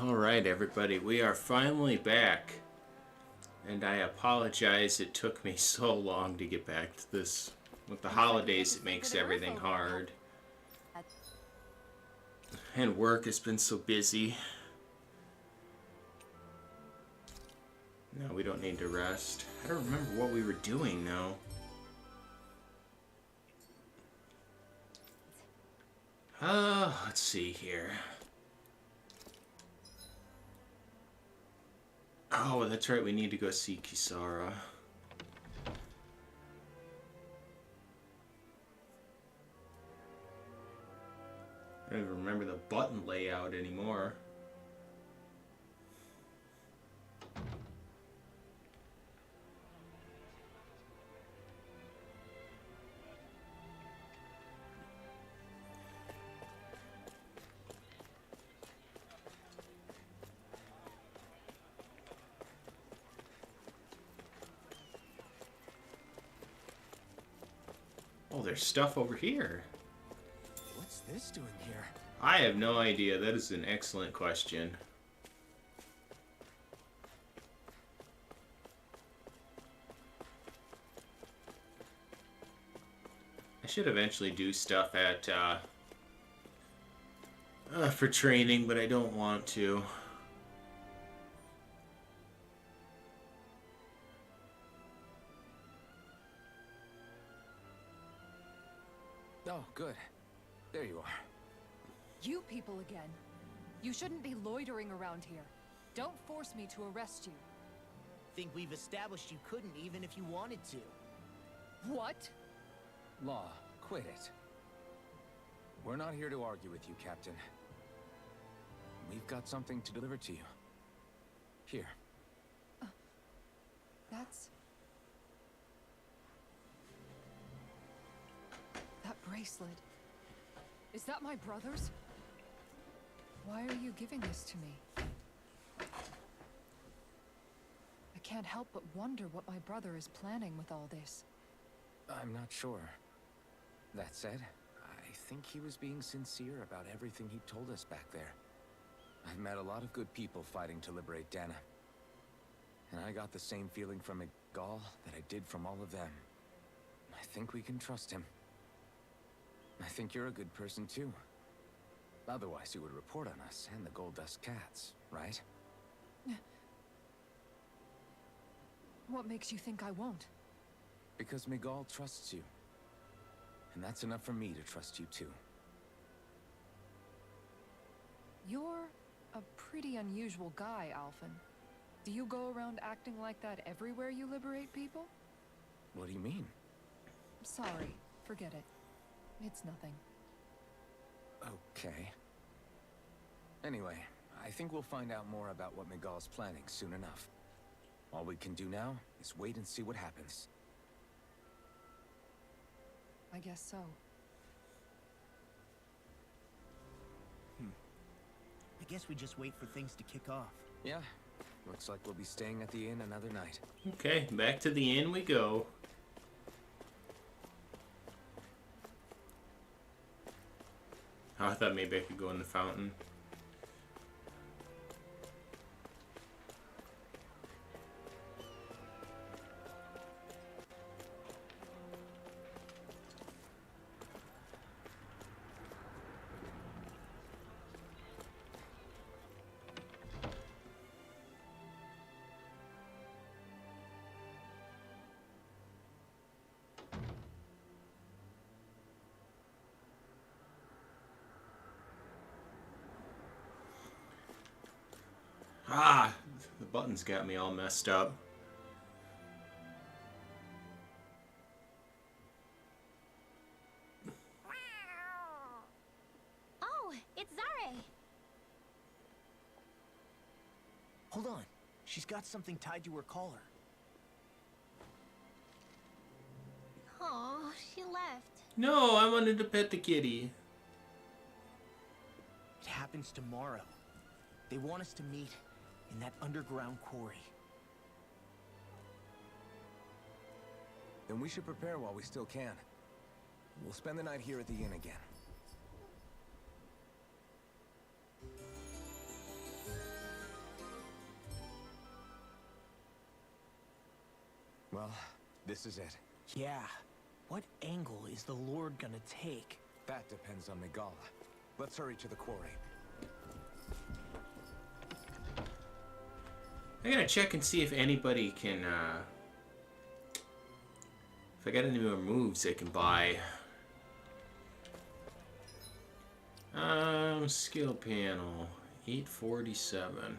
Alright, everybody, we are finally back. And I apologize it took me so long to get back to this. With the holidays, it makes everything hard. And work has been so busy. No, we don't need to rest. I don't remember what we were doing now. Let's see here. Oh, that's right, we need to go see Kisara. I don't even remember the button layout anymore. Oh, there's stuff over here. What's this doing here? I have no idea. That is an excellent question. I should eventually do stuff at, for training, but I don't want to. Oh, good. There you are. You people again. You shouldn't be loitering around here. Don't force me to arrest you. Think we've established you couldn't even if you wanted to. What? Law, quit it. We're not here to argue with you, Captain. We've got something to deliver to you. Here. That's... That bracelet. Is that my brother's? Why are you giving this to me? I can't help but wonder what my brother is planning with all this. I'm not sure. That said, I think he was being sincere about everything he told us back there. I've met a lot of good people fighting to liberate Dana. And I got the same feeling from Miguel that I did from all of them. I think we can trust him. I think you're a good person too. Otherwise you would report on us and the Gold Dust Cats, right? What makes you think I won't? Because Miguel trusts you. And that's enough for me to trust you too. You're a pretty unusual guy, Alphen. Do you go around acting like that everywhere you liberate people? What do you mean? Sorry, forget it. It's nothing. Okay. Anyway, I think we'll find out more about what Miguel's planning soon enough. All we can do now is wait and see what happens. I guess so. I guess we just wait for things to kick off. Yeah, looks like we'll be staying at the inn another night. Okay, back to the inn we go. Oh, I thought maybe I could go in the fountain. Ah, the buttons got me all messed up. Oh, it's Zare. Hold on. She's got something tied to her collar. Oh, she left. No, I wanted to pet the kitty. It happens tomorrow. They want us to meet in that underground quarry. Then we should prepare while we still can. We'll spend the night here at the inn again. This is it. Yeah. What angle is the Lord gonna take? That depends on Miguel. Let's hurry to the quarry. I gotta check and see if anybody can, if I got any more moves I can buy. Skill panel, 847.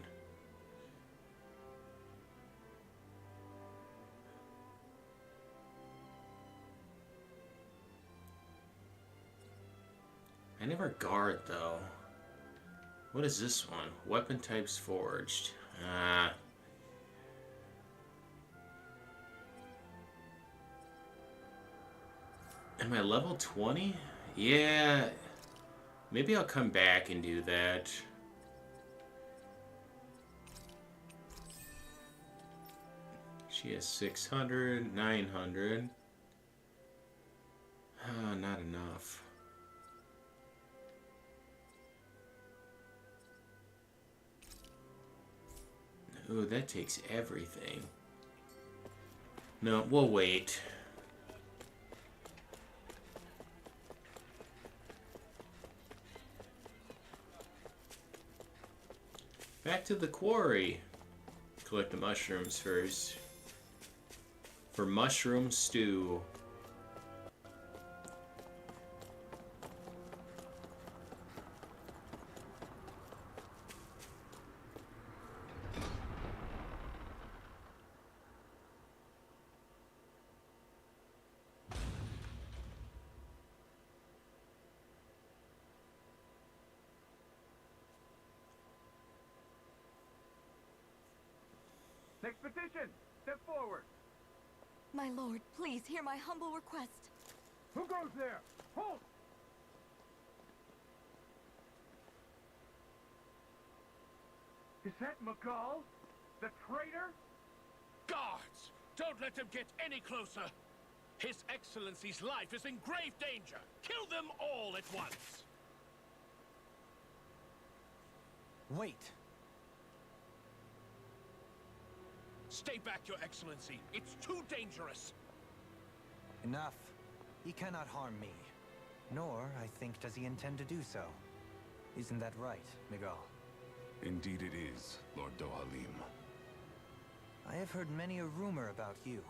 I never guard though. What is this one? Weapon types forged. Am I level 20? Yeah. Maybe I'll come back and do that. She has 600, 900. Not enough. Ooh, that takes everything. No, we'll wait. Back to the quarry. Collect the mushrooms first. For mushroom stew. Expedition, step forward. My lord, please hear my humble request. Who goes there? Halt! Is that Miguel? The traitor? Guards! Don't let them get any closer! His Excellency's life is in grave danger! Kill them all at once! Wait. Stay back, Your Excellency. It's too dangerous. Enough. He cannot harm me. Nor, I think, does he intend to do so. Isn't that right, Miguel? Indeed it is, Lord Dohalim. I have heard many a rumor about you,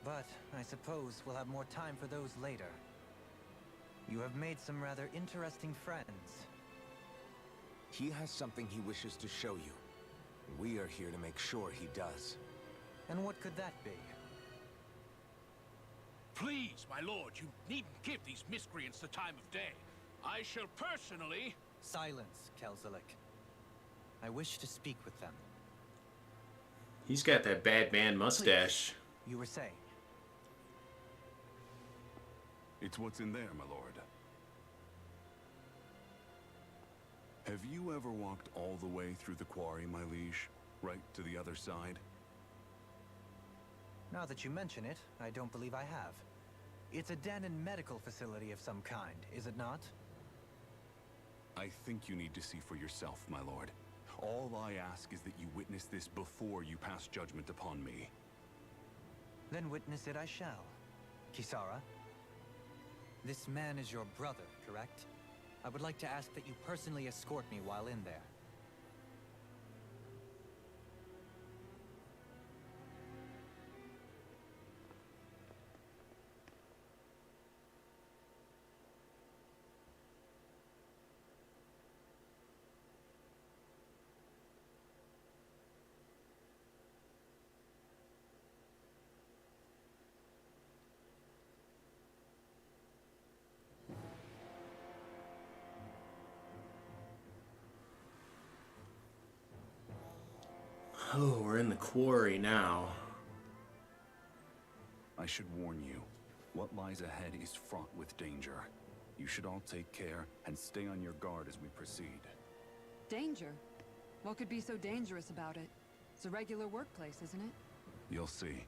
but I suppose we'll have more time for those later. You have made some rather interesting friends. He has something he wishes to show you. We are here to make sure he does. And what could that be? Please, my lord, you needn't give these miscreants the time of day. I shall personally... Silence, Kelzelik. I wish to speak with them. He's got that bad man mustache. Please, you were saying? It's what's in there, my lord. Have you ever walked all the way through the quarry, my liege? Right to the other side? Now that you mention it, I don't believe I have. It's a Dahnan medical facility of some kind, is it not? I think you need to see for yourself, my lord. All I ask is that you witness this before you pass judgment upon me. Then witness it I shall. Kisara? This man is your brother, correct? I would like to ask that you personally escort me while in there. Oh, we're in the quarry now. I should warn you, what lies ahead is fraught with danger. You should all take care and stay on your guard as we proceed. Danger? What could be so dangerous about it? It's a regular workplace, isn't it? You'll see.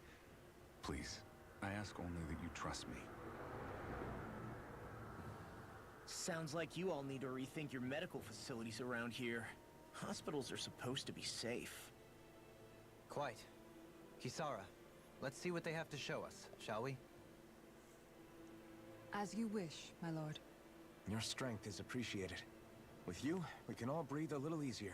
Please, I ask only that you trust me. Sounds like you all need to rethink your medical facilities around here. Hospitals are supposed to be safe. Quite. Kisara, Let's see what they have to show us, shall we? As you wish, my lord. Your strength is appreciated. With you, we can all breathe a little easier.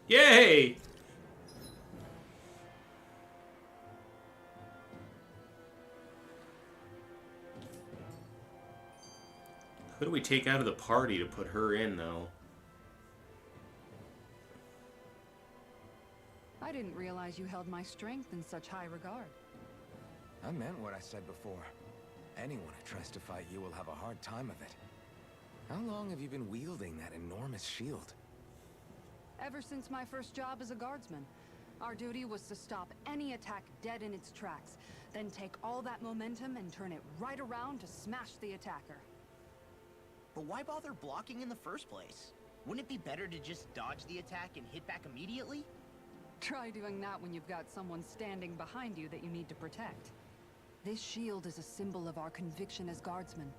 Yay! Who do we take out of the party to put her in, though? I didn't realize you held my strength in such high regard. I meant what I said before. Anyone who tries to fight you will have a hard time of it. How long have you been wielding that enormous shield? Ever since my first job as a guardsman, our duty was to stop any attack dead in its tracks, then take all that momentum and turn it right around to smash the attacker. But why bother blocking in the first place? Wouldn't it be better to just dodge the attack and hit back immediately? Try doing that when you've got someone standing behind you that you need to protect. This shield is a symbol of our conviction as guardsmen.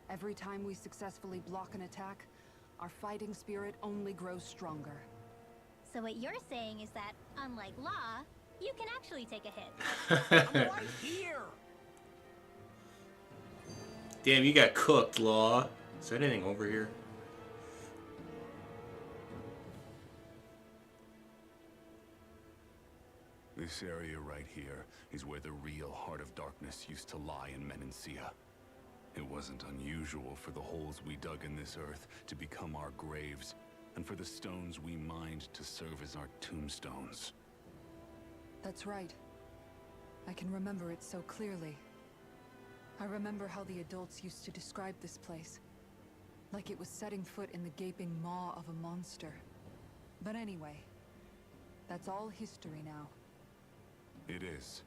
Every time we successfully block an attack, our fighting spirit only grows stronger. So what you're saying is that, unlike Law, you can actually take a hit. I'm right here! Damn, you got cooked, Law. Is there anything over here? This area right here is where the real Heart of Darkness used to lie in Menancia. It wasn't unusual for the holes we dug in this earth to become our graves, and for the stones we mined to serve as our tombstones. That's right. I can remember it so clearly. I remember how the adults used to describe this place. Like it was setting foot in the gaping maw of a monster. But anyway, that's all history now. It is.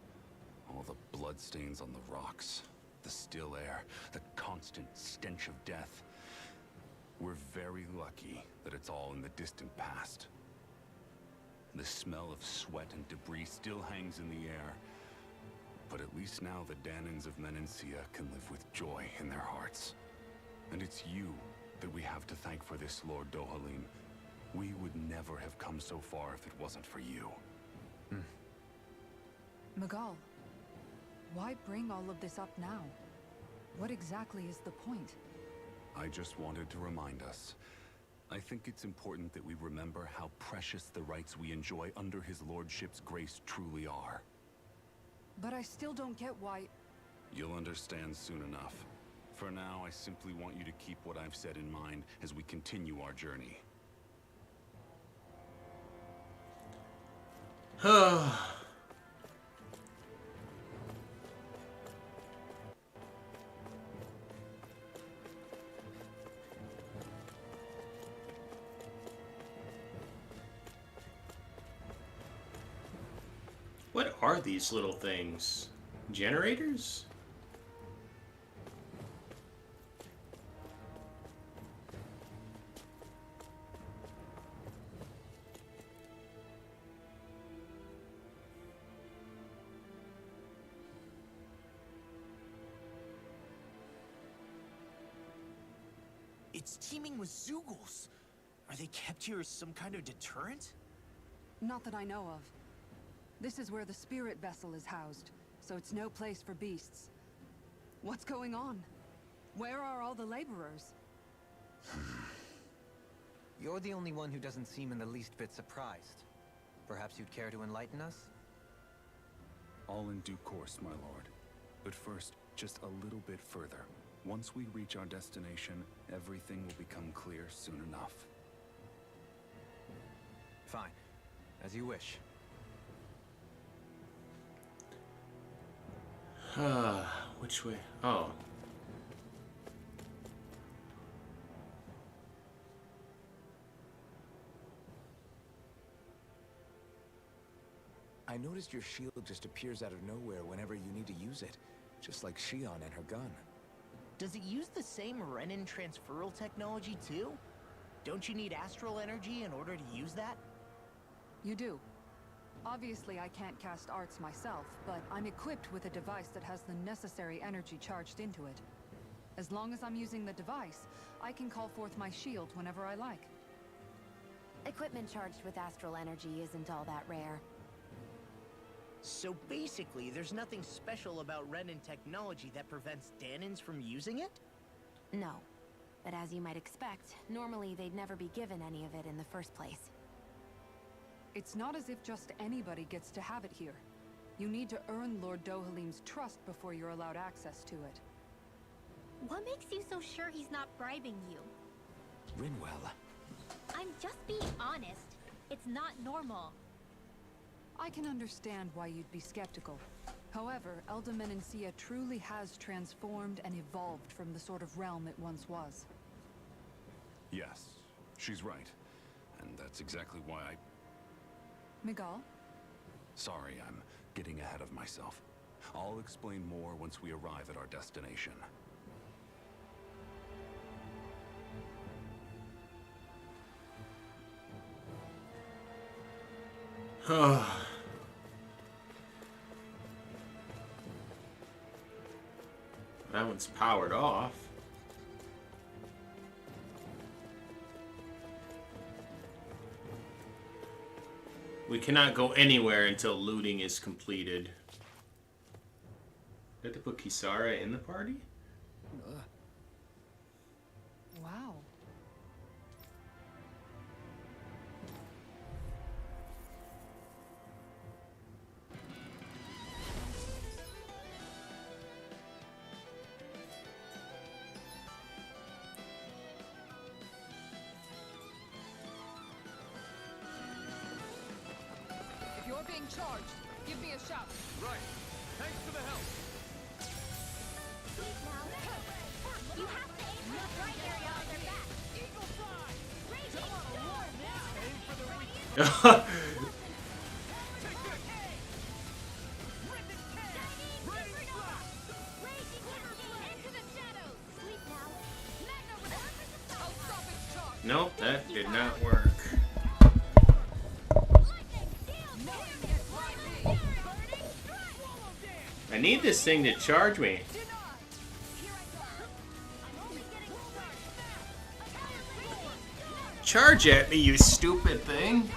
All the bloodstains on the rocks, the still air, the constant stench of death. We're very lucky that it's all in the distant past. The smell of sweat and debris still hangs in the air. But at least now the Danans of Menancia can live with joy in their hearts. And it's you that we have to thank for this, Lord Dohalim. We would never have come so far if it wasn't for you. Magal, why bring all of this up now? What exactly is the point? I just wanted to remind us. I think it's important that we remember how precious the rights we enjoy under his lordship's grace truly are. But I still don't get why... You'll understand soon enough. For now, I simply want you to keep what I've said in mind as we continue our journey. What are these little things? Generators? It's teeming with Zeugles. Are they kept here as some kind of deterrent? Not that I know of. This is where the spirit vessel is housed, so it's no place for beasts. What's going on? Where are all the laborers? You're the only one who doesn't seem in the least bit surprised. Perhaps you'd care to enlighten us? All in due course, my lord. But first, just a little bit further. Once we reach our destination, everything will become clear soon enough. Fine. As you wish. Which way? Oh. I noticed your shield just appears out of nowhere whenever you need to use it, just like Shion and her gun. Does it use the same Renin transferal technology too? Don't you need astral energy in order to use that? You do. Obviously, I can't cast arts myself, but I'm equipped with a device that has the necessary energy charged into it. As long as I'm using the device, I can call forth my shield whenever I like. Equipment charged with astral energy isn't all that rare. So basically, there's nothing special about Renin technology that prevents Danans from using it? No. But as you might expect, normally they'd never be given any of it in the first place. It's not as if just anybody gets to have it here. You need to earn Lord Dohalim's trust before you're allowed access to it. What makes you so sure he's not bribing you? Rinwell. I'm just being honest. It's not normal. I can understand why you'd be skeptical. However, Elda Menancia truly has transformed and evolved from the sort of realm it once was. Yes, she's right. And that's exactly why I... Miguel? Sorry, I'm getting ahead of myself. I'll explain more once we arrive at our destination. That one's powered off. We cannot go anywhere until looting is completed. Did I have to put Kisara in the party? Wow. If you're being charged, give me a shout. Right. Thanks for the help. You have to aim for the right area on their back. Eagle fly! Raging Come on, storm! Lord, now! Aim for the weak. Take this! Rhythm Supernova! Raging cascade into the shadows! Sleep now. Magna with I'll stop its charge! Nope, that did not work. I need this thing to charge me. Charge at me, you stupid thing.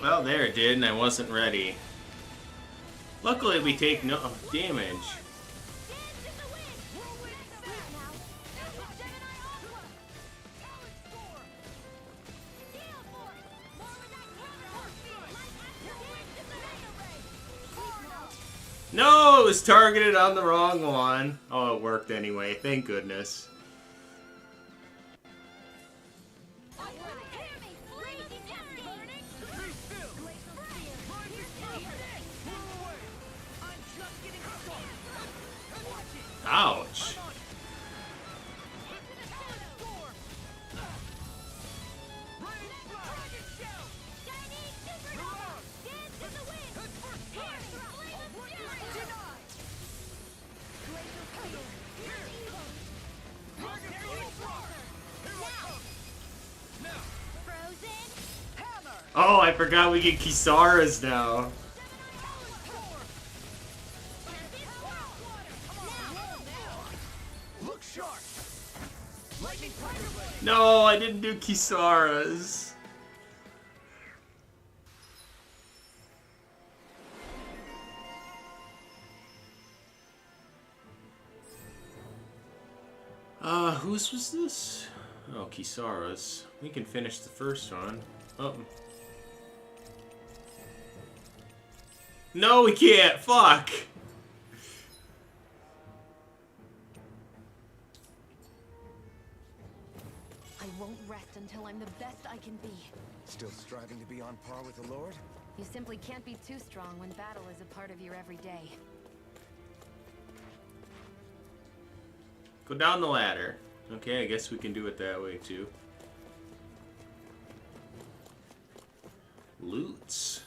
Well, there it did, and I wasn't ready. Luckily, we take no damage. No, it was targeted on the wrong one. Oh, it worked anyway. Thank goodness. Ouch. Oh, I forgot we get Kisara's now. Look sharp. Lightning No, I didn't do Kisara's. Whose was this? Oh, Kisara's. We can finish the first one. Oh. No, we can't. Fuck. I won't rest until I'm the best I can be. Still striving to be on par with the Lord? You simply can't be too strong when battle is a part of your everyday. Go down the ladder. Okay, I guess we can do it that way too. Loots.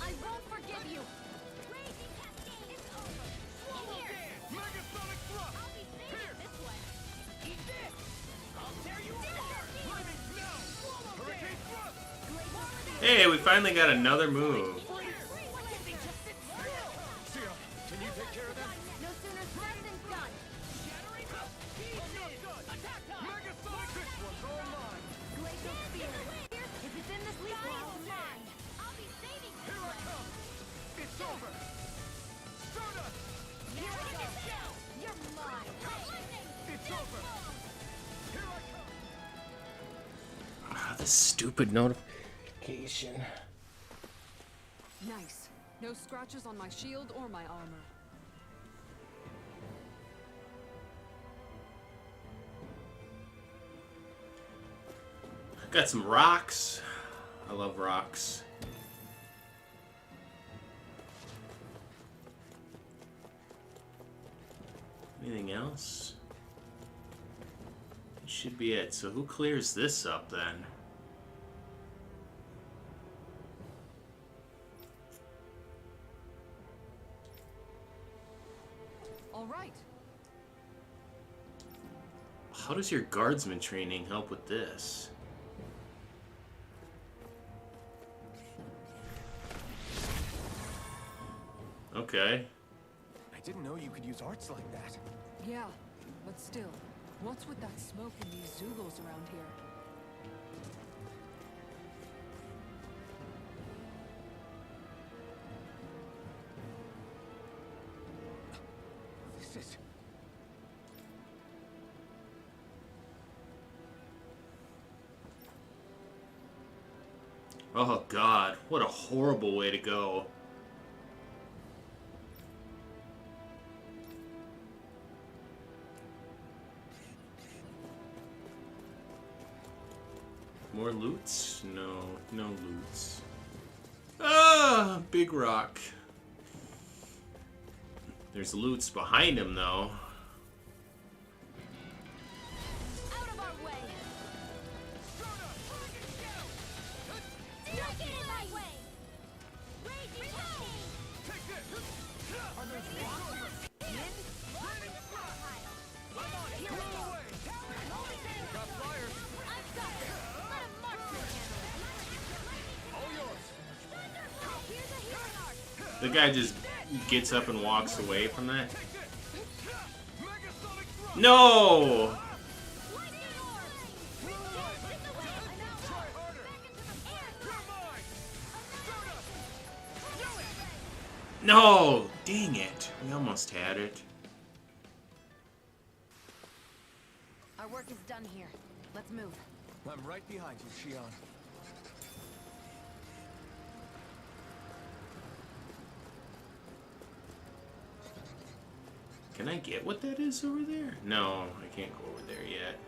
I won't forgive you! Hey, we finally got another move. Can you take care of them? No sooner said than done. Glacial spear. If it's in this leaf, it's mine. I'll be saving you. Here I come! It's over! Stardust! Here I go. You're mine. It's over! Here I come! Ah, this stupid notification. Nice. No scratches on my shield or my armor. Got some rocks. I love rocks. Anything else? It should be it. So who clears this up then? All right. How does your guardsman training help with this? Okay. I didn't know you could use arts like that. Yeah, but still, what's with that smoke and these Zoogles around here? This is... Oh god, what a horrible way to go. More loots? No, no loots. Ah, big rock. There's loots behind him though. Out of our way. Don't get in my way. Raging Hurricane. Take this! I'm sorry. Let him march to All yours! Here's a healing arc. The guy just gets up and walks away from that. Megasonic thrust! No! Lightning orb. Get the way. Try harder! You're mine! Stardust! No! Dang it. We almost had it. Our work is done here. Let's move. I'm right behind you, Shion. Can I get what that is over there? No, I can't go over there yet.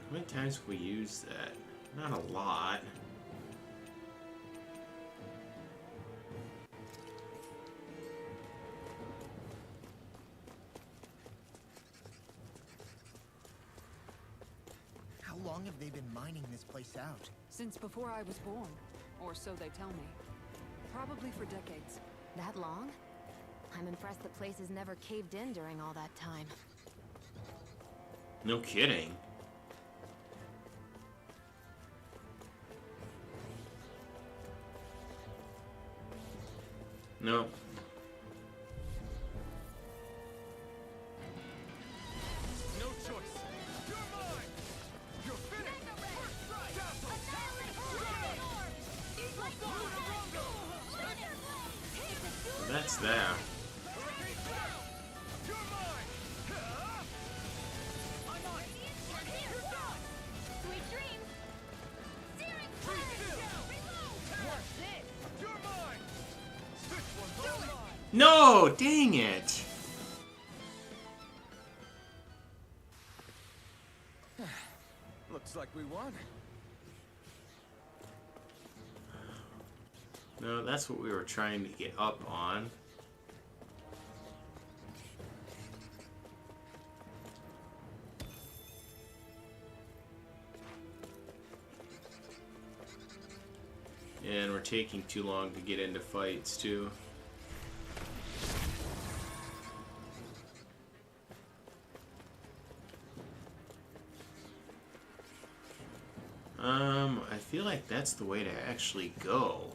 How many times have we used that? Not a lot. How long have they been mining this place out? Since before I was born, or so they tell me. Probably for decades. That long? I'm impressed the place has never caved in during all that time. No kidding. No. No choice! You're mine! You're finished! First strike! So that's that. You're mine! I'm on. You're done. Sweet dreams. Searing Free fire. still! Reload. What's it? You're mine! This one's all mine! No! Dang it! Looks like we won. No, that's what we were trying to get up on. And we're taking too long to get into fights, too. I feel like that's the way to actually go.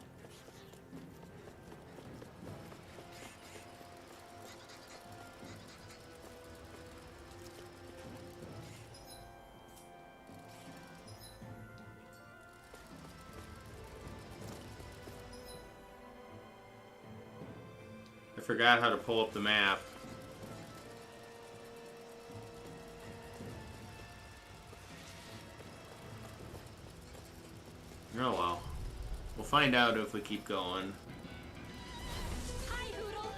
I forgot how to pull up the map. Oh well. We'll find out if we keep going. Hi, Hoodle.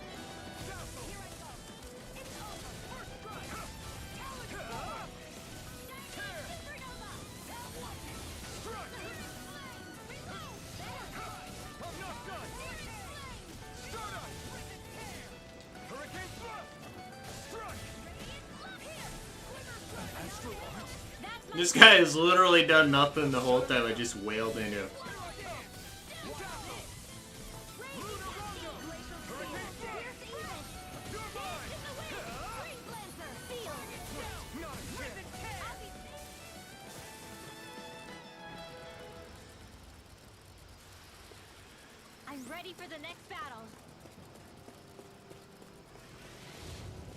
This guy has literally done nothing the whole time. I just wailed into him. I'm ready for the next battle.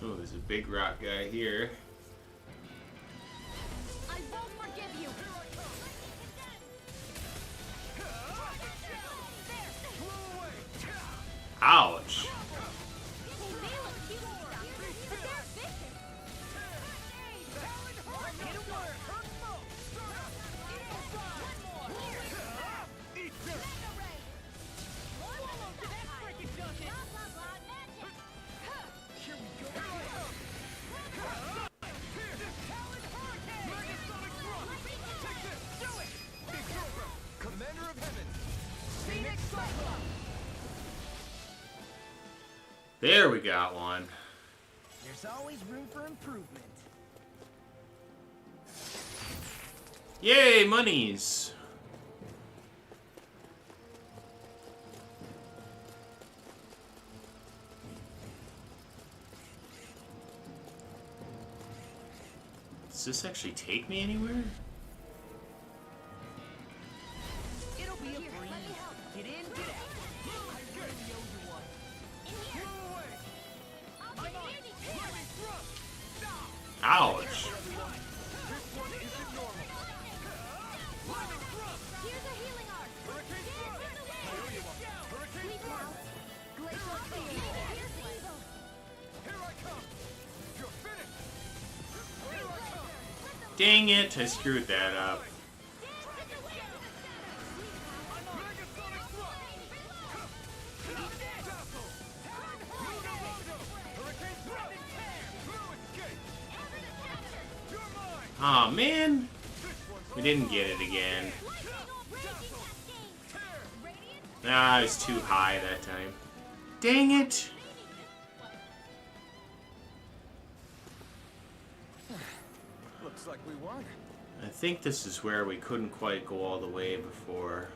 Oh, there's a big rock guy here. I won't forgive you. Ouch. Commander of Heaven, Phoenix Cyclops. There we got one. There's always room for improvement. Yay, monies! Does this actually take me anywhere? It'll be a breeze. Get in, get out. I really owe you one. Move away. I'm on it. Heavy thrust. Ouch. This one isn't normal. Lightning thrust. Here's a healing arc. Hurricane thrust. I owe you one. Hurricane Leave thrust. now. Glacial field. Here's the evil. Here I come. You're finished. Here I come. Dang it, I screwed that up. Megasonic thrust. Dazzle. Hurricane thrust. Blue escape. You're mine. Aw, man. This one's We didn't get it again. tear. Ah, I was too high that time. Dang it. Looks like we won. I think this is where we couldn't quite go all the way before.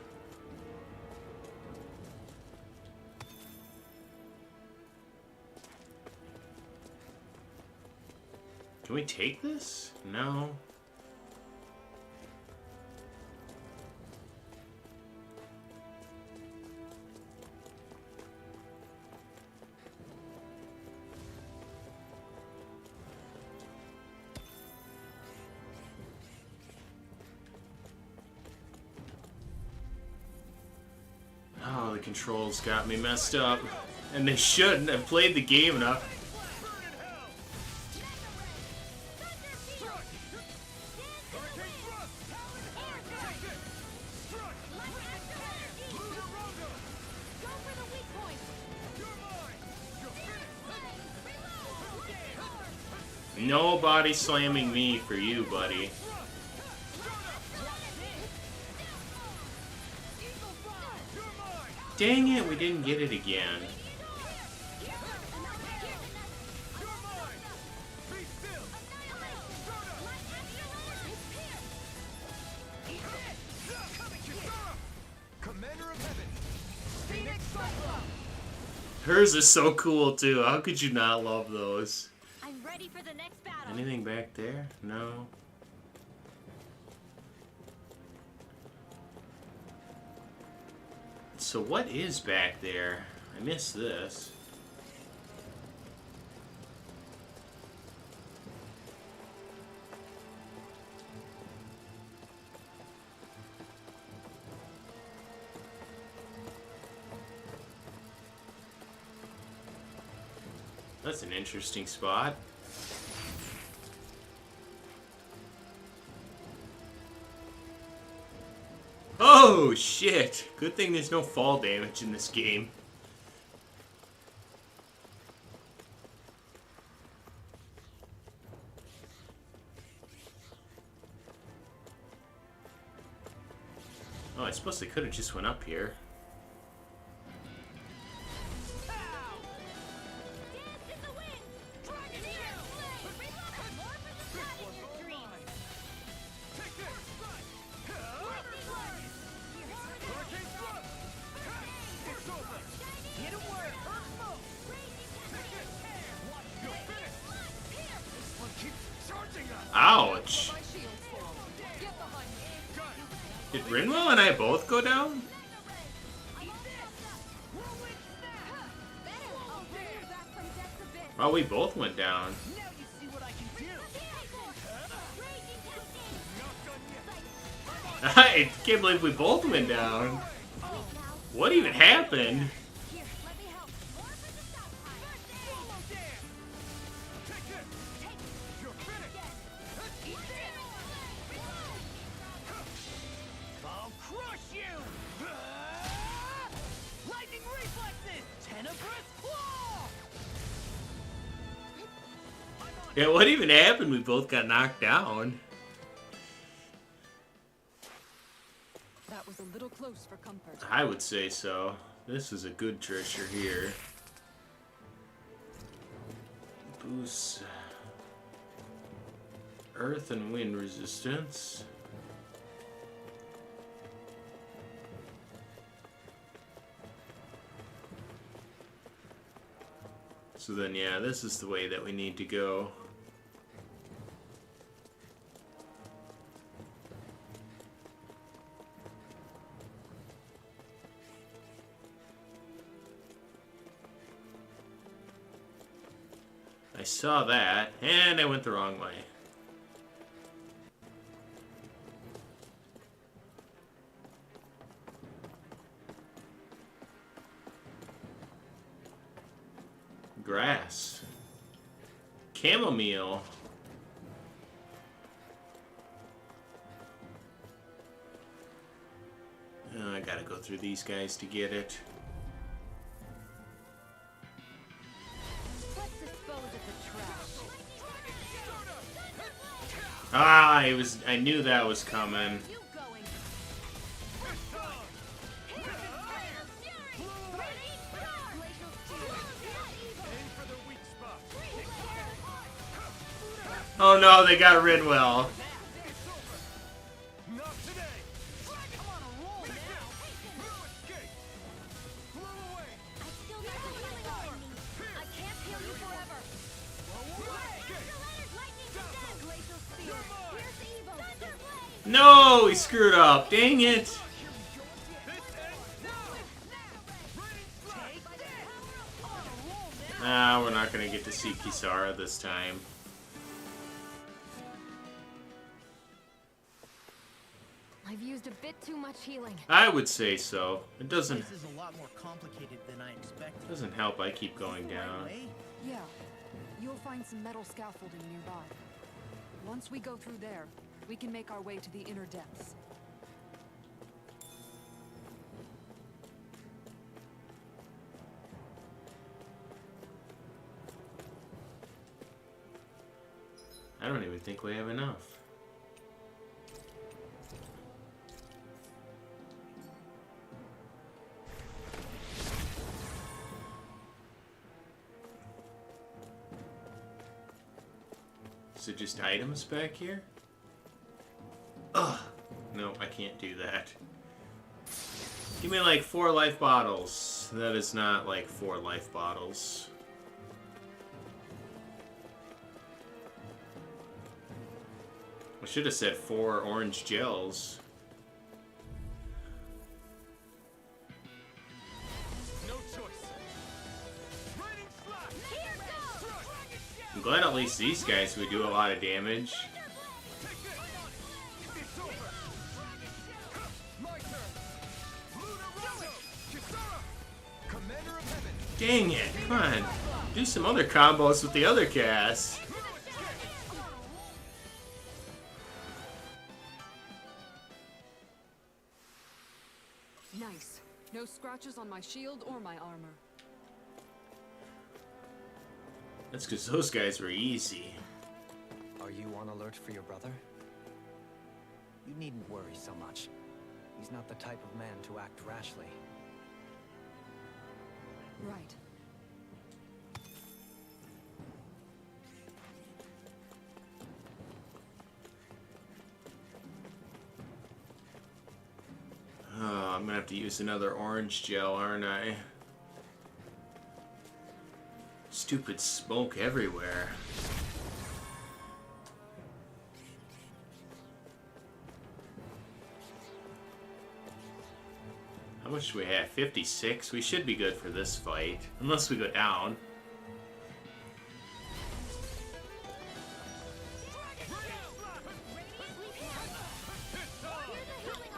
Can we take this? No. Oh, the controls got me messed up. And they shouldn't. I've played the game enough. No body slamming me for you, buddy. Dang it, we didn't get it again. Commander of Heaven, Phoenix Cyclops. Hers is so cool too. How could you not love those? I'm ready for the next battle. Anything back there? No. So what is back there? I missed this. That's an interesting spot. Oh shit! Good thing there's no fall damage in this game. Oh, I suppose they could have just went up here. Ouch! Did Rinwell and I both go down? Oh, we both went down. I can't believe we both went down. What even happened? I'll crush you! Lightning reflexes! Tenebrous claw! Yeah, what even happened? We both got knocked down. That was a little close for comfort. I would say so. This is a good treasure here. Boosts earth and wind resistance. So then, yeah, this is the way that we need to go. I saw that, and I went the wrong way. Grass. Chamomile. Oh, I gotta go through these guys to get it. Ah, I knew that was coming. Oh no, they got Rinwell. No, he screwed up. Dang it. Ah, we're not gonna get to see Kisara this time. I've used a bit too much healing. I would say so. It doesn't This is a lot more complicated than I expected. doesn't help I keep going down. Yeah, you'll find some metal scaffolding nearby. Once we go through there, we can make our way to the inner depths. I don't even think we have enough. Is it just items back here? Ugh. No, I can't do that. Give me like 4 life bottles. That is not like 4 life bottles. I should have said 4 orange gels. I'm glad at least these guys would do a lot of damage. Dang it, come on. Do some other combos with the other cast. Nice. No scratches on my shield or my armor. That's because those guys were easy. Are you on alert for your brother? You needn't worry so much. He's not the type of man to act rashly. Right. Oh, I'm gonna have to use another orange gel, aren't I? Stupid smoke everywhere. How much do we have? 56? We should be good for this fight. Unless we go down.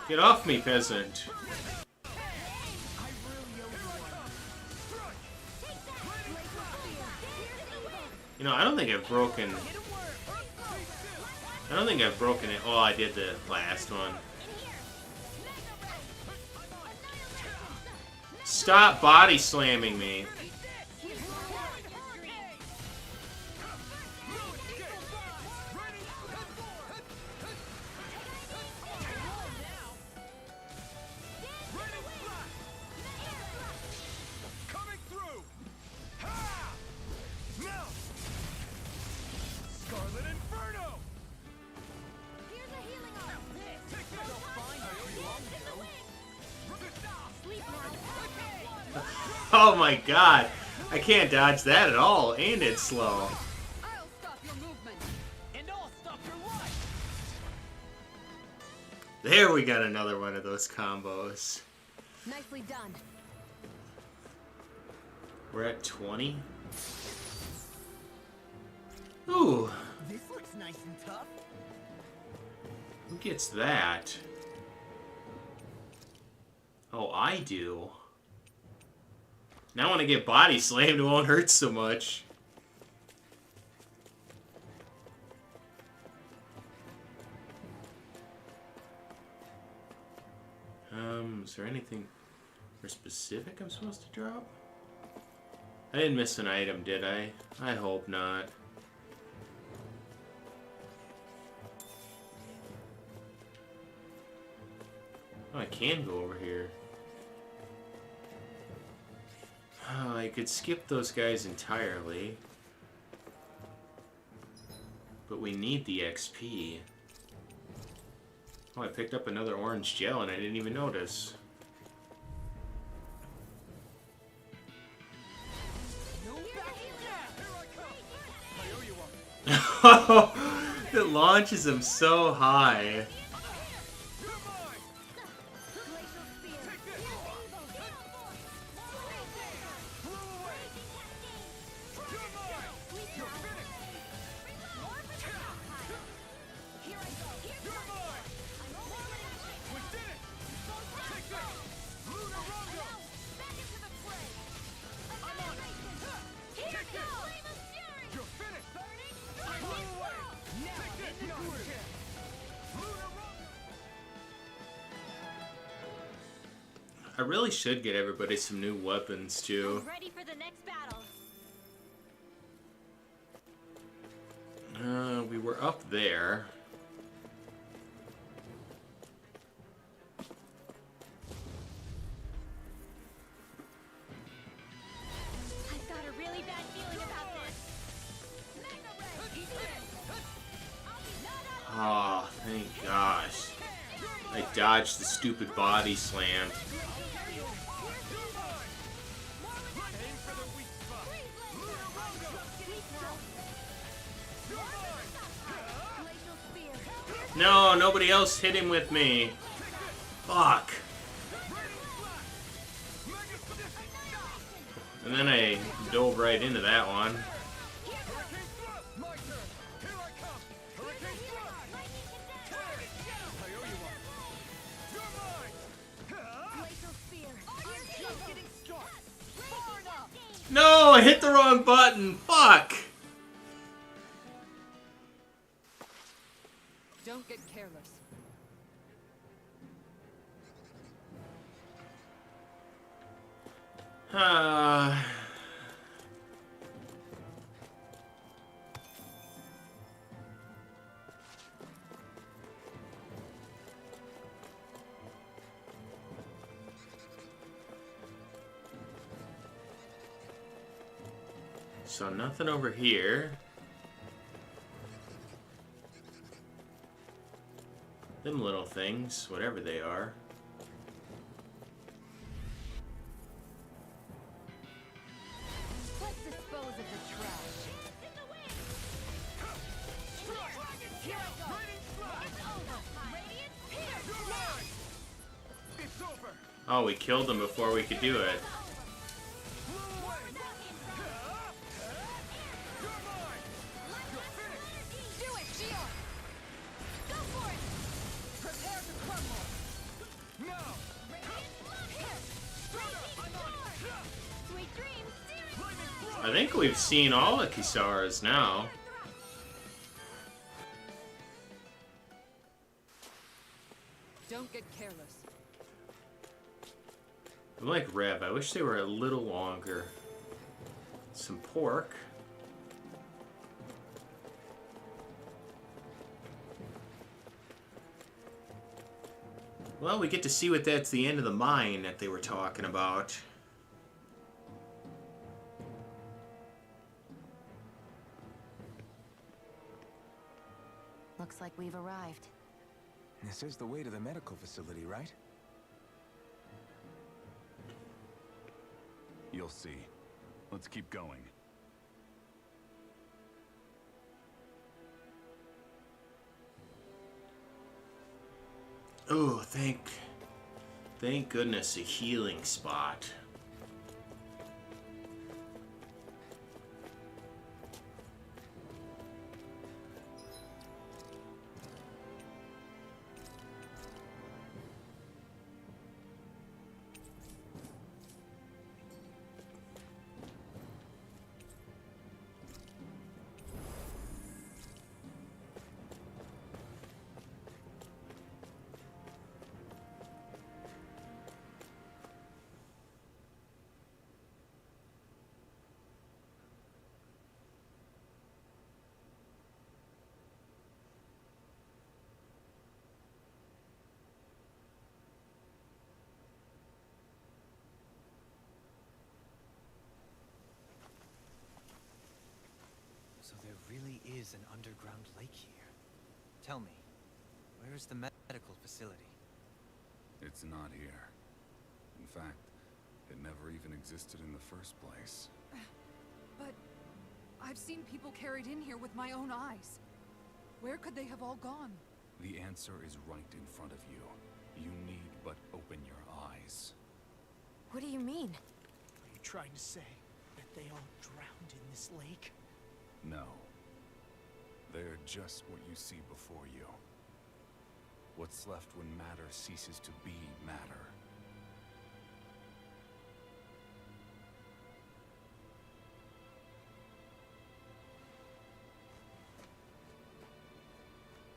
Get off me, peasant! You know, I don't think I've broken it. Oh, I did the last one. Stop body slamming me. Coming through! Ha! Now! Scarlet Inferno! Here's a healing arm. Take this! Fine, I owe you all, Sleep now. Oh my god. I can't dodge that at all, and it's slow. I'll stop your movement. And I'll stop your life. There we got another one of those combos. Nicely done. We're at 20. Ooh, This looks nice and tough. who gets that? Oh, I do. Now when I get body slammed, it won't hurt so much. Is there anything specific I'm supposed to drop? I didn't miss an item, did I? I hope not. Oh, I can go over here. Oh, I could skip those guys entirely. But we need the XP. Oh, I picked up another orange gel and I didn't even notice. It launches him so high. I really should get everybody some new weapons too. Ready for the next battle. We were up there. I've got a really bad feeling about this. Oh, thank gosh. I dodged the stupid body slam. No, nobody else hit him with me. Fuck. And then I dove right into that one. I hit the wrong button. Fuck. Don't get careless. So nothing over here. Them little things, whatever they are. Let's dispose of the trash. Here I go. It's over. Radiant, here. It's over. Oh, we killed them before we could do it. Do it, Gio. Go for it. Prepare to crumble. Now. Sweet dreams. I think we've seen all the Kisaras now. Don't get careless. I'm like Rev. I wish they were a little longer. Some pork. Well, we get to see what that's the end of the mine that they were talking about. Looks like we've arrived. This is the way to the medical facility, right? You'll see. Let's keep going. Oh, thank goodness, a healing spot. So there really is an underground lake here. Tell me, where is the medical facility? It's not here. In fact, it never even existed in the first place. But I've seen people carried in here with my own eyes. Where could they have all gone? The answer is right in front of you. You need but open your eyes. What do you mean? Are you trying to say that they all drowned in this lake? No. They're just what you see before you. What's left when matter ceases to be matter.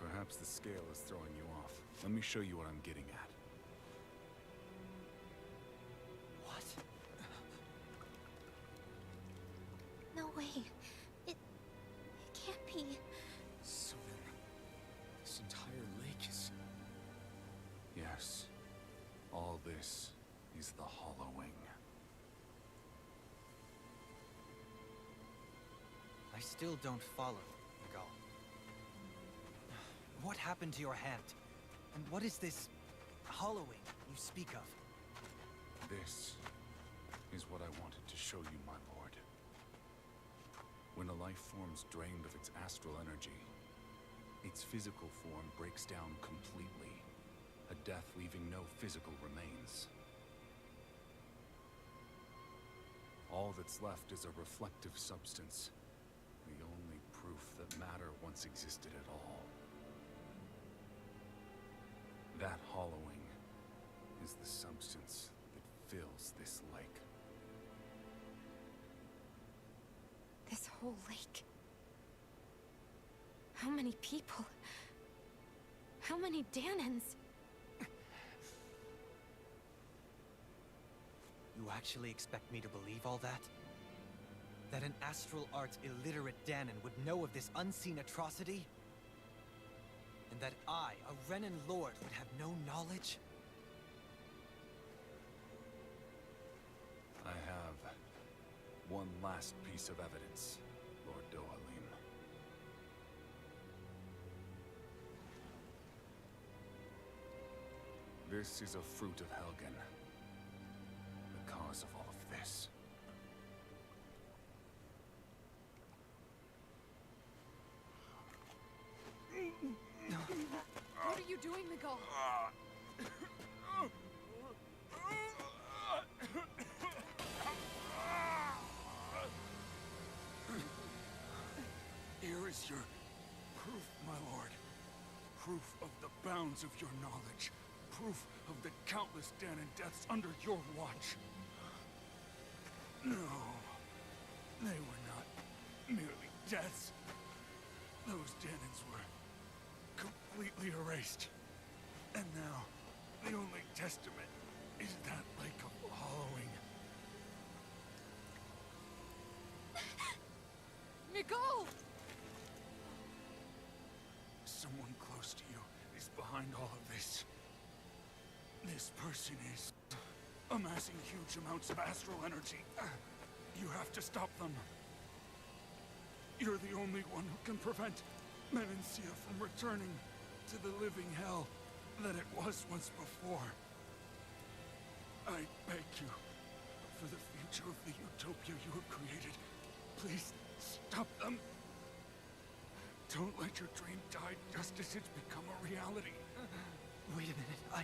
Perhaps the scale is throwing you off. Let me show you what I'm getting at. What? No way. It can't be. So then, this entire lake is... Yes. All this is the hollowing. I still don't follow, Miguel. What happened to your hand? And what is this hollowing you speak of? This is what I wanted to show you, my lord. When a life form's drained of its astral energy, its physical form breaks down completely, a death leaving no physical remains. All that's left is a reflective substance, the only proof that matter once existed at all. That hollowing is the substance that fills this lake. whole lake. How many people? How many Danans? You actually expect me to believe all that? That an astral arts illiterate Danan would know of this unseen atrocity? And that I, a Renan lord, would have no knowledge? I have one last piece of evidence, Lord Dohalim. This is a fruit of Helgen. The cause of all of this. What are you doing, Miguel? Here is your proof, my lord. Proof of the bounds of your knowledge. Proof of the countless Danan deaths under your watch. No, they were not merely deaths. Those Danans were completely erased. And now, the only testament is that lake of hollowing. Miguel! Someone close to you is behind all of this. This person is amassing huge amounts of astral energy. You have to stop them. You're the only one who can prevent Menancia from returning to the living hell that it was once before. I beg you, for the future of the utopia you have created, please stop them. Don't let your dream die just as it's become a reality. Wait a minute, I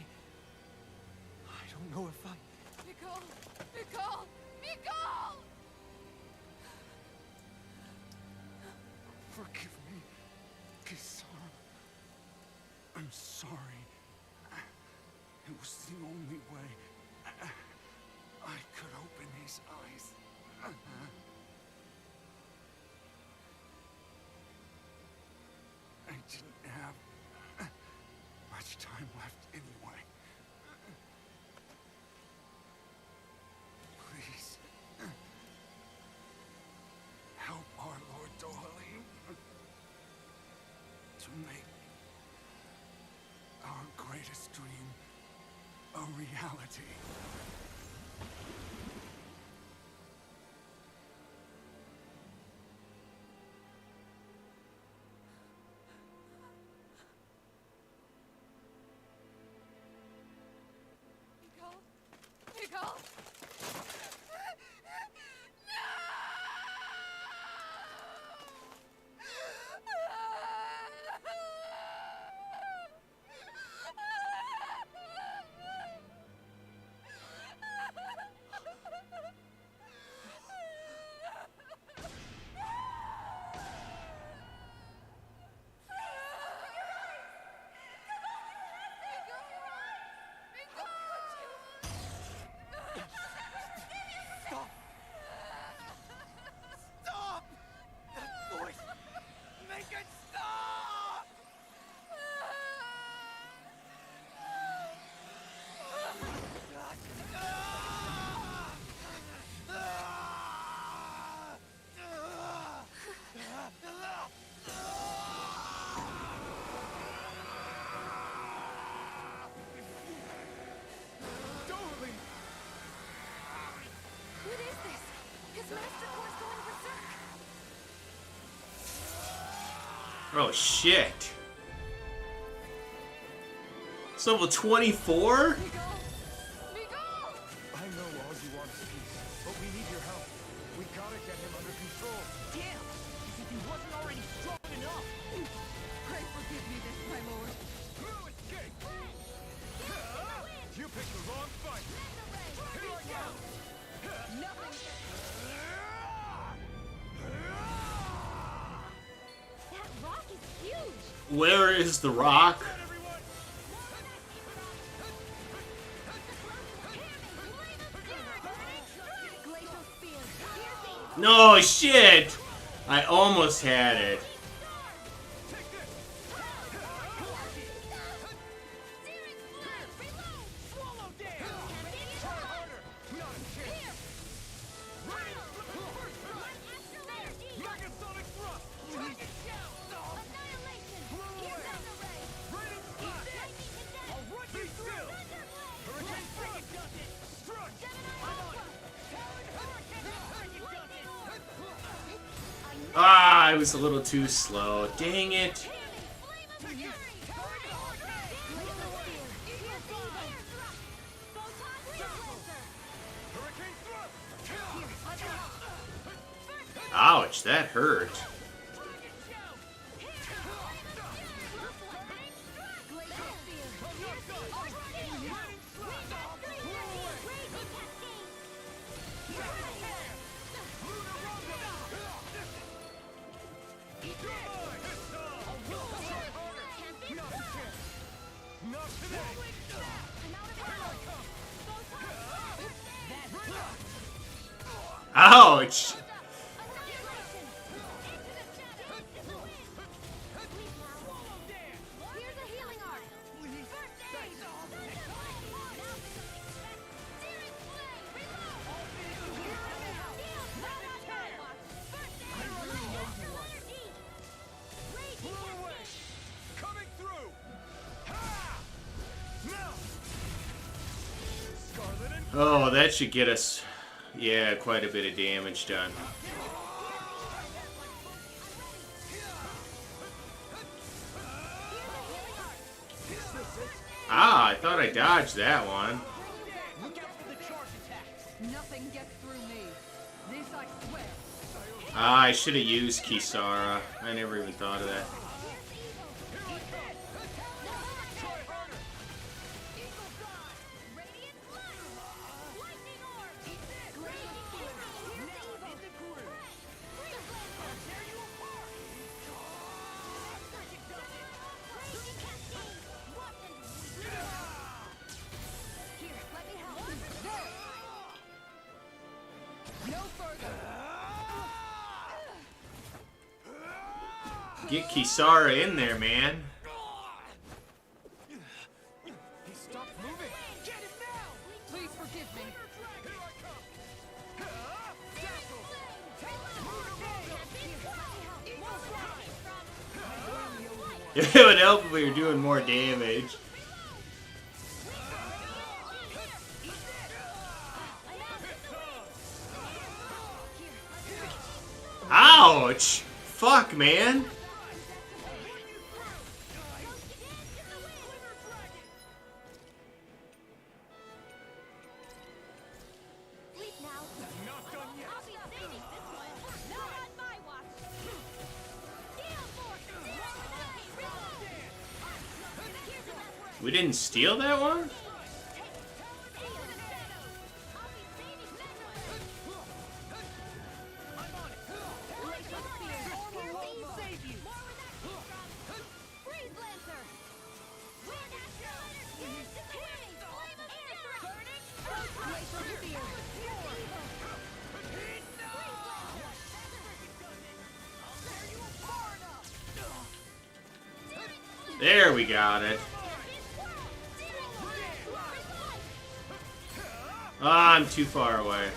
don't know if I... Miguel! Miguel! Miguel! Forgive me, Kisara. I'm sorry. It was the only way I could open his eyes. I didn't have much time left anyway. Please, help our Lord Dohalim to make our greatest dream a reality. Miguel! Miguel! Oh shit! It's level 24? I know all you want is peace, but we need your help. We gotta get him under control. Damn! As if he wasn't already strong enough! Pray forgive me this, my lord. No escape! You picked the wrong fight! Here I go! That rock is huge! Where is the rock? No shit! I almost had it. Ah, I was a little too slow. Dang it. Ouch, that hurt. Ouch! Oh, that should get us, yeah, quite a bit of damage done. Ah, I thought I dodged that one. Nothing gets through me. This I swear. Ah, I should have used Kisara. I never even thought of that. Get Kisara in there, man. He stopped moving. Get him now! Please forgive me. It would help if we were doing more damage. Ouch! Fuck, man. We didn't steal that one? There, we got it. Ah, I'm too far away.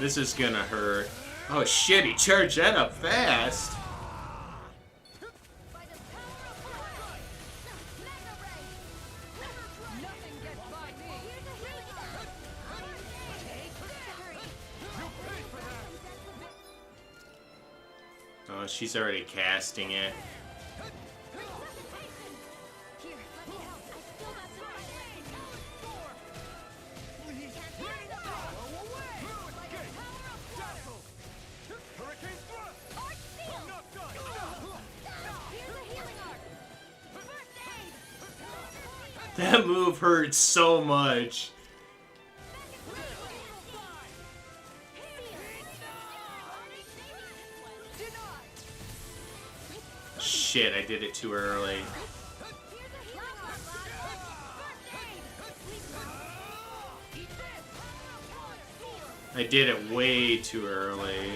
This is gonna hurt. Oh shit, he charged that up fast. Oh, she's already casting it. That move hurts so much. Shit, I did it too early. I did it way too early.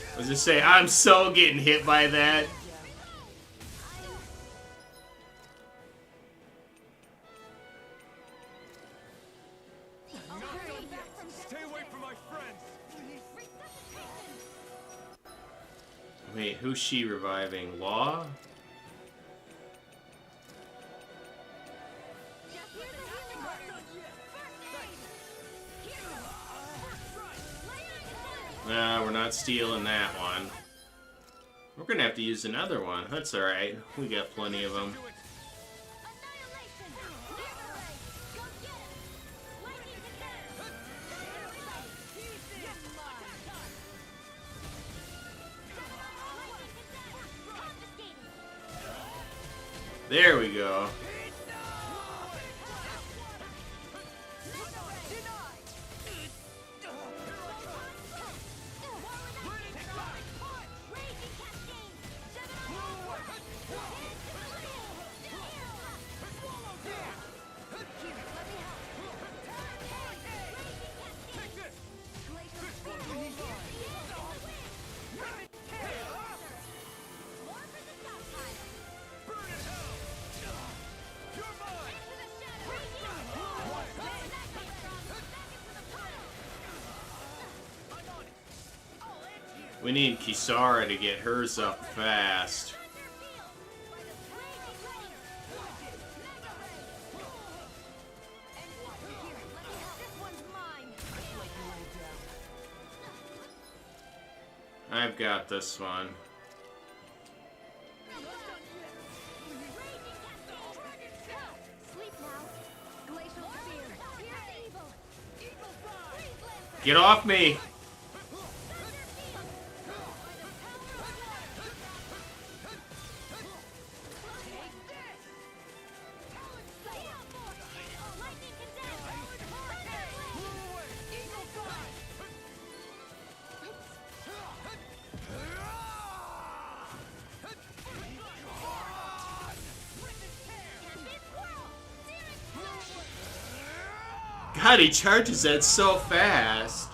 I was just saying, I'm so getting hit by that. Stay away from my friends. Wait, who's she reviving? Law? Nah, we're not stealing that one. We're gonna have to use another one. That's alright. We got plenty of them. There we go. We need Kisara to get hers up fast. I've got this one. Get off me! God, he charges that so fast.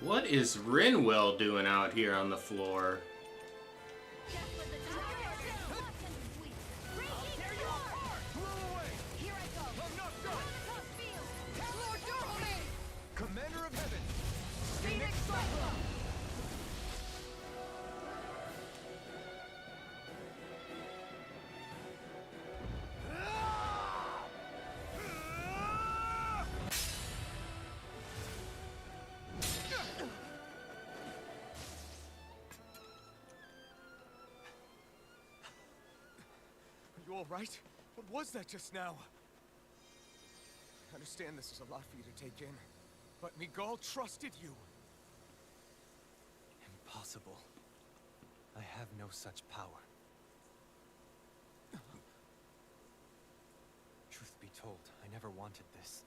What is Rinwell doing out here on the floor? Commander of Heaven, Phoenix Cyclone. You all right? What was that just now? I understand this is a lot for you to take in, but Miguel trusted you. Impossible. I have no such power. Truth be told, I never wanted this.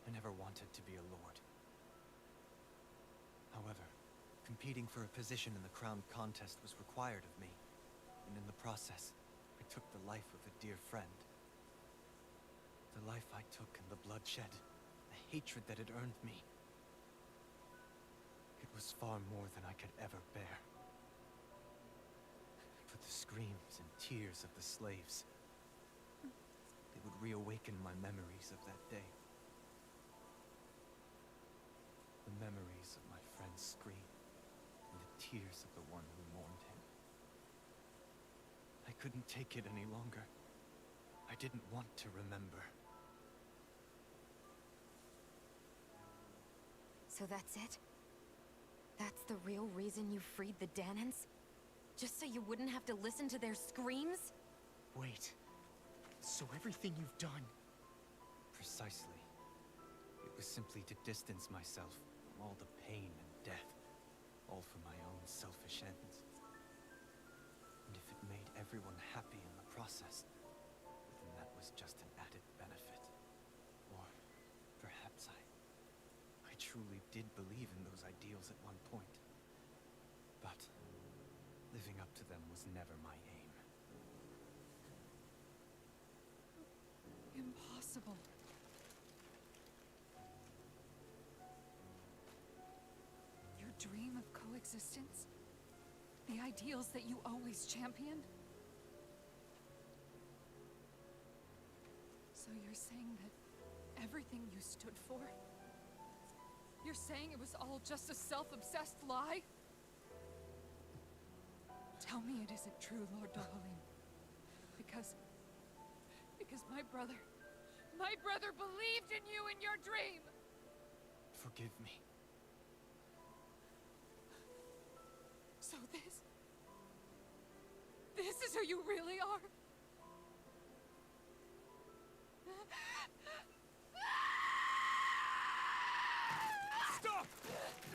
I never wanted to be a lord. However, competing for a position in the crown contest was required of me, and in the process, I took the life of a dear friend. The life I took and the bloodshed, I the hatred that had earned me. It was far more than I could ever bear. But the screams and tears of the slaves, they would reawaken my memories of that day. The memories of my friend's scream, and the tears of the one who mourned him. I couldn't take it any longer. I didn't want to remember. So that's it? That's the real reason you freed the Danans? Just so you wouldn't have to listen to their screams? Wait. So everything you've done... Precisely. It was simply to distance myself from all the pain and death. All for my own selfish ends. And if it made everyone happy in the process, then that was just an added benefit. Or perhaps I truly did believe in those ideals at one point. But living up to them was never my aim. Impossible. Your dream of coexistence? The ideals that you always championed? So you're saying that everything you stood for? You're saying it was all just a self-obsessed lie? Tell me it isn't true, Lord Dohalim. Because my brother believed in you in your dream! Forgive me. So this is who you really are? Stop!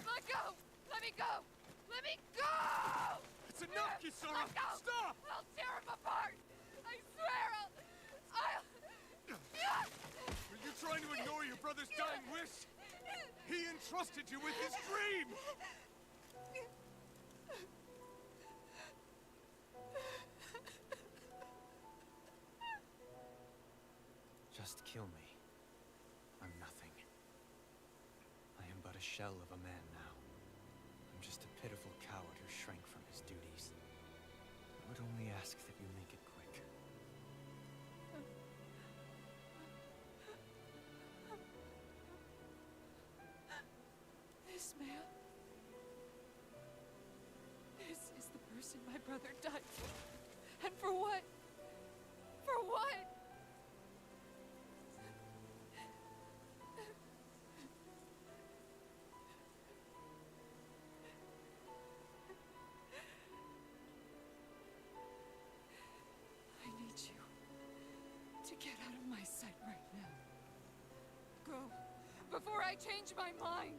Let go! Let me go! Let me go! It's enough, Kisara! Let go! Stop! I'll tear him apart! I swear I'll... Are you trying to ignore your brother's dying wish? He entrusted you with his dream! Just kill me. I'm nothing. I am but a shell of a man now. I'm just a pitiful coward who shrank from his duties. I would only ask that you make it quick. This man... This is the person my brother died for. And for what? For what? I need you to get out of my sight right now. Go, before I change my mind!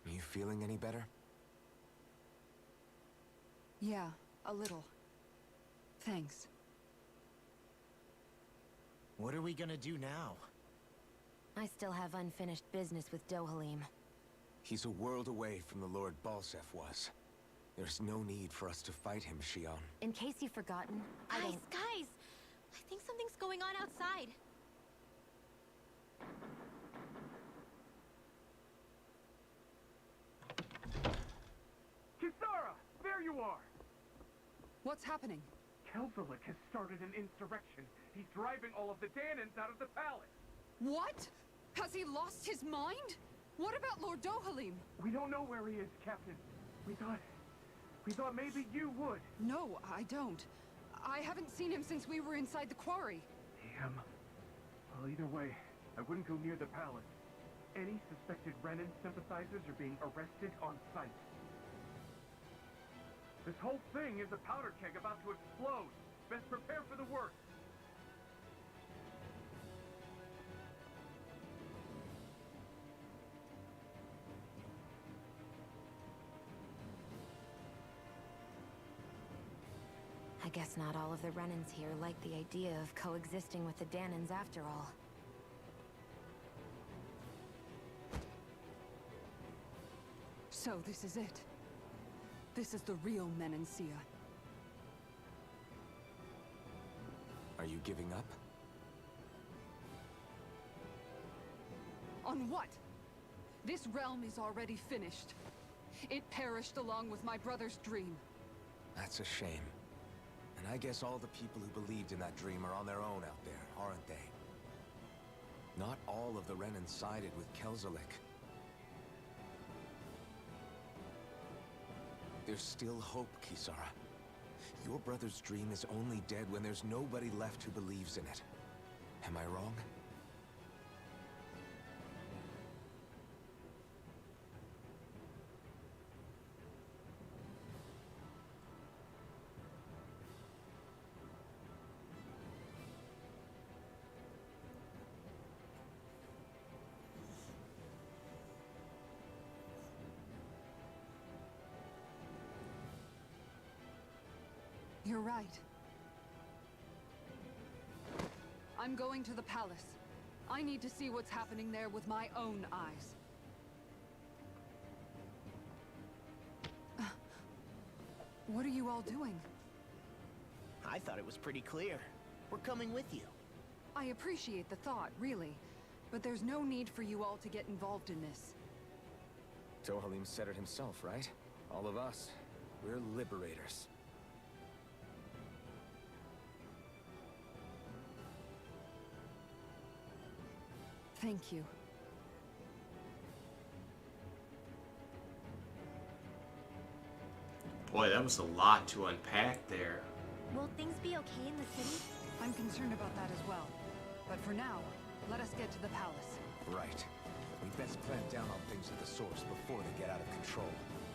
Are you feeling any better? Yeah, a little. Thanks. What are we gonna do now? I still have unfinished business with Dohalim. He's a world away from the Lord Balsef was. There's no need for us to fight him, Shion. In case you've forgotten, I Guys, don't... guys! I think something's going on outside. Kisara! There you are! What's happening? Kelzelik has started an insurrection. He's driving all of the Danans out of the palace. What? Has he lost his mind? What about Lord Dohalim? We don't know where he is, Captain. We thought We thought maybe you would. No, I don't. I haven't seen him since we were inside the quarry. Damn. Well, either way, I wouldn't go near the palace. Any suspected Renan sympathizers are being arrested on sight. This whole thing is a powder keg about to explode. Best prepare for the worst. I guess not all of the Renans here like the idea of coexisting with the Danans after all. So this is it. This is the real Menancia. Are you giving up? On what? This realm is already finished. It perished along with my brother's dream. That's a shame. And I guess all the people who believed in that dream are on their own out there, aren't they? Not all of the Renan sided with Kelzelik. There's still hope, Kisara. Your brother's dream is only dead when there's nobody left who believes in it. Am I wrong? You're right. I'm going to the palace. I need to see what's happening there with my own eyes. What are you all doing? I thought it was pretty clear. We're coming with you. I appreciate the thought, really. But there's no need for you all to get involved in this. Dohalim said it himself, right? All of us. We're liberators. Thank you. Boy, that was a lot to unpack there. Will things be okay in the city? I'm concerned about that as well. But for now, let us get to the palace. Right. We best clamp down on things at the source before they get out of control.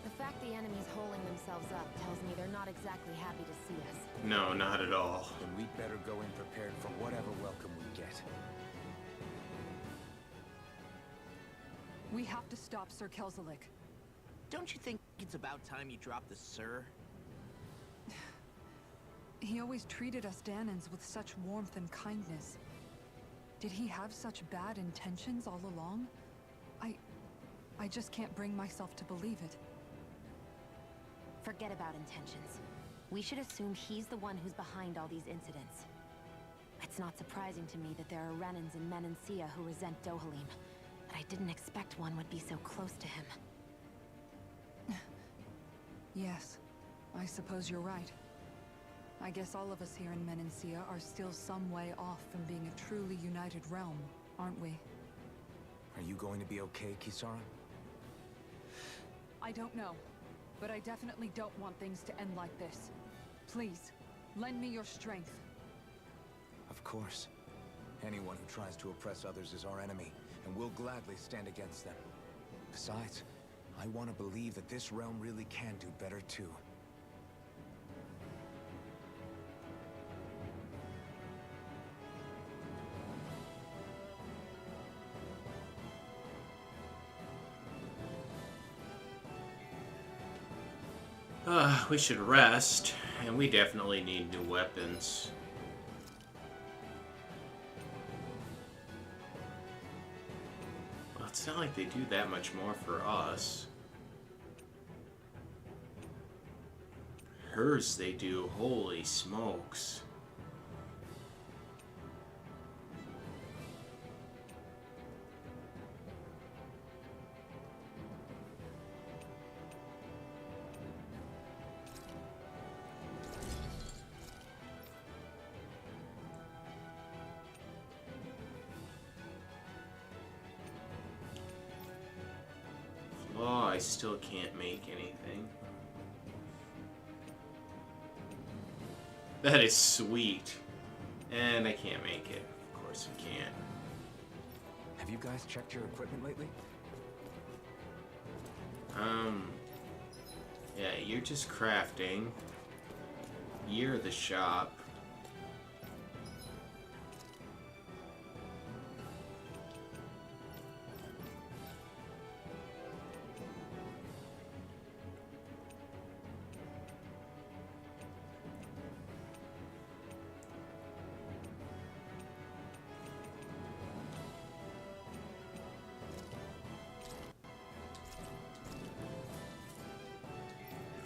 The fact the enemy's holding themselves up tells me they're not exactly happy to see us. No, not at all. Then we'd better go in prepared for whatever welcome we get. We have to stop Sir Kelzelik. Don't you think it's about time you drop the sir? He always treated us Danans with such warmth and kindness. Did he have such bad intentions all along? I just can't bring myself to believe it. Forget about intentions. We should assume he's the one who's behind all these incidents. It's not surprising to me that there are Renans in Menancia who resent Dohalim, but I didn't expect one would be so close to him. Yes, I suppose you're right. I guess all of us here in Menancia are still some way off from being a truly united realm, aren't we? Are you going to be okay, Kisara? I don't know, but I definitely don't want things to end like this. Please, lend me your strength. Of course. Anyone who tries to oppress others is our enemy, and we'll gladly stand against them. Besides, I want to believe that this realm really can do better too. We should rest, and we definitely need new weapons. Well, it's not like they do that much more for us. Hers they do, holy smokes. Oh, I still can't make anything. That is sweet. And I can't make it. Of course we can't. Have you guys checked your equipment lately? Yeah, you're just crafting. You're the shop.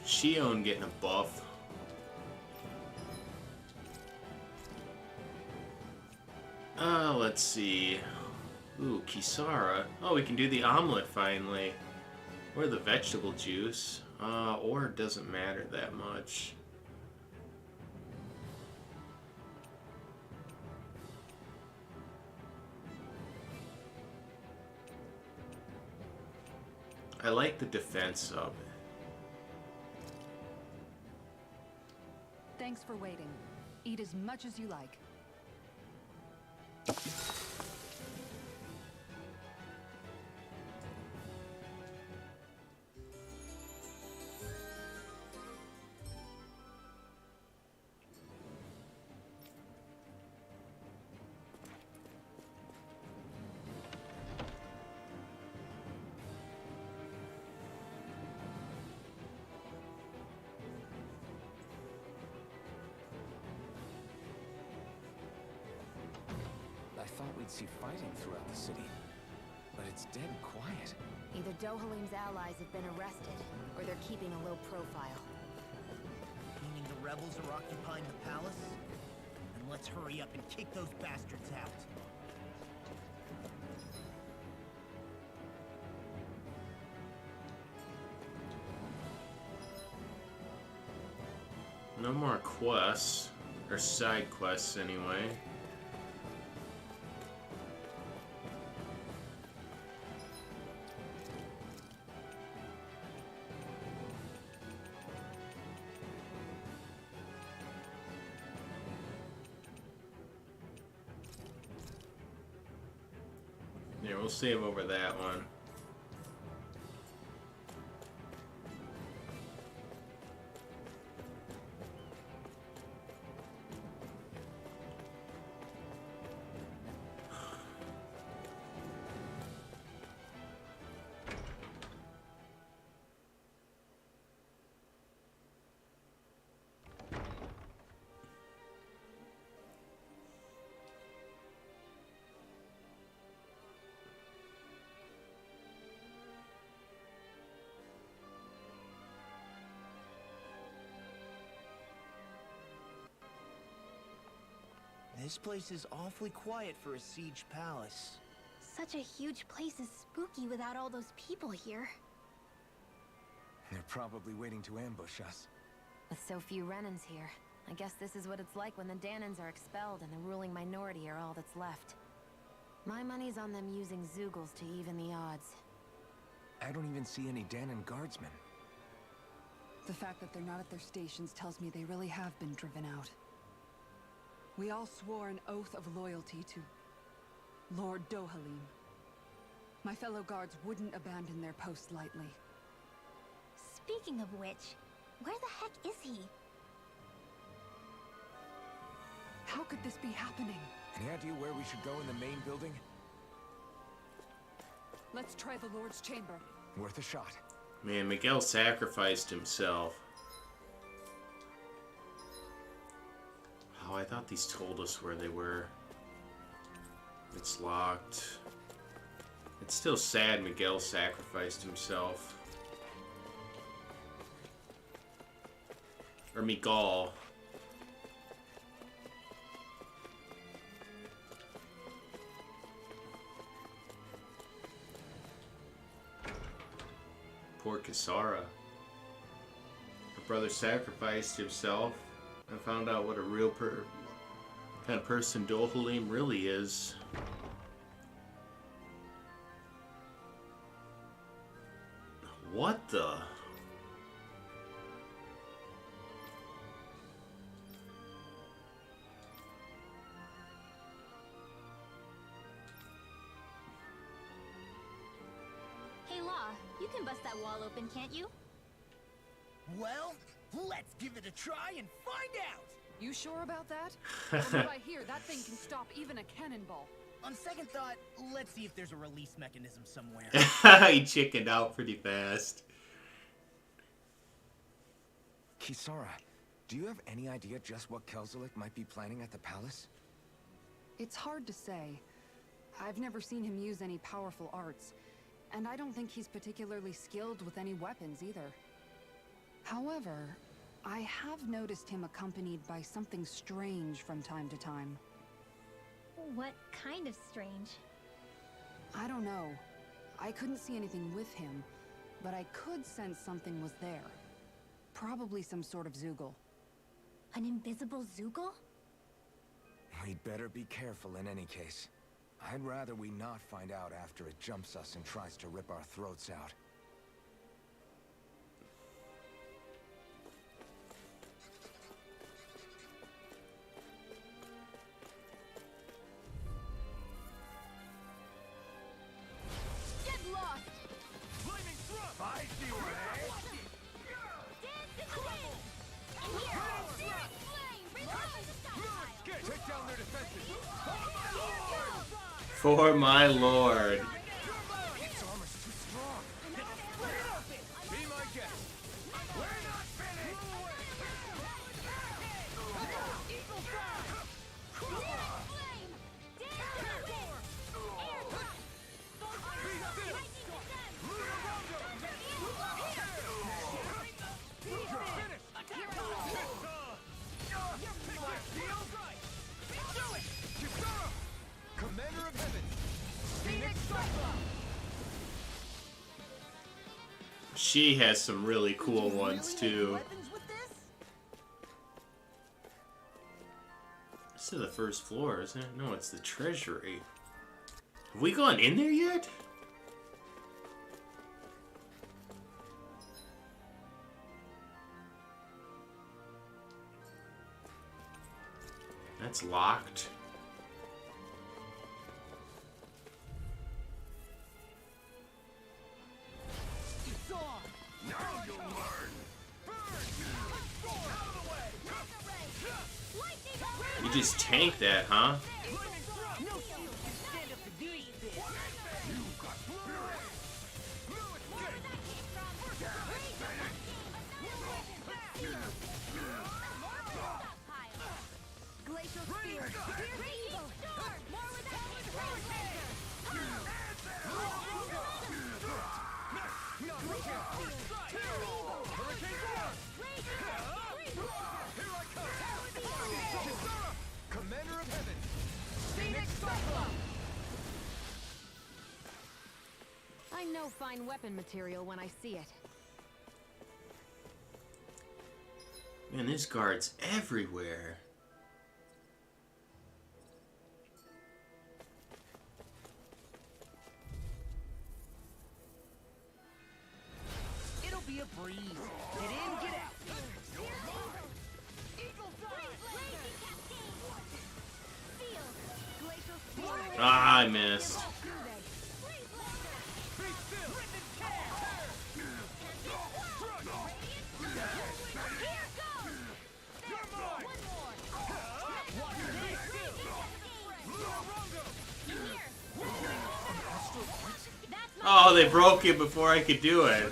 Shion getting a buff. Let's see. Ooh, Kisara. Oh, we can do the omelet finally. Or the vegetable juice. Or it doesn't matter that much. I like the defense of it. Thanks for waiting. Eat as much as you like. I thought we'd see fighting throughout the city, but it's dead quiet. Either Dohalim's allies have been arrested, or they're keeping a low profile. Meaning the rebels are occupying the palace? Then let's hurry up and kick those bastards out. No more quests. Or side quests, anyway. Yeah, we'll save over that one. This place is awfully quiet for a siege palace. Such a huge place is spooky without all those people here. They're probably waiting to ambush us. With so few Renans here, I guess this is what it's like when the Danans are expelled and the ruling minority are all that's left. My money's on them using Zeugles to even the odds. I don't even see any Danan guardsmen. The fact that they're not at their stations tells me they really have been driven out. We all swore an oath of loyalty to Lord Dohalim. My fellow guards wouldn't abandon their post lightly. Speaking of which, where the heck is he? How could this be happening? Any idea where we should go in the main building? Let's try the Lord's chamber. Worth a shot. Man, Miguel sacrificed himself. Oh, I thought these told us where they were. It's locked. It's still sad Miguel sacrificed himself. Or Miguel. Poor Kisara. Her brother sacrificed himself and found out what a real kind of person Dohalim really is. What the? can bust that wall open, can't you? Well, let's give it a try and find out! You sure about that? From what I hear, that thing can stop even a cannonball. On second thought, let's see if there's a release mechanism somewhere. He chickened out pretty fast. Kisara, do you have any idea just what Kelzelik might be planning at the palace? It's hard to say. I've never seen him use any powerful arts, and I don't think he's particularly skilled with any weapons either. However, I have noticed him accompanied by something strange from time to time. What kind of strange? I don't know. I couldn't see anything with him, but I could sense something was there. Probably some sort of Zoogle. An invisible Zoogle? We'd better be careful in any case. I'd rather we not find out after it jumps us and tries to rip our throats out. Get lost! Flaming thrust! I see where it is! Dance in the wind! In here! Searing flame! Reload the stockpile! Take down their defenses! For my lord. Its armor's too strong. Be my guest! We're not finished! Eagle fire! Searing flame! Dance in the wind! Air blast! Commander of Heaven! Phoenix Cyclops! She has some really cool ones too. Weapons with this? This is the first floor, isn't it? No, it's the treasury. Have we gone in there yet? That's locked. It's on! Now you'll learn! You just tank that, huh? No shield can stand up to these bits! Glacial Spear! Raging storm! More with Commander of Heaven! Phoenix Cyclops! I know fine weapon material when I see it. Man, there's guards everywhere. It'll be a breeze. Get in, get out. Eagle fire! Glacial Spear! Ah, I missed. Oh, they broke it before I could do it.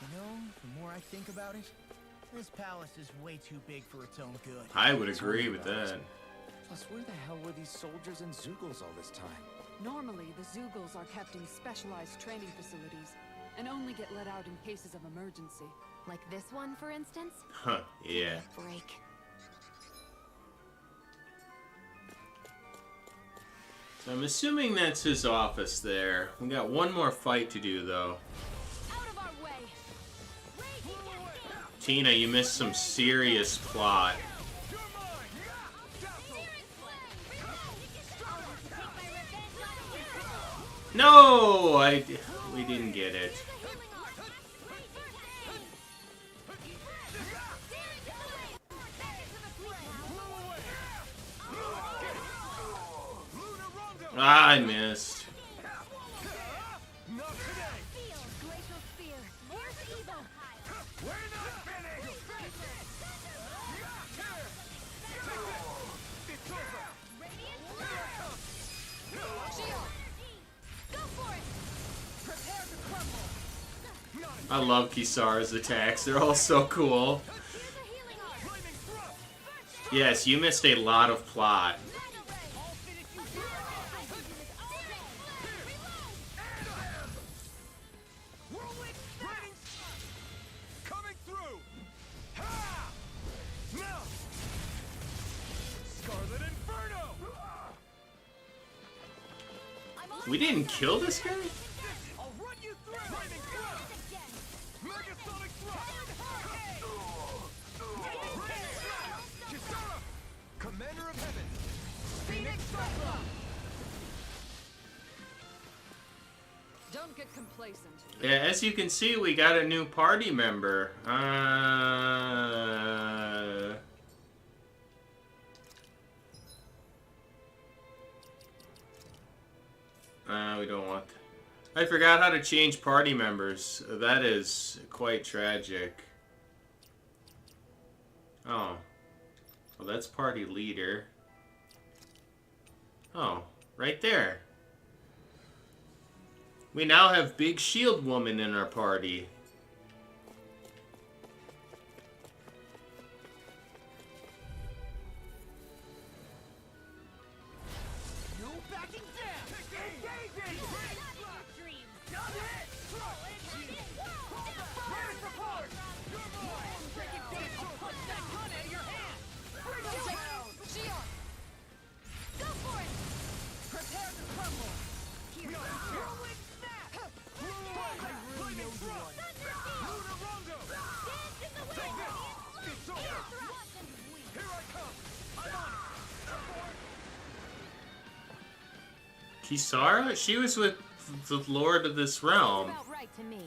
You know, the more I think about it, this palace is way too big for its own good. I would agree with that. Plus, where the hell were these soldiers and Zoogles all this time? Normally, the Zoogles are kept in specialized training facilities, and only get let out in cases of emergency. Like this one, for instance? Huh, yeah. Break. So I'm assuming that's his office there. We got one more fight to do, though. Out of our way! Tina, you missed some serious plot. No! We didn't get it. Ah, I missed. Not today. Glacial Spear. Here's evil. We're not finished. It's over. Radiant Shield! Go for it. Prepare to crumble! I love Kisara's attacks. They're all so cool. Yes, you missed a lot of plot. Coming through. Ha! Now. Scarlet Inferno. We didn't kill this guy? I'll run you through. Lightning thrust. Megasonic thrust. Kisara, Commander of Heaven. Phoenix Cyclops. Don't get complacent. Yeah, as you can see, we got a new party member. We don't want... I forgot how to change party members. That is quite tragic. Oh. Well, that's party leader. Oh, right there. We now have Big Shield Woman in our party. No backing down. Engaging. Done it. Where's the part? Breaking face will punch that gun out of your hand. Bring it down. Shield! Go for it. Prepare to crumble! Whirlwind snap. I really know you one. Lunarongo. Dance in the Take wind. this. It's over. Here I come. I'm on it. Kisara? She was with the Lord of this realm. About right to me.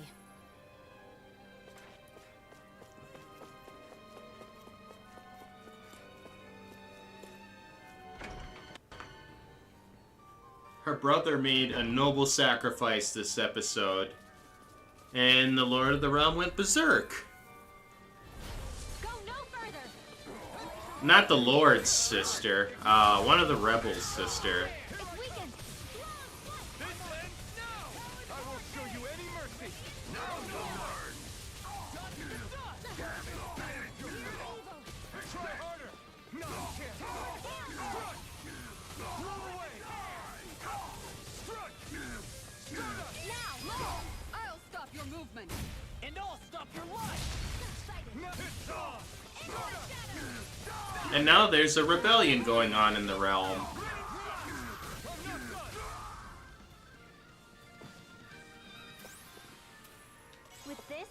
Her brother made a noble sacrifice this episode. And the Lord of the Realm went berserk. Go no further. Not the Lord's sister. One of the rebels' sister. It's weakened. This ends now. I won't show you any mercy. No more. Dodge the dust. Try harder. No chance. Strut. Blow away. Strut. Stand up. Now! I'll stop your movement! And I'll stop your life. It's off. And now there's a rebellion going on in the realm. With this,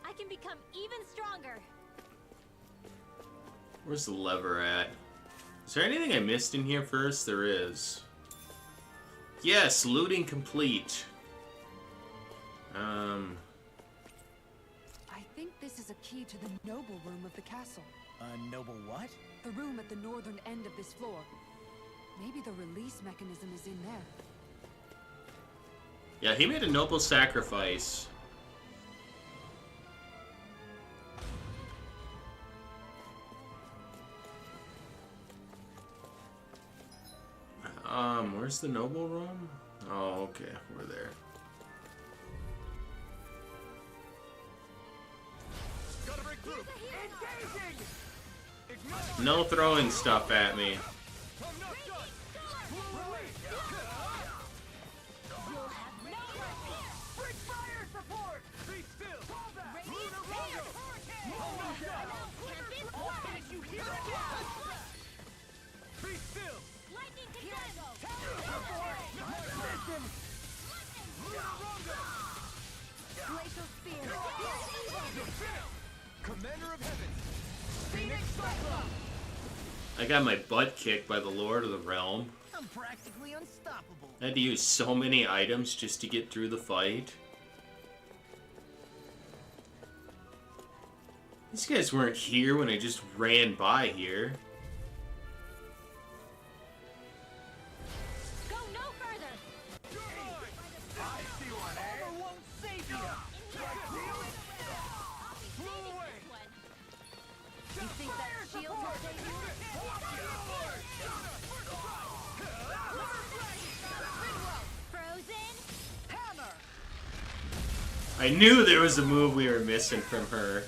I can become even stronger. Where's the lever at? Is there anything I missed in here first? There is. Yes, looting complete. I think this is a key to the noble room of the castle. Noble what? The room at the northern end of this floor. Maybe the release mechanism is in there. Yeah, he made a noble sacrifice. Where's the noble room? Oh, okay, we're there. Gotta break through. Engaging. Ignite. No throwing stuff at me. I'm not done. Blow away. You'll have no mercy. Bring fire support. Be still. Lunarongo. I'm not done. I'll finish you here and now. Be still. Lightning Convergo. Listen. Lunarongo. Glacial Spear. Commander of Heaven. Phoenix Cyclops. I got my butt kicked by the Lord of the Realm. I'm practically unstoppable. I had to use so many items just to get through the fight. These guys weren't here when I just ran by here. Go no shield will save you. Frozen hammer. I knew there was a move we were missing from her.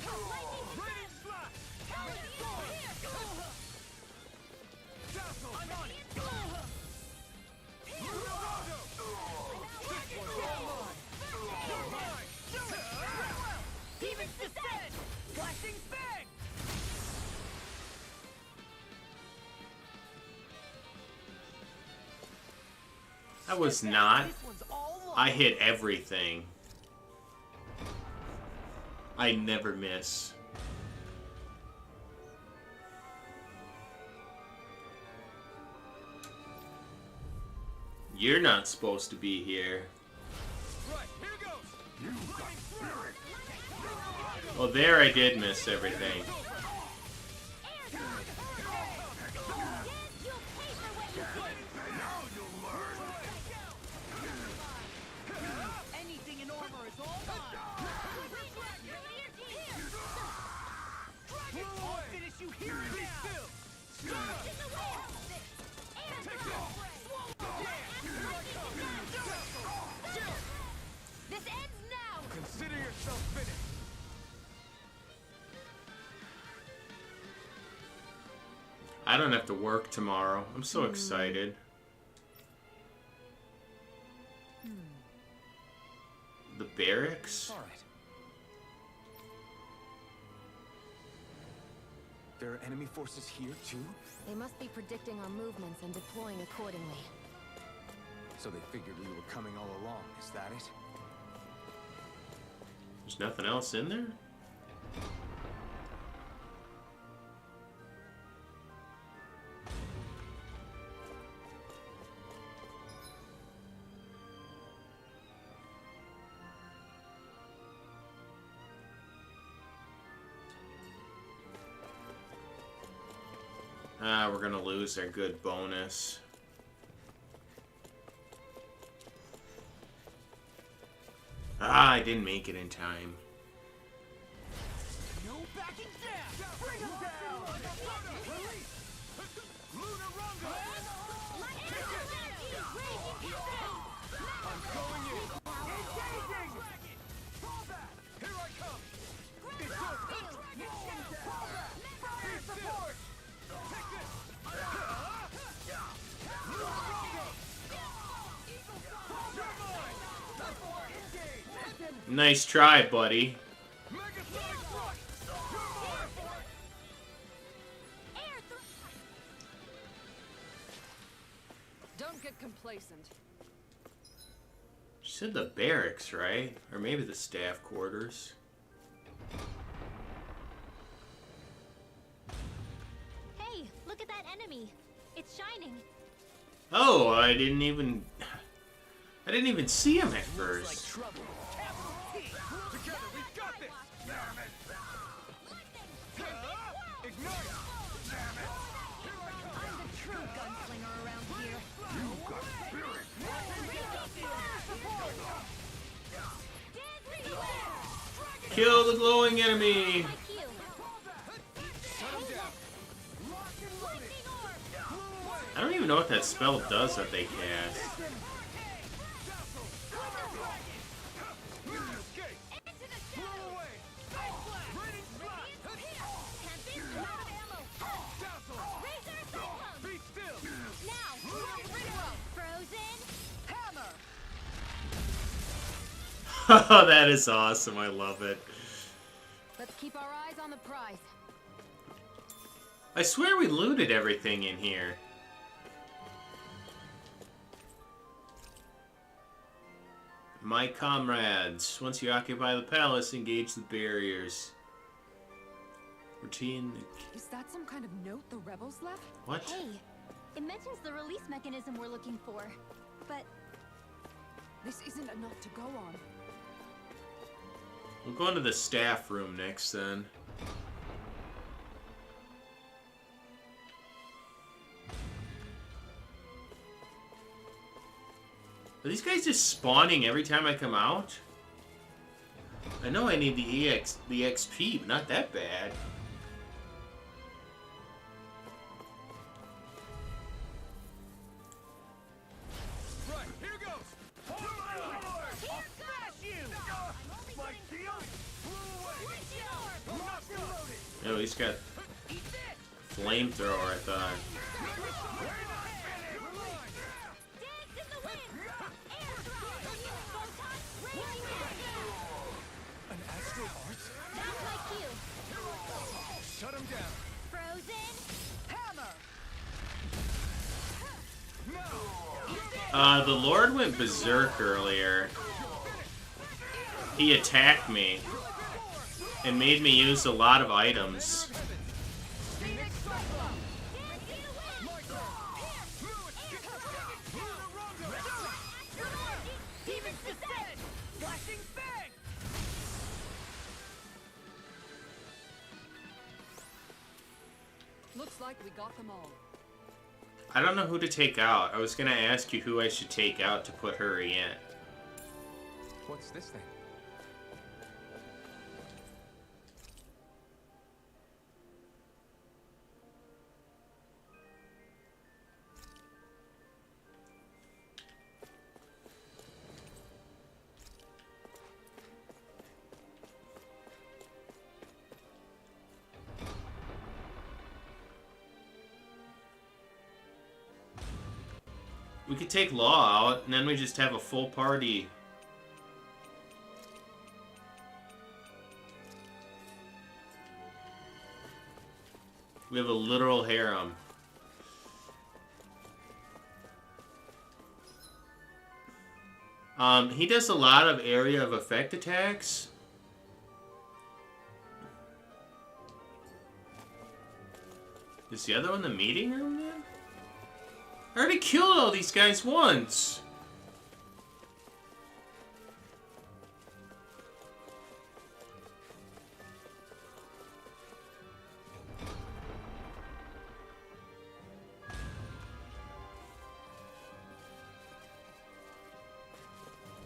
I was not. I hit everything. I never miss. You're not supposed to be here. Well, there I did miss everything. Anything in armor is all mine. I'll finish you here and now. This ends now. Consider yourself finished. I don't have to work tomorrow. I'm so excited. The barracks? All right. There are enemy forces here too? They must be predicting our movements and deploying accordingly. So they figured we were coming all along, is that it? There's nothing else in there? Ah, we're gonna lose our good bonus. Ah, I didn't make it in time. No backing down. Bring him down. Release. Lunar Runga. I'm going in. Engaging. Fall back. Here I come. It's over. Fall back. Fire support. Take this. Lunar Runga. You're mine. Engage. Nice try, buddy. Don't get complacent. She said the barracks, right? Or maybe the staff quarters. Hey, look at that enemy. It's shining. Oh, I didn't even see him at first. Together, we've got this. Damn it. Ignite. Damn it. I'm the true gunslinger around here. You've got spirit. Kill the glowing enemy. I don't even know what that spell does that they cast. Oh, that is awesome. I love it. Let's keep our eyes on the prize. I swear we looted everything in here. My comrades, once you occupy the palace, engage the barriers. Routine. Is that some kind of note the rebels left? What? Hey, it mentions the release mechanism we're looking for, but this isn't enough to go on. We'll go into the staff room next then. Are these guys just spawning every time I come out? I know I need the XP, but not that bad. Oh, he's got flamethrower, I thought. An astral art? Sounds like you. Shut him down. Frozen. Hammer. The Lord went berserk earlier. He attacked me and made me use a lot of items. Looks like we got them all. I don't know who to take out. I was gonna ask you who I should take out to put her in. What's this thing? We could take Law out, and then we just have a full party. We have a literal harem. He does a lot of area of effect attacks. Is the other one the meeting room then? I already killed all these guys once.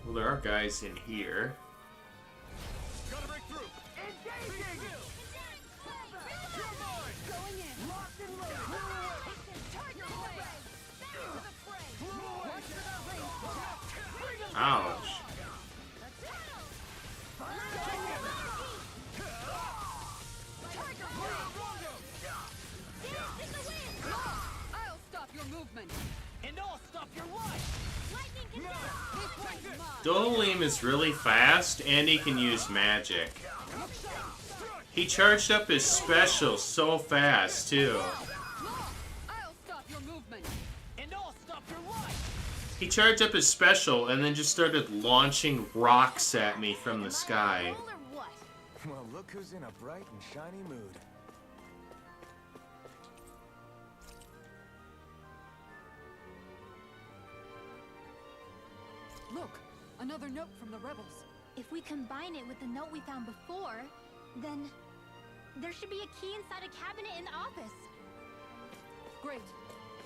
Well, there are guys in here. Gotta break through. Engaging. Going in. Locked and loaded. Target away. Back to the fray. Once in our range. Ouch. I'll stop your movement. And I'll stop your life. Dohalim is really fast, and he can use magic. He charged up his special so fast, too. I'll stop your movement. And I'll stop your life. He charged up his special and then just started launching rocks at me from the sky. Well, look who's in a bright and shiny mood. Look, another note from the rebels. If we combine it with the note we found before, then there should be a key inside a cabinet in the office. Great.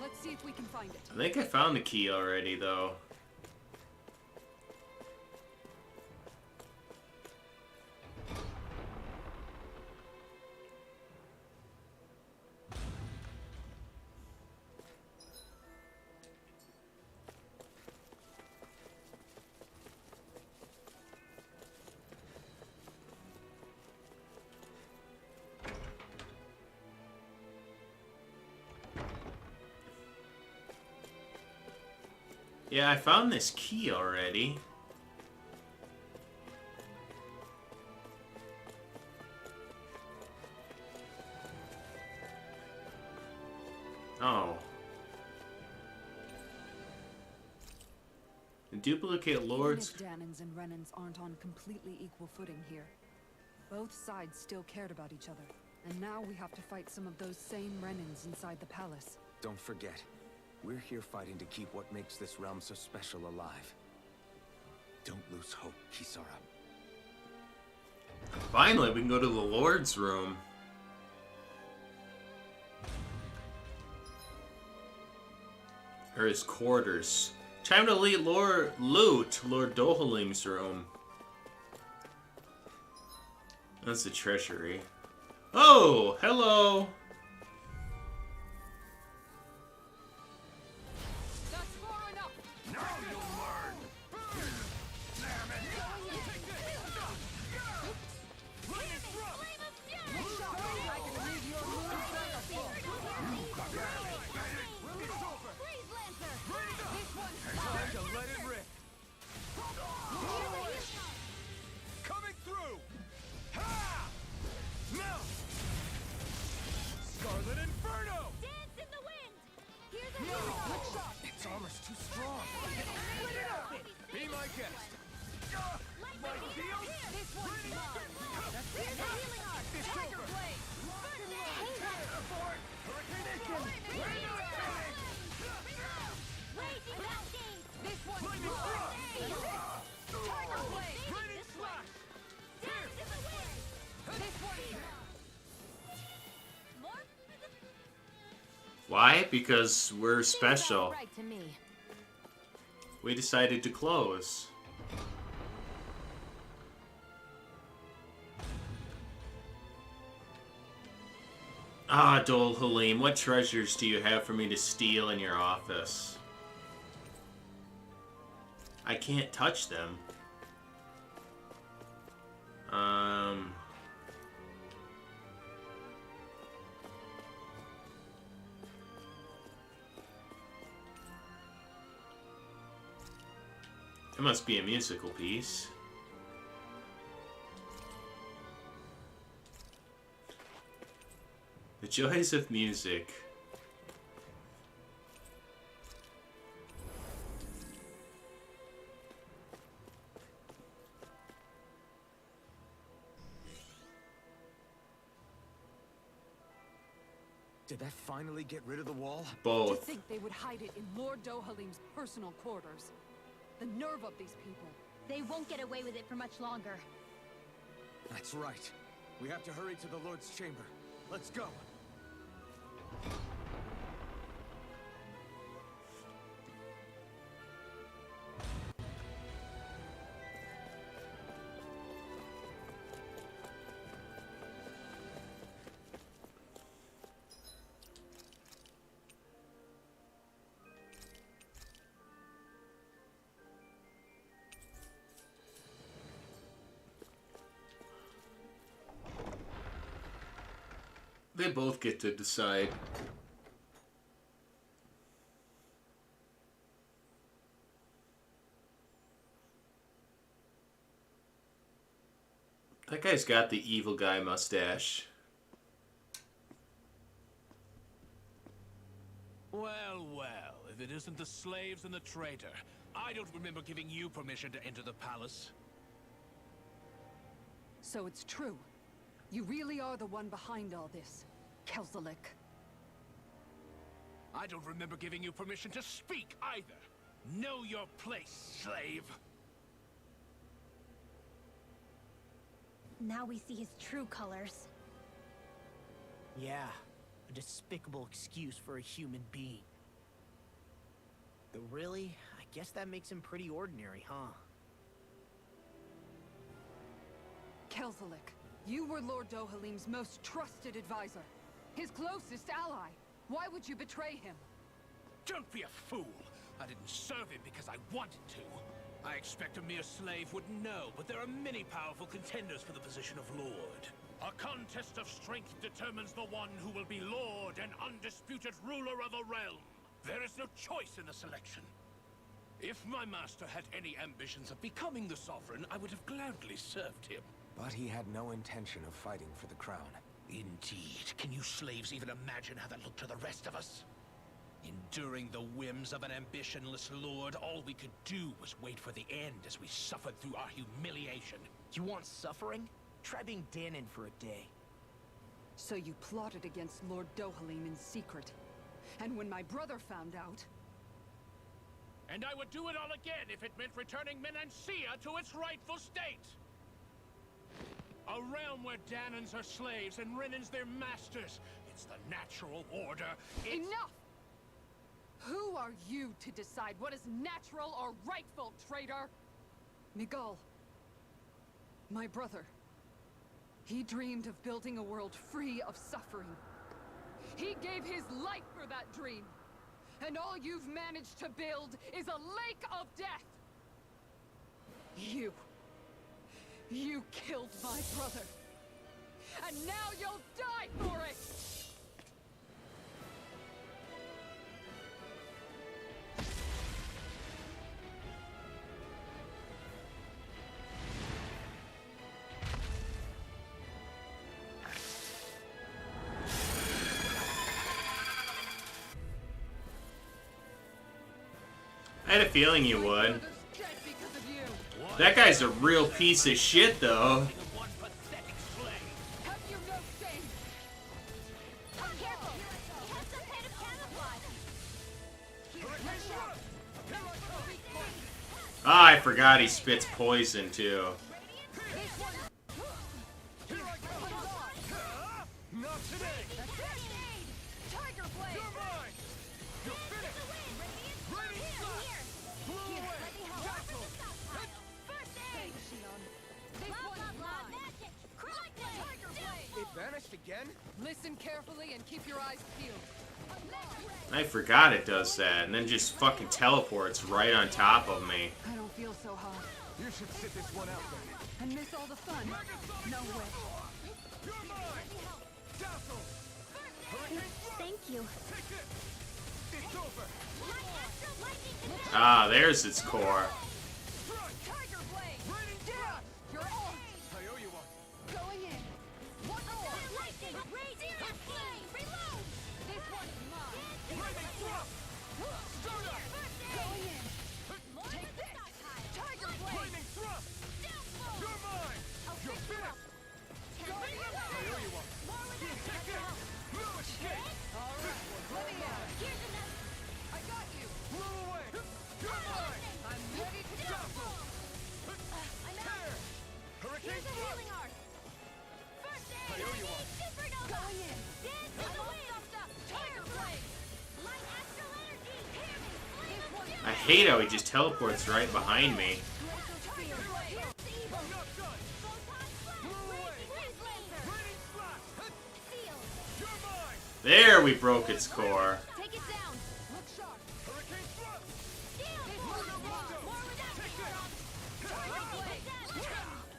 Let's see if we can find it. I think I found the key already, though. Yeah, I found this key already. Oh. The duplicate lords. Even if Danans and Renans aren't on completely equal footing here, both sides still cared about each other. And now we have to fight some of those same Renans inside the palace. Don't forget, we're here fighting to keep what makes this realm so special alive. Don't lose hope, Kisara. Finally, we can go to the Lord's room. Or his quarters. Time to loot Lord Dohalim's room. That's the treasury. Oh, hello! That's far enough! Now you'll learn! Why? Because we're special. Right to me. We decided to close. Ah, Dol Halim, what treasures do you have for me to steal in your office? I can't touch them. It must be a musical piece. The joys of music. Did that finally get rid of the wall? To Both. think they would hide it in Lord Dohalim's personal quarters. The nerve of these people. They won't get away with it for much longer. That's right. We have to hurry to the Lord's chamber. Let's go. They both get to decide. That guy's got the evil guy mustache. Well, well, if it isn't the slaves and the traitor, I don't remember giving you permission to enter the palace. So it's true. You really are the one behind all this, Kelzelik. I don't remember giving you permission to speak either. Know your place, slave. Now we see his true colors. Yeah, a despicable excuse for a human being. Though really, I guess that makes him pretty ordinary, huh? Kelzelik, you were Lord Dohalim's most trusted advisor. His closest ally. Why would you betray him? Don't be a fool. I didn't serve him because I wanted to. I expect a mere slave wouldn't know, but there are many powerful contenders for the position of Lord. A contest of strength determines the one who will be Lord and undisputed ruler of a realm. There is no choice in the selection. If my master had any ambitions of becoming the sovereign, I would have gladly served him. But he had no intention of fighting for the crown. Indeed. Can you slaves even imagine how that looked to the rest of us? Enduring the whims of an ambitionless lord, all we could do was wait for the end as we suffered through our humiliation. You want suffering? Try being Dahnan for a day. So you plotted against Lord Dohalim in secret. And when my brother found out... And I would do it all again if it meant returning Menancia to its rightful state! A realm where Dahnans are slaves and Renans their masters. It's the natural order. Enough! Who are you to decide what is natural or rightful, traitor? Miguel. My brother. He dreamed of building a world free of suffering. He gave his life for that dream. And all you've managed to build is a lake of death. You killed my brother. And now you'll die for it! I had a feeling you would. That guy's a real piece of shit, though. Ah, I forgot he spits poison, too. Not today! Tiger Blade! You're mine! again? Listen carefully and keep your eyes peeled. I forgot it does that, and then just fucking teleports right on top of me. I don't feel so hot. You should sit this one out then. And miss all the fun. No way. You're mine! Dazzle! Thank you. Take it! It's over! Ah, there's its core. Tiger Blade! Raining thrust! You're on! I owe you one. Going in! One more! Lightning! Raging flame! Reload! This one's mine! Raining thrust! Start up! Going in! Take this! Tiger Blade! Raining thrust! You're mine! You're finished! I owe you one. Take it! No escape! Alright, let me out! I got you! Blew away! You're mine! I'm ready to go! Tear! Hurricane thrust! I owe you one. Going in! I'm all stuffed up! Tiger Blade! I hate how he just teleports right behind me. Tiger Blade! I'm not done! Blew away! Raining flash! You're mine! There, we broke its core. Take it down! Look sharp! Hurricane thrust! This one's mine! Take it! Tiger Blade!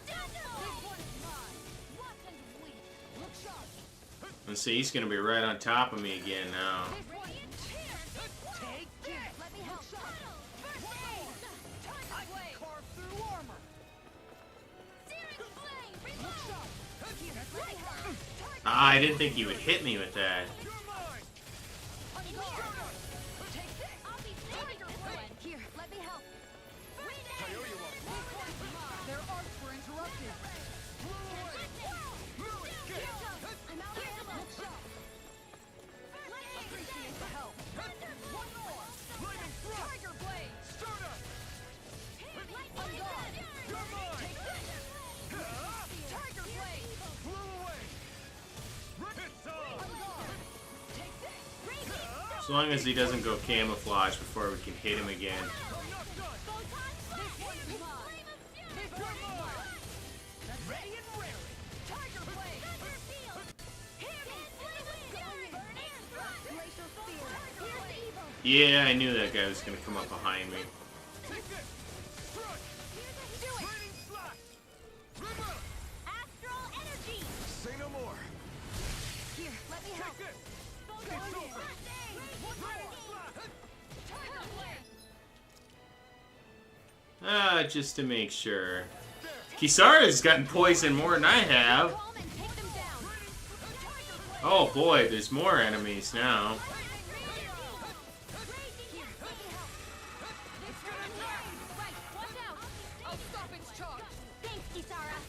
This one's mine! Look sharp! Let's see, he's gonna be right on top of me again now. This one's Take this! Let me help! Tiger Blade! Carve through armor! Look sharp! Ah, I didn't think he would hit me with that. You're mine! Take this! Tiger Blade! Here, let me help! I owe you one. Their arcs were interrupted! No escape! I'm out of ammo! Look sharp! Appreciate the help! One more! Lightning thrust! Tiger Blade! Start up! On guard! You're mine! Take this! Tiger Blade! Blew away! It's on! On guard! Take this! As long as he doesn't go camouflage before we can hit him again. I'm not done! This one's mine! This one's mine! Ready and raring! Tiger Blade! Glacial Spear! Here's evil! Yeah, I knew that guy was gonna come up behind me. Take this! Strike! Do it! Raining slash! River! Astral energy! Say no more! Here, let me help! Take this! Going It's in! over! One Raining more! slash! Tiger Blade! Ah, just to make sure. Kisara's gotten poisoned more than I have. Calm and take them down! Oh boy, there's more enemies now. I'll stop its charge! Thanks, Kisara!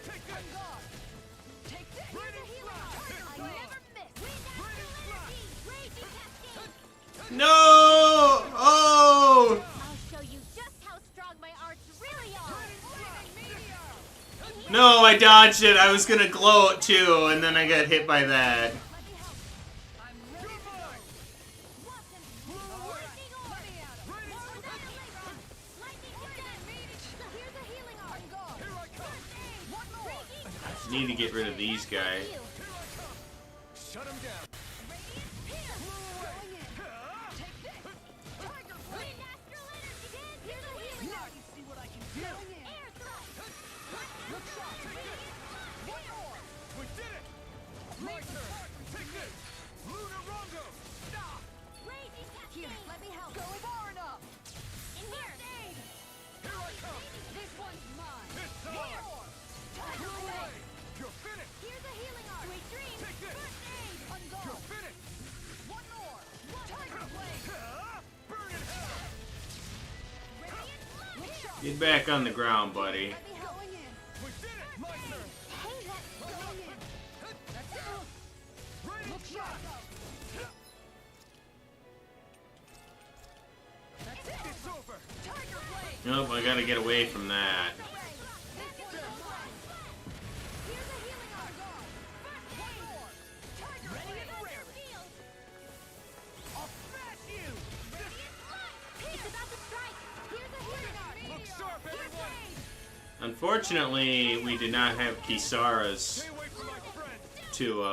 Take this! Take this! Raining slash! I never miss! Raging cascade! No! Oh! I'll show you just how strong my arts really are! No, I dodged it. I was gonna glow it too, and then I got hit by that. I'm ready to go! Here's a healing arm! Here I come! One more! Need to get rid of these guys. Shut him down! Take this! Tiger Blade! Here's a healing arm! You see what I can do! Air thrust! Look sharp! One more! We did it! My turn! Take this! Lunar Rongo! Stop! Raging Here, cascade! let me help! Go far enough! In here! Here I come! This one's mine! It's One on! more! Tiger You're away! Blade! You're finished! Here's a healing arm! Sweet dreams! Take this! First aid! On guard! You're finished! One more! Tiger Blade! Burn in hell! Look sharp! Get back on the ground, buddy. Let me help! Going in! We did it! My turn! Hey, that's Going in! That's it! Raining Look sharp! slash! That's it! It's over! Tiger Blade! Nope, I gotta get away from that. This one's mine! Here's a healing arm! One more! Tiger Blade! I'll smash you! It's about to strike! Here's a healing arm! Look sharp, everyone! Unfortunately, we did not have Kisara's to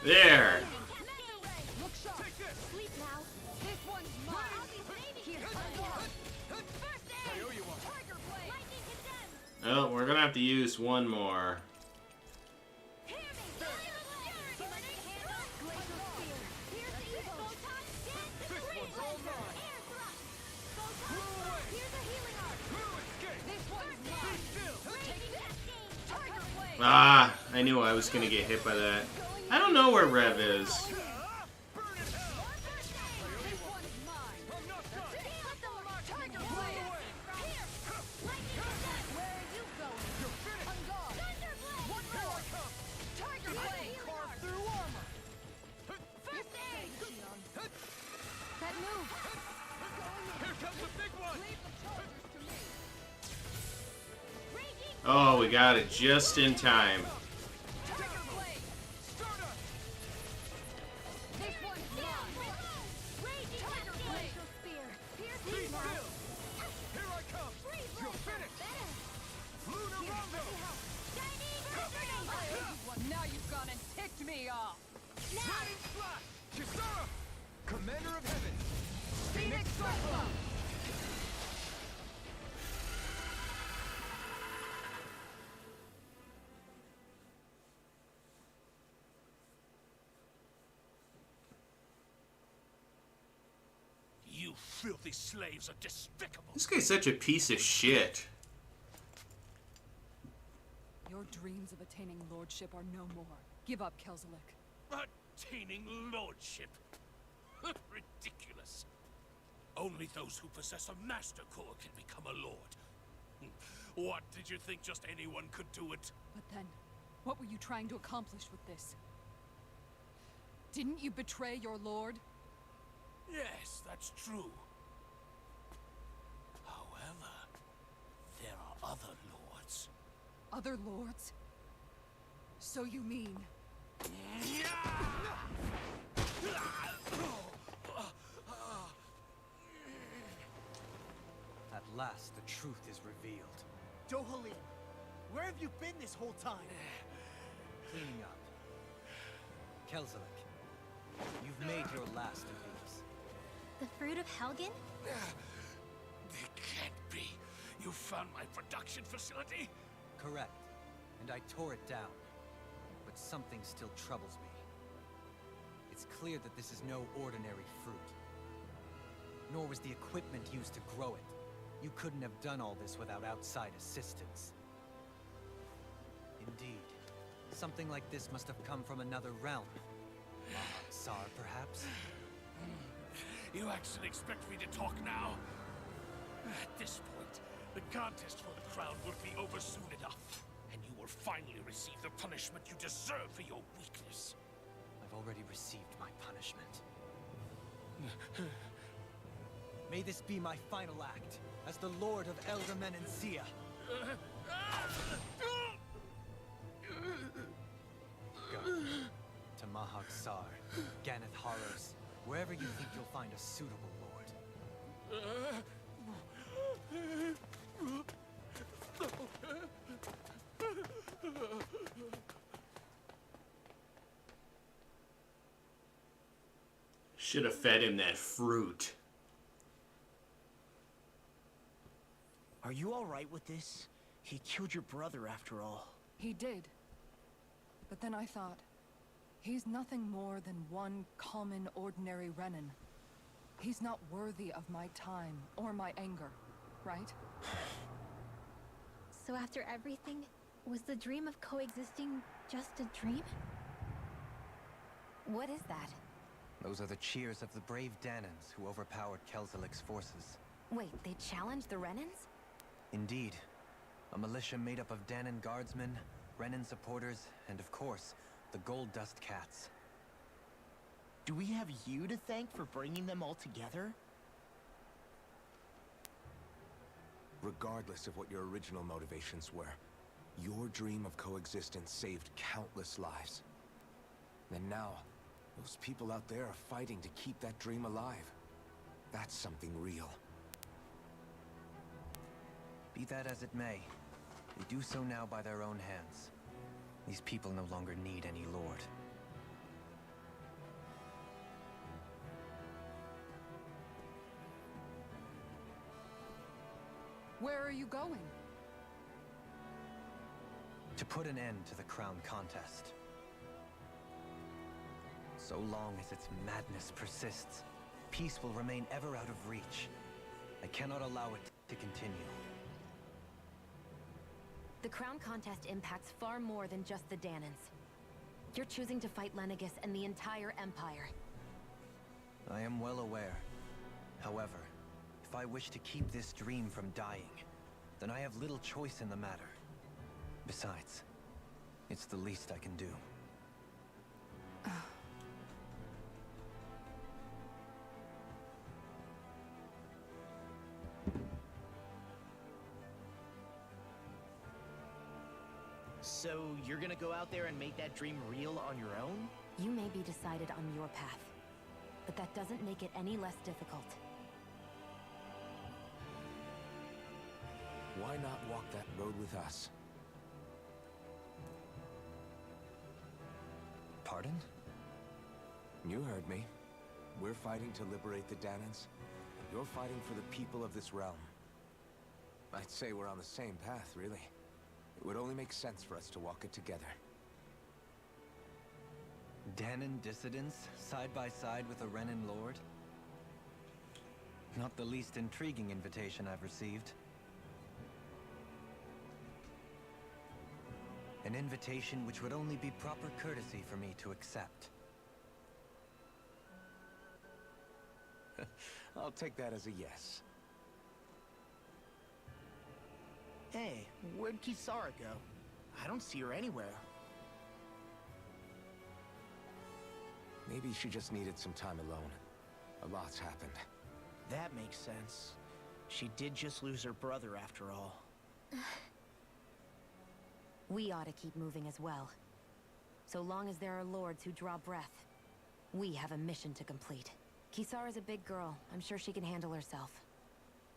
there. Oh, we're gonna have to use one more. Ah, I knew I was gonna get hit by that. I don't know where Rev is. Oh, we got it just in time. Now you've gone and ticked me off. Kisara! Commander of Heaven! Phoenix Cyclone! You filthy slaves are despicable. This guy's such a piece of shit. Your dreams of attaining lordship are no more. Give up, Kelzelik. Attaining lordship. Ridiculous. Only those who possess a master core can become a lord. What, did you think just anyone could do it? But then, what were you trying to accomplish with this? Didn't you betray your lord? Yes, that's true. However, there are other lords. Other lords? So you mean... At last, the truth is revealed. Dohalim, where have you been this whole time? Cleaning up. Kelzelik, you've made your last of these. The fruit of Helgen? They can't be. You found my production facility? Correct. And I tore it down. But something still troubles me. It's clear that this is no ordinary fruit. Nor was the equipment used to grow it. You couldn't have done all this without outside assistance. Indeed. Something like this must have come from another realm. Mahag-Saar, perhaps? You actually expect me to talk now? At this point, the contest for the crown will be over soon enough. And you will finally receive the punishment you deserve for your weakness. I've already received my punishment. May this be my final act, as the Lord of Elder Menancia. Go. To Mahag-Saar, Ganath Haros, wherever you think you'll find a suitable lord. Should have fed him that fruit. Are you all right with this? He killed your brother after all. He did. But then I thought, he's nothing more than one common, ordinary Renan. He's not worthy of my time or my anger. right? So after everything, was the dream of coexisting just a dream? What is that? Those are the cheers of the brave Danans who overpowered Kelzelik's forces. Wait, they challenged the Renans? Indeed. A militia made up of Danan guardsmen, Renan supporters, and of course, the Gold Dust Cats. Do we have you to thank for bringing them all together? Regardless of what your original motivations were, your dream of coexistence saved countless lives. And now, those people out there are fighting to keep that dream alive. That's something real. Be that as it may, they do so now by their own hands. These people no longer need any lord. Where are you going? To put an end to the crown contest. So long as its madness persists, peace will remain ever out of reach. I cannot allow it to continue. The crown contest impacts far more than just the Danans. You're choosing to fight Lenegis and the entire Empire. I am well aware. However, if I wish to keep this dream from dying, then I have little choice in the matter. Besides, it's the least I can do. So you're gonna go out there and make that dream real on your own? You may be decided on your path, but that doesn't make it any less difficult. Why not walk that road with us? Pardon? You heard me. We're fighting to liberate the Danans. You're fighting for the people of this realm. I'd say we're on the same path, really. It would only make sense for us to walk it together. Danan dissidents, side by side with a Renan lord? Not the least intriguing invitation I've received. An invitation which would only be proper courtesy for me to accept. I'll take that as a yes. Hey, where'd Kisara go? I don't see her anywhere. Maybe she just needed some time alone. A lot's happened. That makes sense. She did just lose her brother after all. We ought to keep moving as well. So long as there are lords who draw breath, we have a mission to complete. Kisara's a big girl. I'm sure she can handle herself.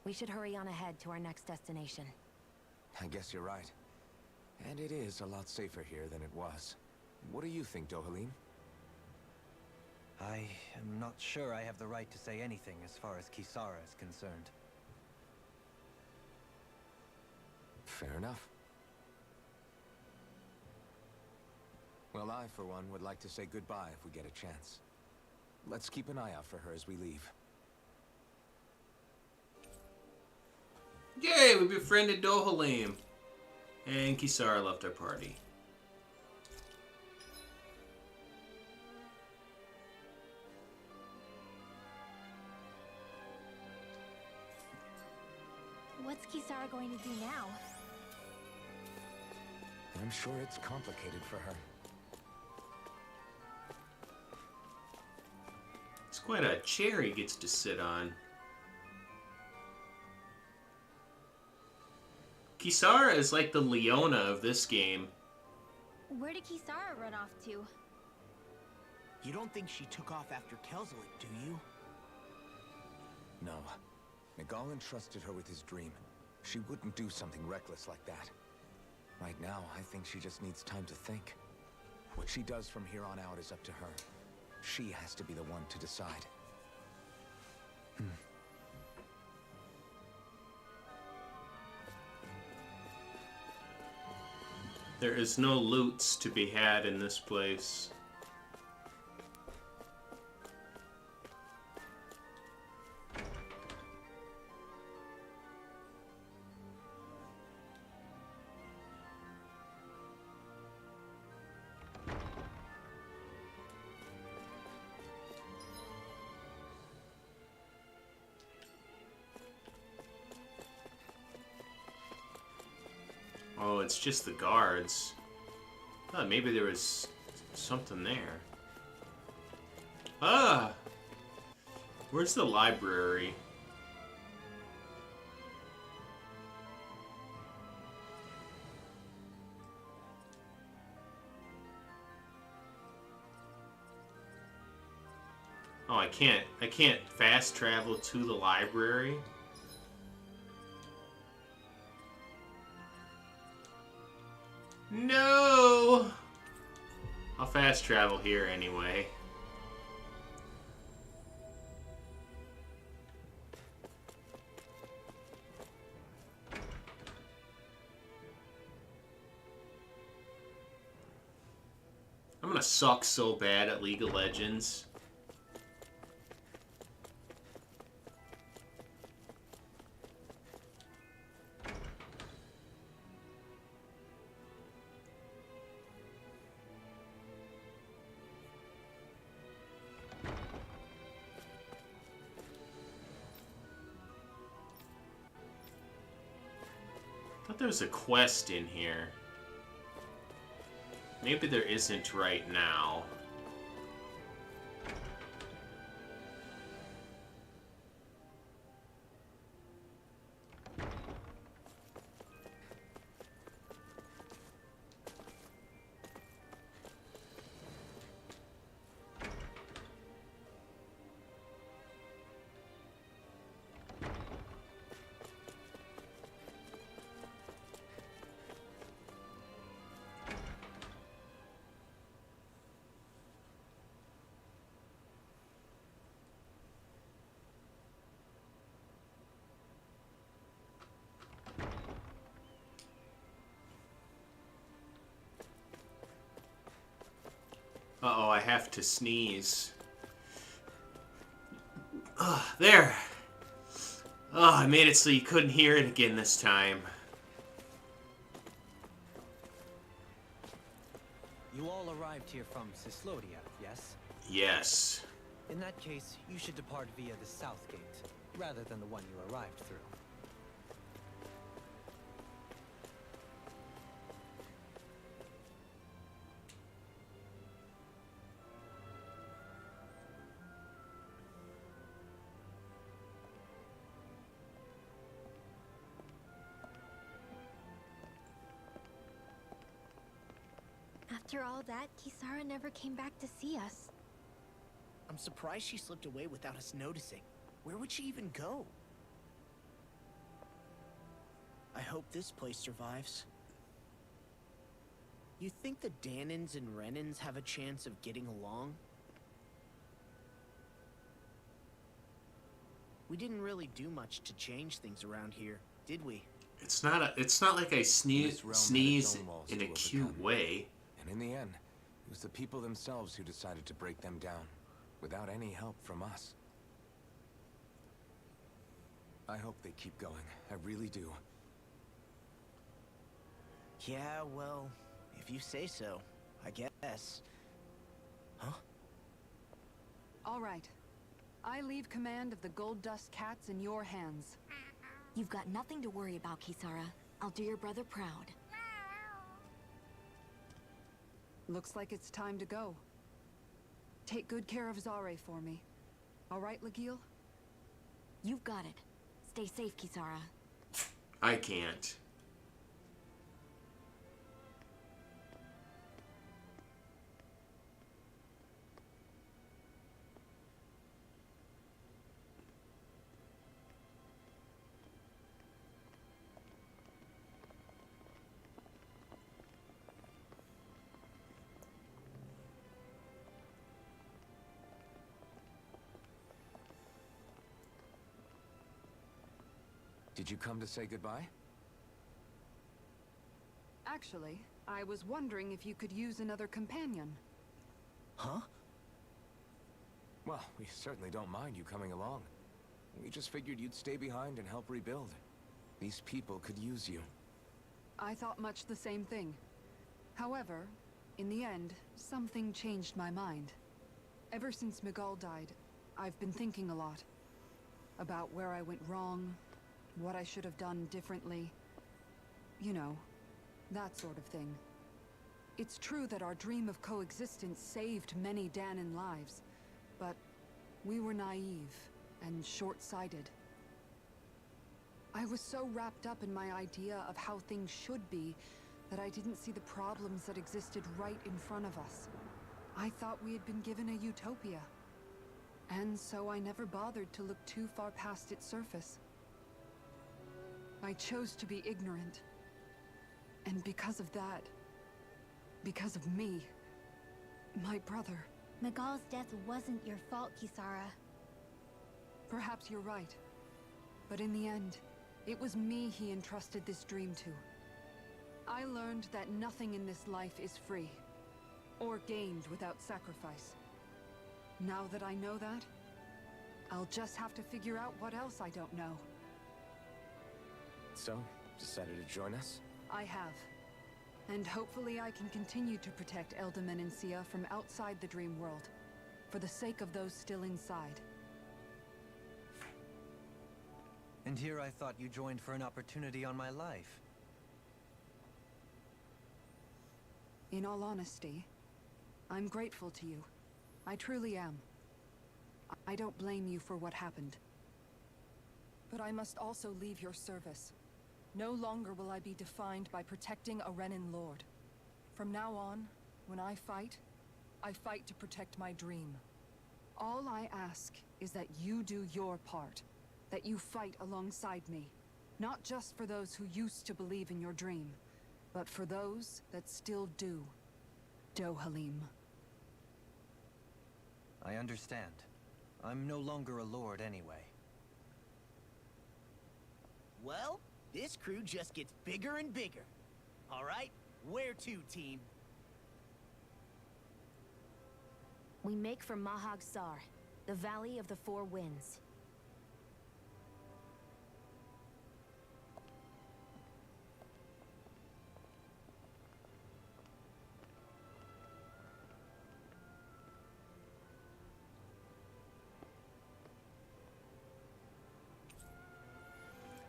We should hurry on ahead to our next destination. I guess you're right. And it is a lot safer here than it was. What do you think, Dohalim? I am not sure I have the right to say anything as far as Kisara is concerned. Fair enough. Well, I, for one, would like to say goodbye if we get a chance. Let's keep an eye out for her as we leave. Yay, we befriended Dohalim. And Kisara left our party. What's Kisara going to do now? I'm sure it's complicated for her. It's quite a chair he gets to sit on. Kisara is like the Leona of this game. Where did Kisara run off to? You don't think she took off after Kelzelik, do you? No. Nagal entrusted her with his dream. She wouldn't do something reckless like that. Right now, I think she just needs time to think. What she does from here on out is up to her. She has to be the one to decide. There is no loots to be had in this place. Oh, it's just the guards. Oh, maybe there was something there. Ah! Where's the library? Oh, I can't fast travel to the library. No! I'll fast travel here anyway. I'm gonna suck so bad at League of Legends. I thought there was a quest in here. Maybe there isn't right now. Uh-oh, I have to sneeze. There! I made it so you couldn't hear it again this time. You all arrived here from Cyslodia, yes? Yes. In that case, you should depart via the south gate, rather than the one you arrived through. After all that, Kisara never came back to see us. I'm surprised she slipped away without us noticing. Where would she even go? I hope this place survives. You think the Danans and Renans have a chance of getting along? We didn't really do much to change things around here, did we? It's not like I sneeze in a cute way. And in the end, it was the people themselves who decided to break them down, without any help from us. I hope they keep going. I really do. Yeah, well, if you say so, I guess. Huh? All right. I leave command of the Gold Dust Cats in your hands. You've got nothing to worry about, Kisara. I'll do your brother proud. Looks like it's time to go. Take good care of Zare for me. All right, Lagiel? You've got it. Stay safe, Kisara. I can't. Did you come to say goodbye? Actually, I was wondering if you could use another companion. Huh? Well, we certainly don't mind you coming along. We just figured you'd stay behind and help rebuild. These people could use you. I thought much the same thing. However, in the end, something changed my mind. Ever since Miguel died, I've been thinking a lot. About where I went wrong, what I should have done differently. You know, That sort of thing. It's true that our dream of coexistence saved many Dahnan lives, but we were naive and short-sighted. I was so wrapped up in my idea of how things should be that I didn't see the problems that existed right in front of us. I thought we had been given a utopia, and so I never bothered to look too far past its surface. I chose to be ignorant, and because of that, because of me, my brother... Miguel's death wasn't your fault, Kisara. Perhaps you're right, but in the end, it was me he entrusted this dream to. I learned that nothing in this life is free, or gained without sacrifice. Now that I know that, I'll just have to figure out what else I don't know. So, decided to join us? I have. And hopefully I can continue to protect Elda Menancia from outside the dream world, for the sake of those still inside. And here I thought you joined for an opportunity on my life. In all honesty, I'm grateful to you. I truly am. I don't blame you for what happened. But I must also leave your service. No longer will I be defined by protecting a Renan Lord. From now on, when I fight to protect my dream. All I ask is that you do your part. That you fight alongside me. Not just for those who used to believe in your dream, but for those that still do. Dohalim. I understand. I'm no longer a lord anyway. Well, this crew just gets bigger and bigger. All right, where to, team? We make for Mahag Sar, the Valley of the Four Winds.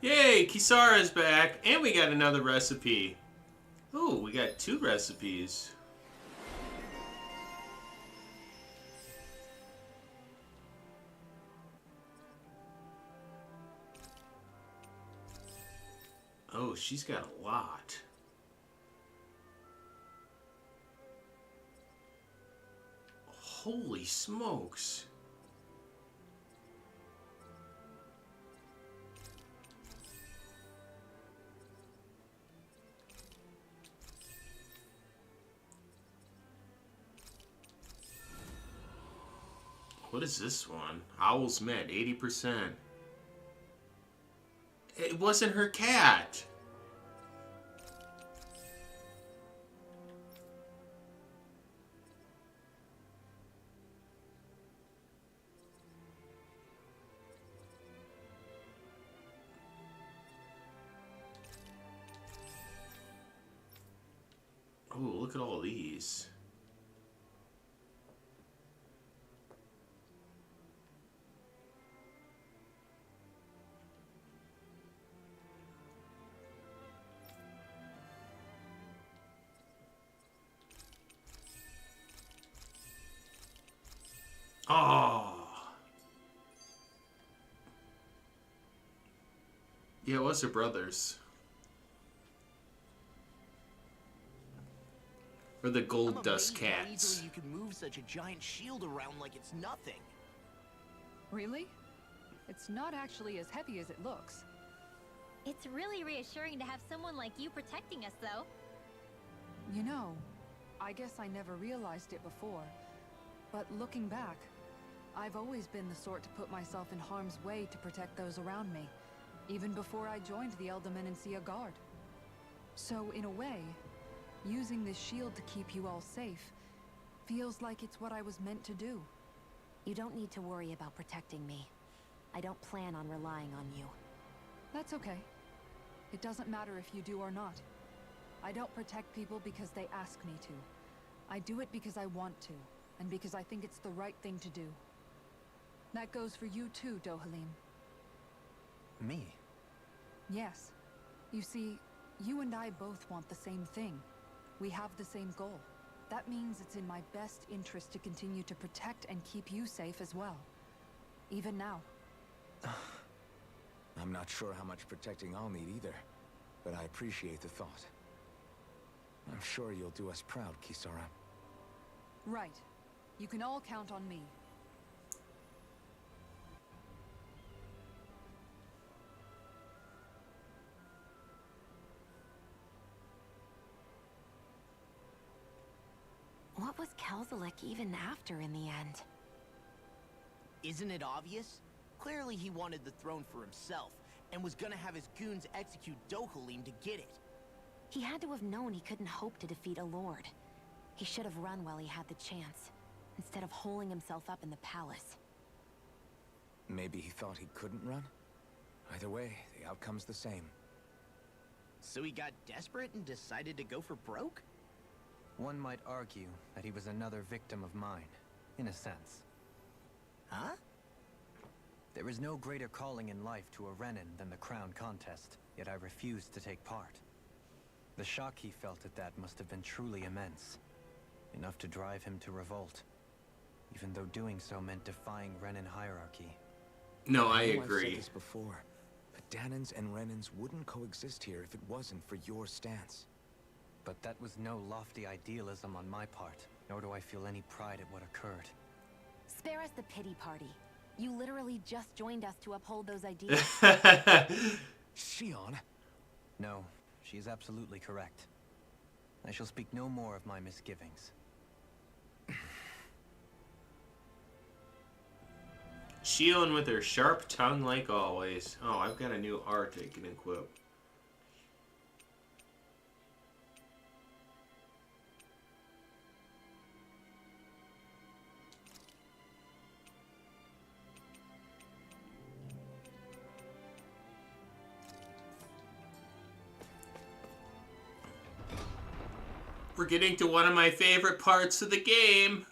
Yay, Kisara's back, and we got another recipe. Ooh, we got 2 recipes. Oh, she's got a lot. Holy smokes. What is this one? Owl's Met, 80%. It wasn't her cat. Oh, look at all these. Oh. Yeah, it was her brothers. Or the gold dust cats. Easily you can move such a giant shield around like it's nothing. Really? It's not actually as heavy as it looks. It's really reassuring to have someone like you protecting us, though. You know, I guess I never realized it before. But looking back, I've always been the sort to put myself in harm's way to protect those around me, even before I joined the Elda Menancia Guard. So, in a way, using this shield to keep you all safe feels like it's what I was meant to do. You don't need to worry about protecting me. I don't plan on relying on you. That's okay. It doesn't matter if you do or not. I don't protect people because they ask me to. I do it because I want to, and because I think it's the right thing to do. That goes for you too, Dohalim. Me? Yes. You see, You and I both want the same thing. We have the same goal. That means it's in my best interest to continue to protect and keep you safe as well. Even now. I'm not sure how much protecting I'll need either, but I appreciate the thought. I'm sure you'll do us proud, Kisara. Right. You can all count on me. What was Kelzelik even after in the end? Isn't it obvious? Clearly he wanted the throne for himself, and was gonna have his goons execute Dohalim to get it. He had to have known he couldn't hope to defeat a lord. He should have run while he had the chance, instead of holding himself up in the palace. Maybe he thought he couldn't run? Either way, the outcome's the same. So he got desperate and decided to go for broke? One might argue that he was another victim of mine, in a sense. Huh? There is no greater calling in life to a Renin than the crown contest, yet I refused to take part. The shock he felt at that must have been truly immense. Enough to drive him to revolt, even though doing so meant defying Renin hierarchy. No, I know I've agree. said this before, but Dahnans and Renins wouldn't coexist here if it wasn't for your stance. But that was no lofty idealism on my part, nor do I feel any pride at what occurred. Spare us the pity party. You literally just joined us to uphold those ideas. Shionne? No, she is absolutely correct. I shall speak no more of my misgivings. Shionne with her sharp tongue like always. Oh, I've got a new art I can equip. We're getting to one of my favorite parts of the game.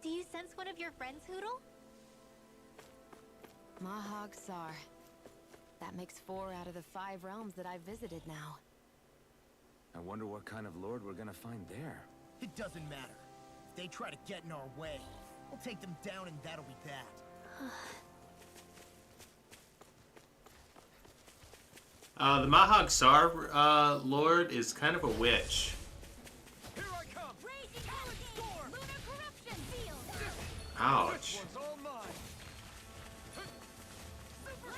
Do you sense one of your friends, Hootle? Mahag Saar. That makes 4 out of the 5 realms that I've visited now. I wonder what kind of lord we're gonna find there. It doesn't matter. If they try to get in our way, we'll take them down and that'll be that. The Mahag Saar lord is kind of a witch. Here I come! Raging Hurricane! Lunar Corruption Field! Ouch. This one's all mine!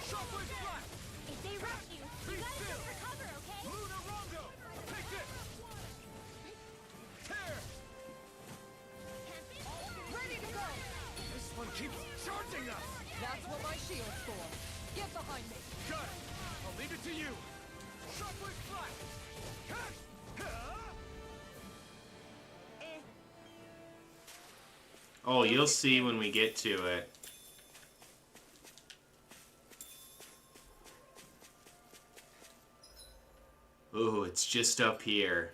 Shockwave Blast! If they rush you, you gotta jump for cover, okay? Lunar Rondo! Take this! Tear! Ready to go! This one keeps charging us! That's what my shield's for. Get behind me. Got it! I'll leave it to you! Shockwave Blast! Oh, you'll see when we get to it. Ooh, it's just up here.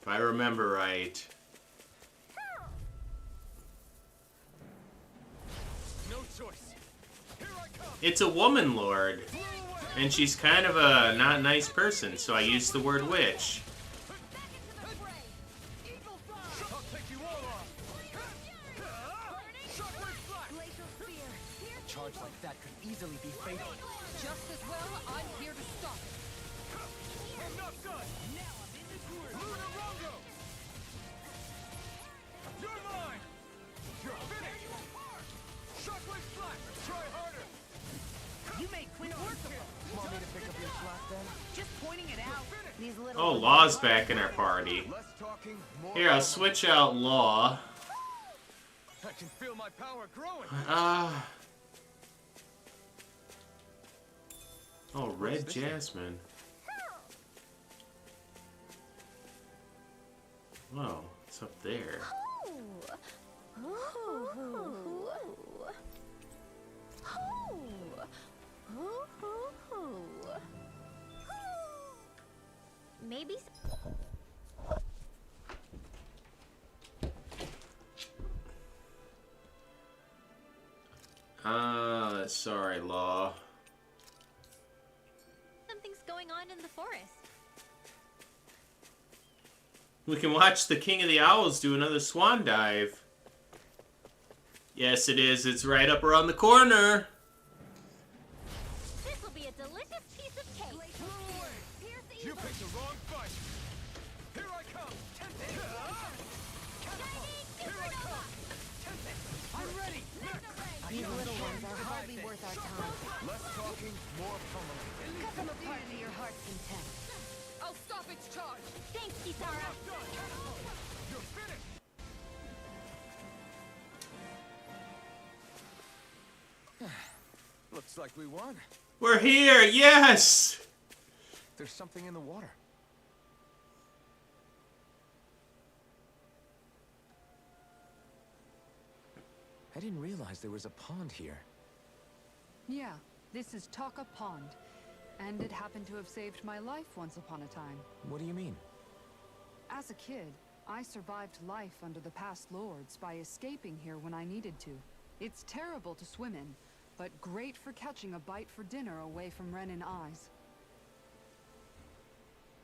If I remember right. No choice. Here I come! It's a woman lord. And she's kind of a not nice person, so I used the word witch. I'll take you all off! Shockwave Blast! Glacial Spear. Here. A charge like that could easily be fatal. Just as well, I'm here to stop it. I'm not done! Now I'm in the groove! Lunar Rondo! You're mine! You're finished! Shockwave Blast! Try harder! You made quick work of them. Want me to pick up your slack then? Just pointing it out. These little... Oh, Law's back in our party. Less talking, more Here, I'll switch out Law. I can feel my power growing! Oh, Red Jasmine. Whoa, it's up there. Maybe. Sorry, Law. Something's going on in the forest. We can watch the King of the Owls do another swan dive. Yes, it is. It's right up around the corner. This will be a delicious piece of cake. You picked the wrong fight. Here I come. I'm ready. These little ones are hardly worth our time. Less talking, more pummeling. Cut them apart to your heart's content. I'll stop its charge. Thanks, Kisara. You're finished. Looks like we won. We're here, yes! There's something in the water. I didn't realize there was a pond here. Yeah, this is Taka Pond. And it happened to have saved my life once upon a time. What do you mean? As a kid, I survived life under the past lords by escaping here when I needed to. It's terrible to swim in, but great for catching a bite for dinner away from Renin eyes.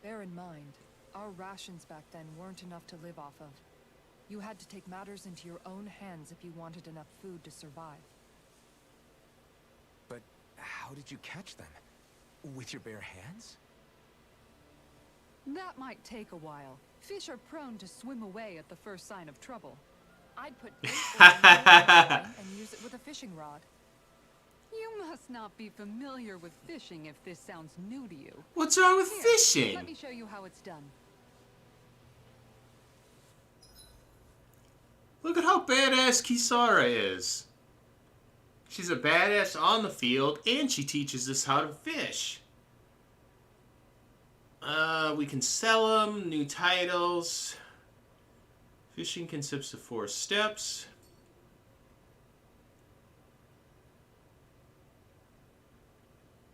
Bear in mind, our rations back then weren't enough to live off of. You had to take matters into your own hands if you wanted enough food to survive. But how did you catch them? With your bare hands? That might take a while. Fish are prone to swim away at the first sign of trouble. I'd put bait oil in the line and use it with a fishing rod. You must not be familiar with fishing if this sounds new to you. What's wrong with Here, fishing? Let me show you how it's done. Look at how badass Kisara is. She's a badass on the field, and she teaches us how to fish. We can sell them, new titles. Fishing consists of 4 steps.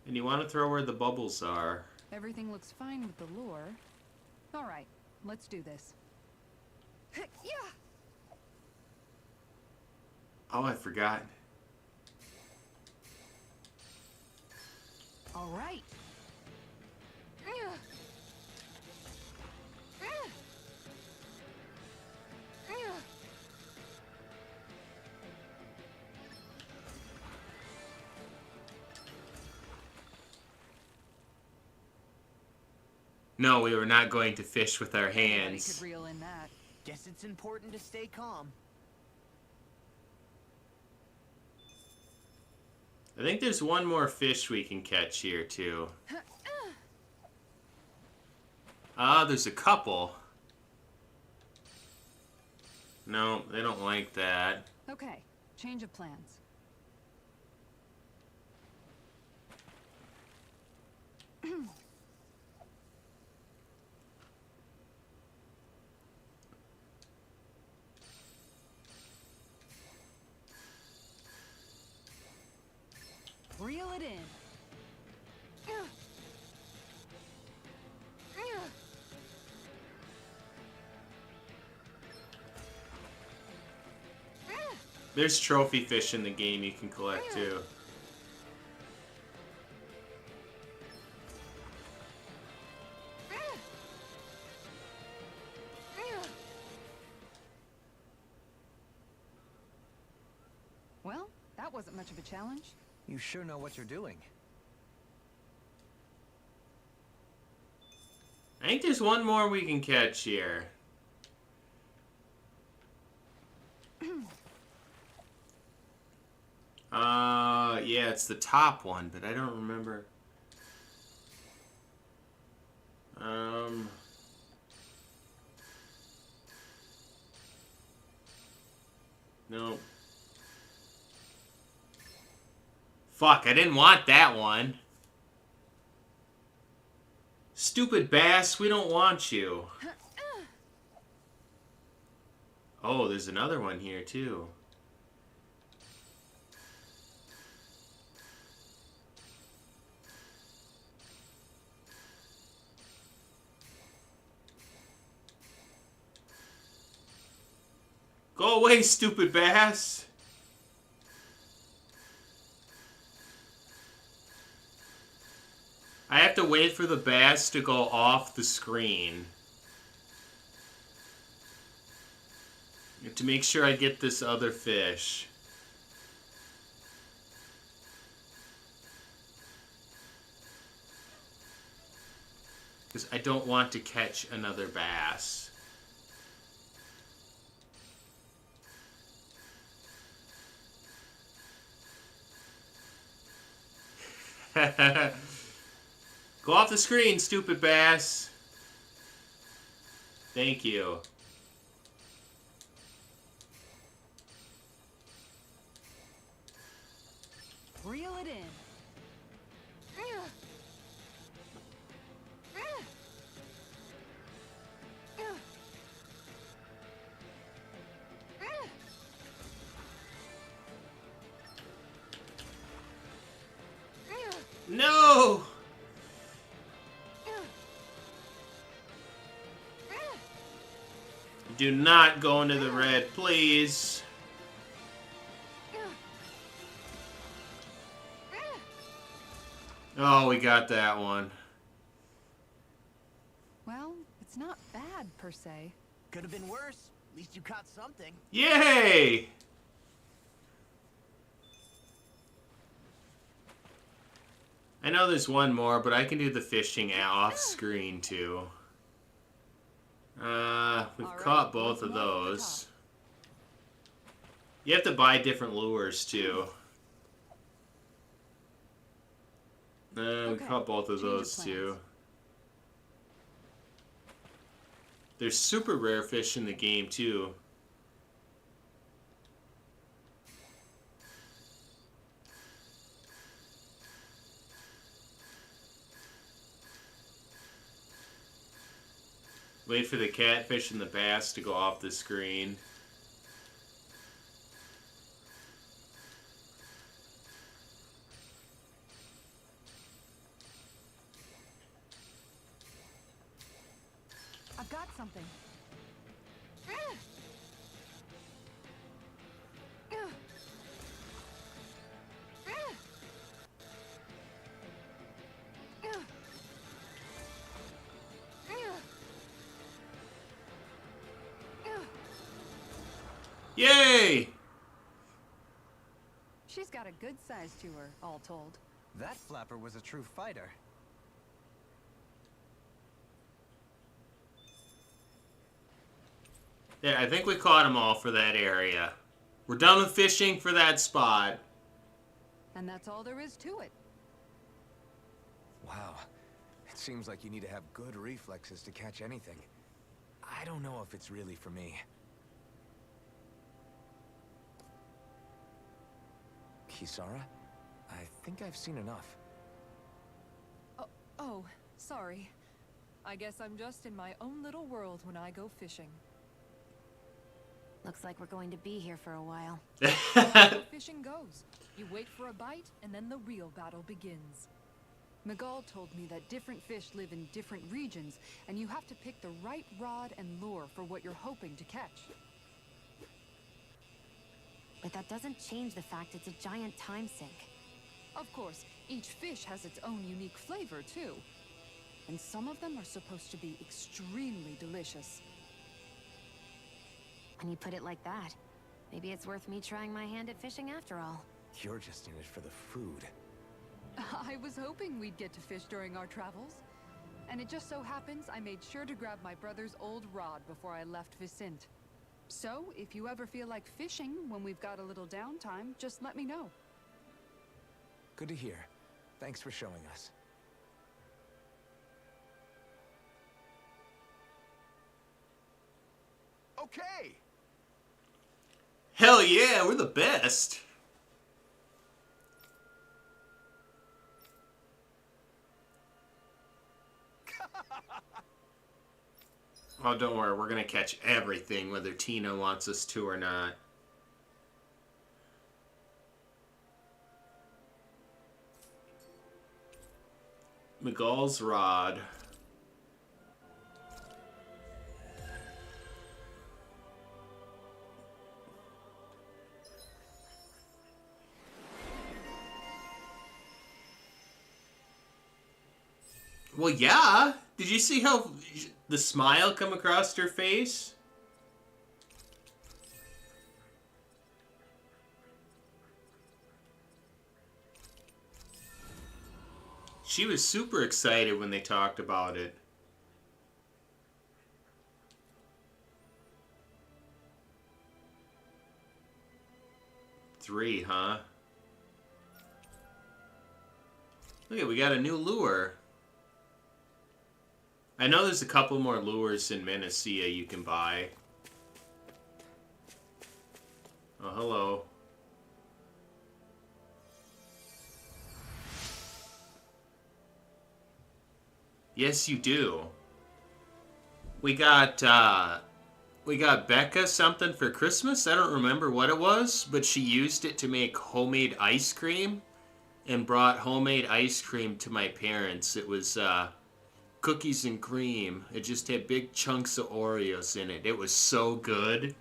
And you want to throw where the bubbles are. Everything looks fine with the lure. All right, let's do this. Yeah. Oh, I forgot. All right. No, we were not going to fish with our Anybody hands. could reel in that. Guess it's important to stay calm. I think there's one more fish we can catch here, too. Ah, there's a couple. No, they don't like that. Okay, change of plans. Reel it in. There's trophy fish in the game you can collect, too. Well, that wasn't much of a challenge. You sure know what you're doing. I think there's one more we can catch here. Yeah, it's the top one, but I don't remember. No. Fuck, I didn't want that one. Stupid bass, we don't want you. Oh, there's another one here, too. Go away, stupid bass. I have to wait for the bass to go off the screen to make sure I get this other fish. Because I don't want to catch another bass. Go off the screen, stupid bass. Thank you. Reel it in. No! Do not go into the red, please. Oh, we got that one. Well, it's not bad, per se. Could have been worse. At least you caught something. Yay! I know there's one more, but I can do the fishing off screen too. We've caught both of those. You have to buy different lures too. We caught both of those too. There's super rare fish in the game too. Wait for the catfish and the bass to go off the screen. I've got something. Yay! She's got a good size to her, all told. That flapper was a true fighter. Yeah, I think we caught them all for that area. We're done with fishing for that spot. And that's all there is to it. Wow. It seems like you need to have good reflexes to catch anything. I don't know if it's really for me. Kisara? I think I've seen enough. Oh, sorry. I guess I'm just in my own little world when I go fishing. Looks like we're going to be here for a while. How fishing goes. You wait for a bite, and then the real battle begins. Miguel told me that different fish live in different regions, and you have to pick the right rod and lure for what you're hoping to catch. But that doesn't change the fact it's a giant time sink. Of course, each fish has its own unique flavor, too. And some of them are supposed to be extremely delicious. When you put it like that, maybe it's worth me trying my hand at fishing after all. You're just in it for the food. I was hoping we'd get to fish during our travels. And it just so happens I made sure to grab my brother's old rod before I left Vicente. So, if you ever feel like fishing when we've got a little downtime, just let me know. Good to hear. Thanks for showing us. Okay! Hell yeah, we're the best. Oh, don't worry, we're gonna catch everything, whether Tina wants us to or not. Miguel's rod. Well, yeah. Did you see how the smile come across her face? She was super excited when they talked about it. Three, huh? Look at, we got a new lure. I know there's a couple more lures in Menacea you can buy. Oh, hello. Yes, you do. We got Becca something for Christmas. I don't remember what it was, but she used it to make homemade ice cream and brought homemade ice cream to my parents. It was cookies and cream. It just had big chunks of Oreos in it. It was so good.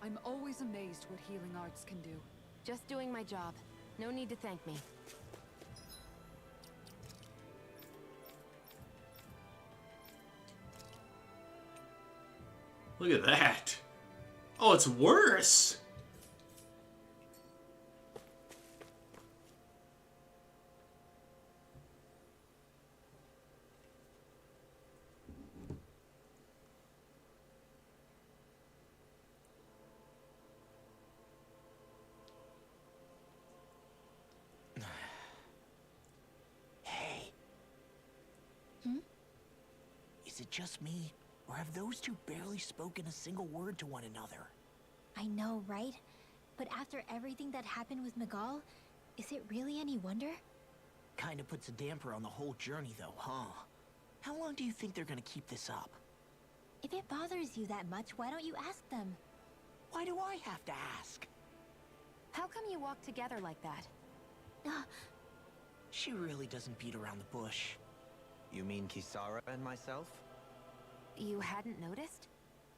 I'm always amazed what healing arts can do. Just doing my job. No need to thank me. Look at that. Oh, it's worse. Is it just me, or have those two barely spoken a single word to one another? I know, right? But after everything that happened with Miguel, is it really any wonder? Kinda puts a damper on the whole journey though, huh? How long do you think they're gonna keep this up? If it bothers you that much, why don't you ask them? Why do I have to ask? How come you walk together like that? She really doesn't beat around the bush. You mean Kisara and myself? You hadn't noticed?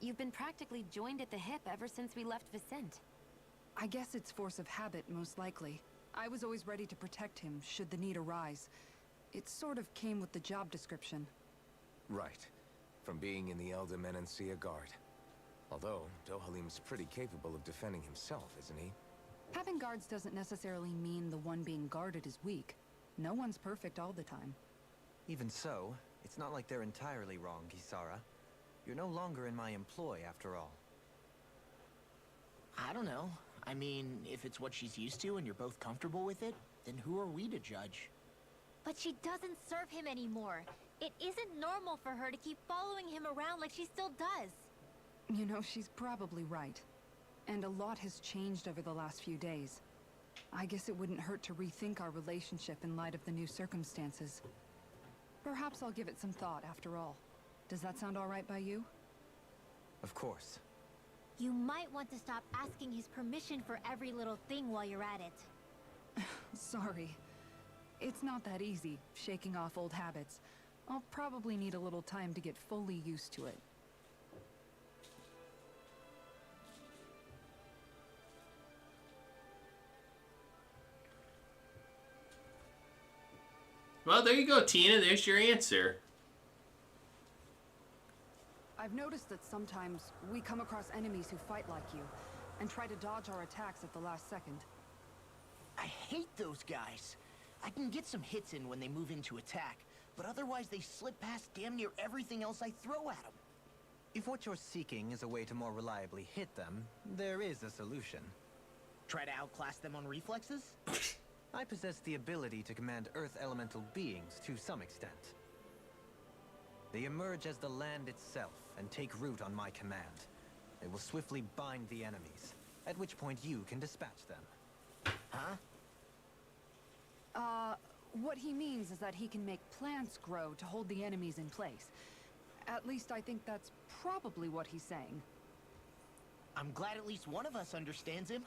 You've been practically joined at the hip ever since we left Vicente. I guess it's force of habit, most likely. I was always ready to protect him, should the need arise. It sort of came with the job description. Right. From being in the Elder Menancia Guard. Although, Dohalim's pretty capable of defending himself, isn't he? Having guards doesn't necessarily mean the one being guarded is weak. No one's perfect all the time. Even so, it's not like they're entirely wrong, Kisara. You're no longer in my employ, after all. I don't know. I mean, if it's what she's used to and you're both comfortable with it, then who are we to judge? But she doesn't serve him anymore. It isn't normal for her to keep following him around like she still does. You know, she's probably right. And a lot has changed over the last few days. I guess it wouldn't hurt to rethink our relationship in light of the new circumstances. Perhaps I'll give it some thought after all. Does that sound all right by you? Of course. You might want to stop asking his permission for every little thing while you're at it. Sorry. It's not that easy, shaking off old habits. I'll probably need a little time to get fully used to it. Well, there you go, Tina. There's your answer. I've noticed that sometimes we come across enemies who fight like you, and try to dodge our attacks at the last second. I hate those guys. I can get some hits in when they move into attack, but otherwise they slip past damn near everything else I throw at them. If what you're seeking is a way to more reliably hit them, there is a solution. Try to outclass them on reflexes? I possess the ability to command Earth elemental beings to some extent. They emerge as the land itself and take root on my command. They will swiftly bind the enemies, at which point you can dispatch them. Huh? What he means is that he can make plants grow to hold the enemies in place. At least I think that's probably what he's saying. I'm glad at least one of us understands him.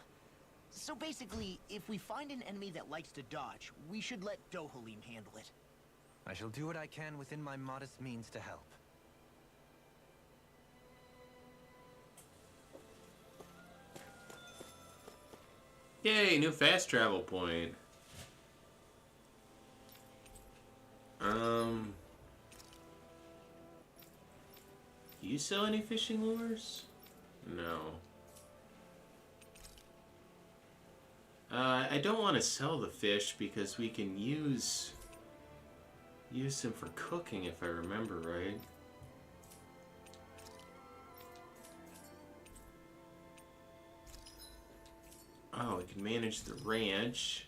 So basically, if we find an enemy that likes to dodge, we should let Dohalim handle it. I shall do what I can within my modest means to help. Yay, new fast travel point. you sell any fishing lures? No. I don't want to sell the fish because we can use them for cooking if I remember right. Oh, we can manage the ranch.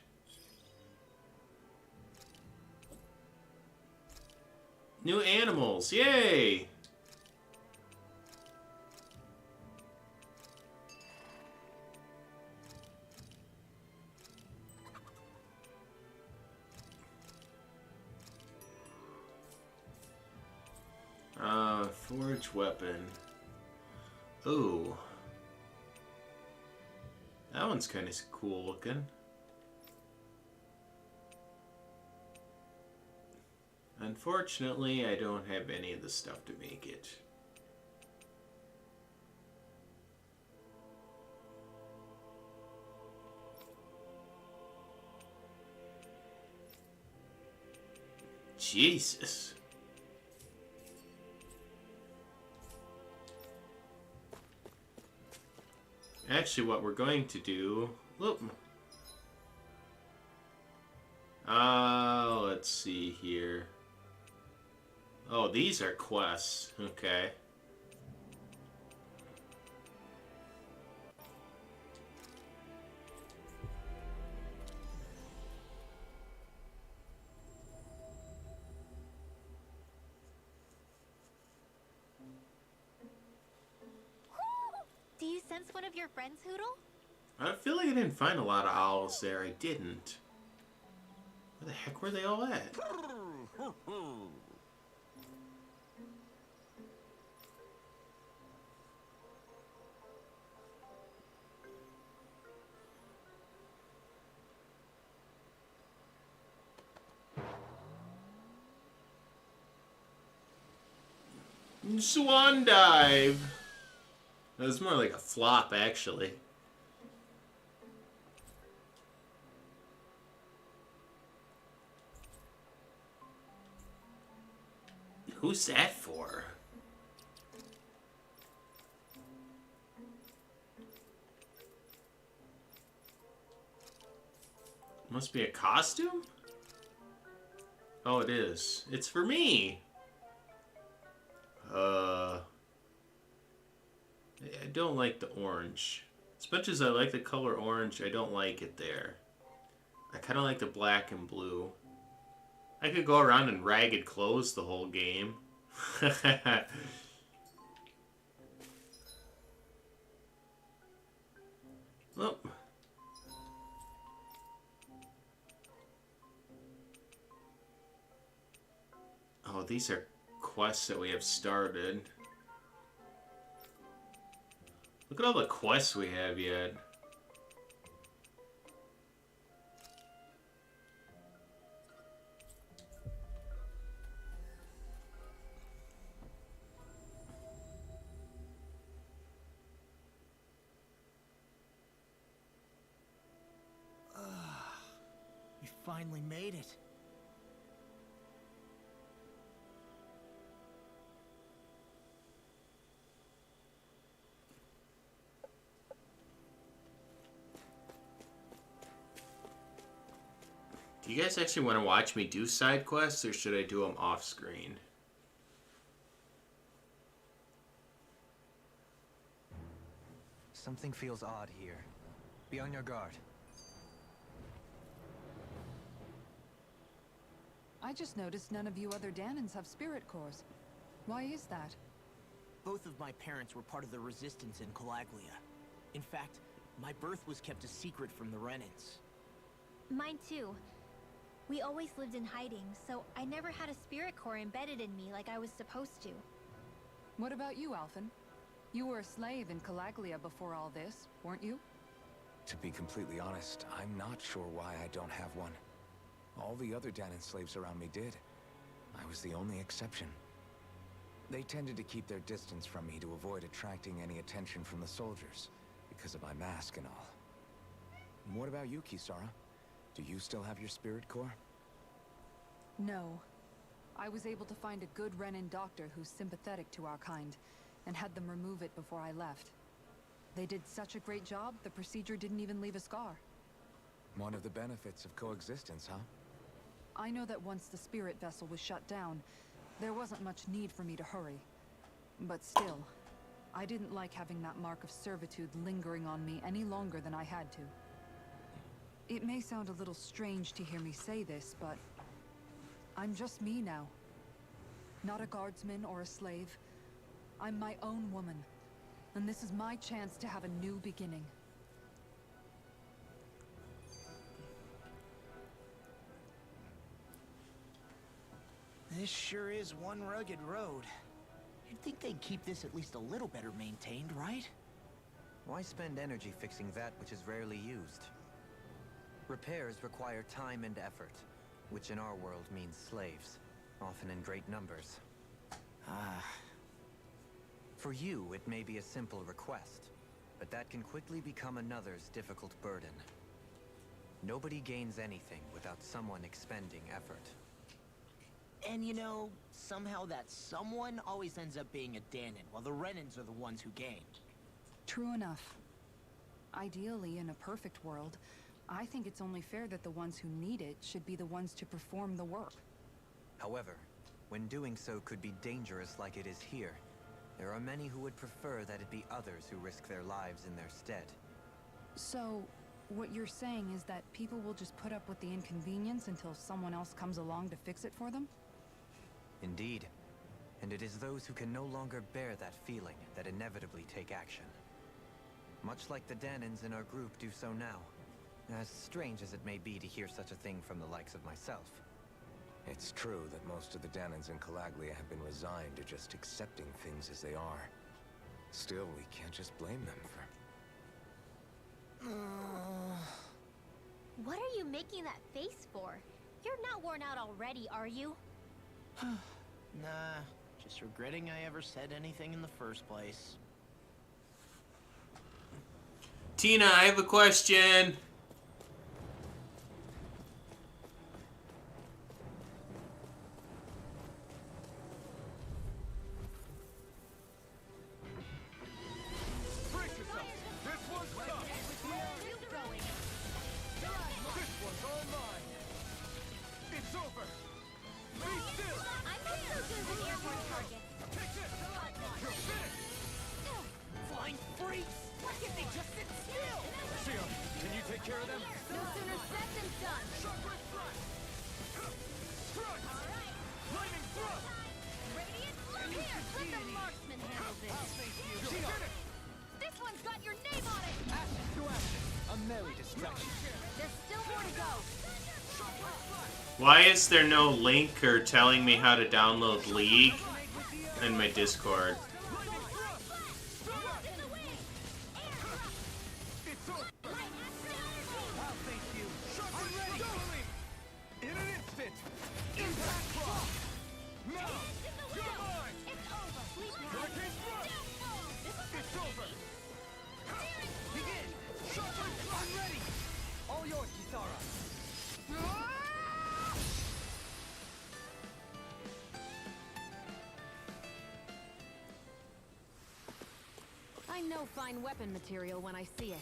New animals, yay! Forge weapon. Ooh. That one's kind of cool looking. Unfortunately, I don't have any of the stuff to make it. Jesus. Actually, what we're going to do... Whoop. Let's see here. Oh, these are quests. Okay. Do you sense one of your friends, Hootle? I feel like I didn't find a lot of owls there. I didn't. Where the heck were they all at? Swan dive. That was more like a flop, actually. Who's that for? Must be a costume? Oh, it is. It's for me. I don't like the orange. As much as I like the color orange, I don't like it there. I kind of like the black and blue. I could go around in ragged clothes the whole game. Oh. Oh, these are quests that we have started. Look at all the quests we have yet. You finally made it. Do you guys actually want to watch me do side quests, or should I do them off screen? Something feels odd here. Be on your guard. I just noticed none of you other Danans have spirit cores. Why is that? Both of my parents were part of the resistance in Calaglia. In fact, my birth was kept a secret from the Renans. Mine too. We always lived in hiding, so I never had a spirit core embedded in me like I was supposed to. What about you, Alphen? You were a slave in Calaglia before all this, weren't you? To be completely honest, I'm not sure why I don't have one. All the other Danan slaves around me did. I was the only exception. They tended to keep their distance from me to avoid attracting any attention from the soldiers, because of my mask and all. And what about you, Kisara? Do you still have your spirit core? No. I was able to find a good Renan doctor who's sympathetic to our kind, and had them remove it before I left. They did such a great job, the procedure didn't even leave a scar. One of the benefits of coexistence, huh? I know that once the spirit vessel was shut down, there wasn't much need for me to hurry. But still, I didn't like having that mark of servitude lingering on me any longer than I had to. It may sound a little strange to hear me say this, but I'm just me now. Not a guardsman or a slave. I'm my own woman, and this is my chance to have a new beginning. This sure is one rugged road. You'd think they'd keep this at least a little better maintained, right? Why spend energy fixing that which is rarely used? Repairs require time and effort, which in our world means slaves, often in great numbers. For you, it may be a simple request, but that can quickly become another's difficult burden. Nobody gains anything without someone expending effort. And you know, somehow that someone always ends up being a Danon, while the Renans are the ones who gain. True enough. Ideally, in a perfect world, I think it's only fair that the ones who need it should be the ones to perform the work. However, when doing so could be dangerous like it is here, there are many who would prefer that it be others who risk their lives in their stead. So, what you're saying is that people will just put up with the inconvenience until someone else comes along to fix it for them? Indeed. And it is those who can no longer bear that feeling that inevitably take action. Much like the Danons in our group do so now. As strange as it may be to hear such a thing from the likes of myself. It's true that most of the Danons in Calaglia have been resigned to just accepting things as they are. Still, we can't just blame them for... What are you making that face for? You're not worn out already, are you? Nah, just regretting I ever said anything in the first place. Tina, I have a question. Why is there no link or telling me how to download League in my Discord? I know fine weapon material when I see it.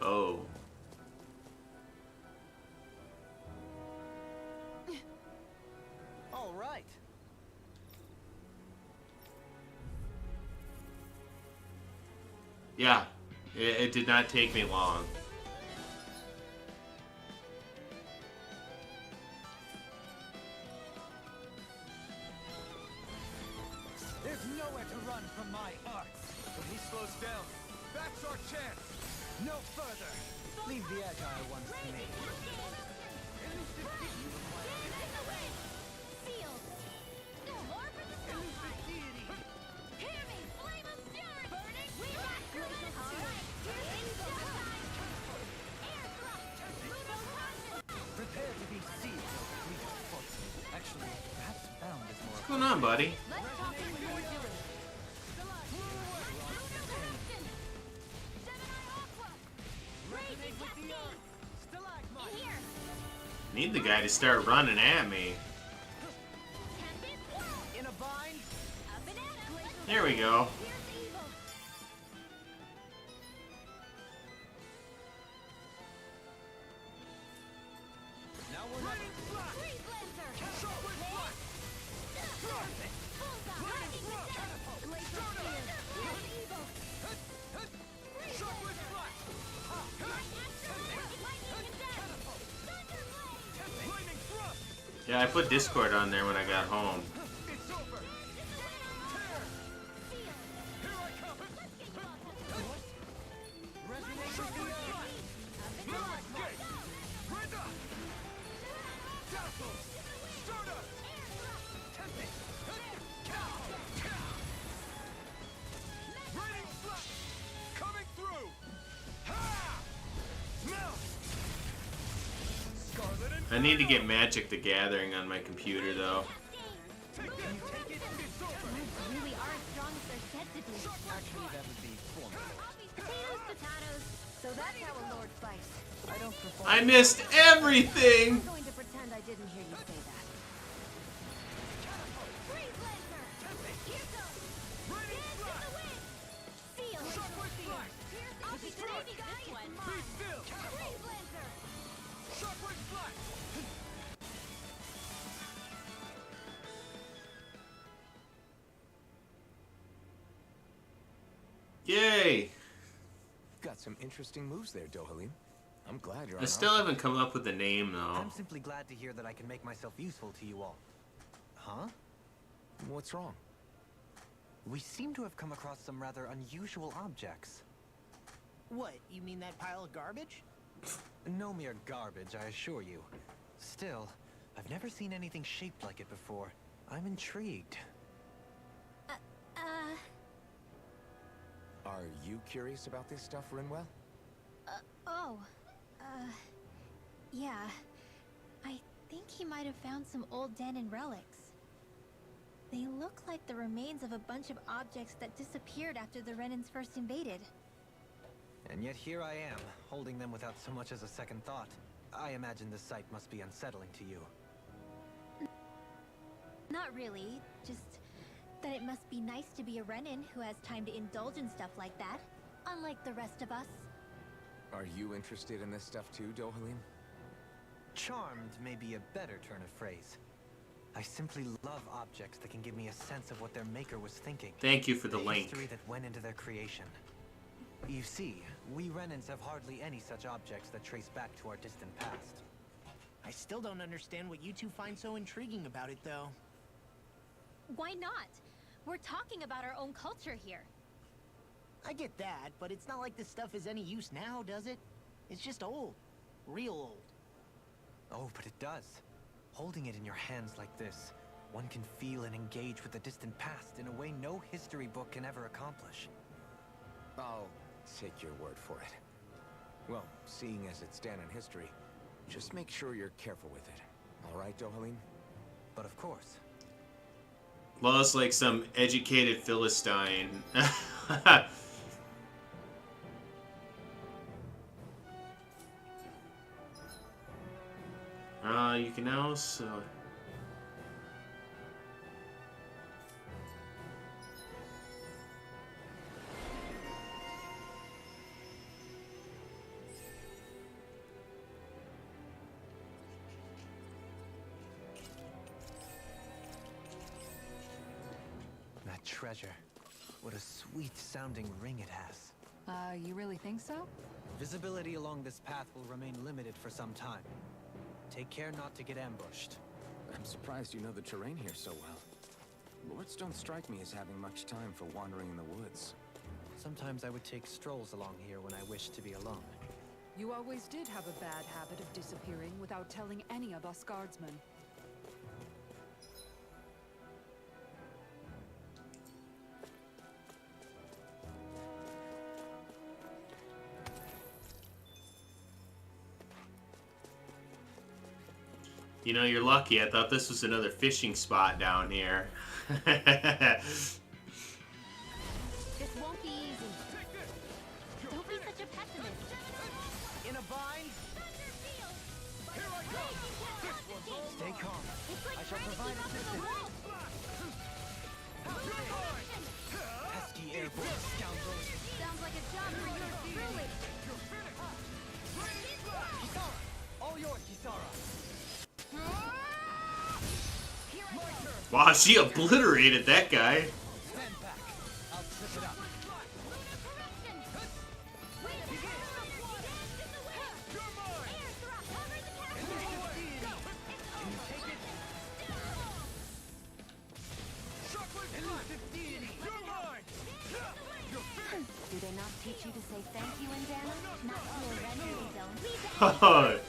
Oh. All right. Yeah, it did not take me long. There's nowhere to run from my arts. When he slows down, that's our chance. No further. Leave the agile ones to me. Prepare to be seized over Legion forces. Actually, perhaps bound is more. What's going on, buddy? Let's talk in what you're doing. Raising techniques! Need the guy to start running at me. In a bind. There we go. Now we're ready. Yeah, I put Discord on there when I got home. I need to get Magic the Gathering on my computer, though. Really are as strong as they're said to be. Actually, that would be formal. Potatoes. So that's how a lord fights. I don't perform. I missed everything! I'm going to pretend I didn't hear you say that. Freeze Lancer! Here goes! Dance in the wind! Seal! I'll be saving this one! Freeze Lancer! Shockwave Flash! Yay! Got some interesting moves there, Dohalim. I'm glad you're on I still haven't come up with a name, though. I'm simply glad to hear that I can make myself useful to you all. Huh? What's wrong? We seem to have come across some rather unusual objects. What? You mean that pile of garbage? No mere garbage, I assure you. Still, I've never seen anything shaped like it before. I'm intrigued. Are you curious about this stuff, Rinwell? Yeah. I think he might have found some old Danon relics. They look like the remains of a bunch of objects that disappeared after the Renans first invaded. And yet here I am, holding them without so much as a second thought. I imagine this sight must be unsettling to you. Not really, just that it must be nice to be a Renan who has time to indulge in stuff like that, unlike the rest of us. Are you interested in this stuff too, Dohalim? Charmed may be a better turn of phrase. I simply love objects that can give me a sense of what their maker was thinking. Thank you for the link. History that went into their creation. You see, we Renans have hardly any such objects that trace back to our distant past. I still don't understand what you two find so intriguing about it, though. Why not? We're talking about our own culture here. I get that, but it's not like this stuff is any use now, does it? It's just old. Real old. Oh, but it does. Holding it in your hands like this, one can feel and engage with the distant past in a way no history book can ever accomplish. I'll take your word for it. Well, seeing as it's Danon history, just make sure you're careful with it. All right, Dohalim? But of course. Law's like some educated Philistine. You can also... That treasure. What a sweet-sounding ring it has. You really think so? Visibility along this path will remain limited for some time. Take care not to get ambushed. I'm surprised you know the terrain here so well. Lords don't strike me as having much time for wandering in the woods. Sometimes I would take strolls along here when I wished to be alone. You always did have a bad habit of disappearing without telling any of us guardsmen. You know, you're lucky. I thought this was another fishing spot down here. This won't be easy. Don't be such a pessimist. In a bind? Here I go! provide assistance. Pesky airborne scoundrels. Sounds like a job for your truly. Kisara! All yours, Kisara! Wow, she obliterated that guy. Stand back. I'll trip it up. Do they not teach you to say thank you, Indiana? Not to a Renan, we don't.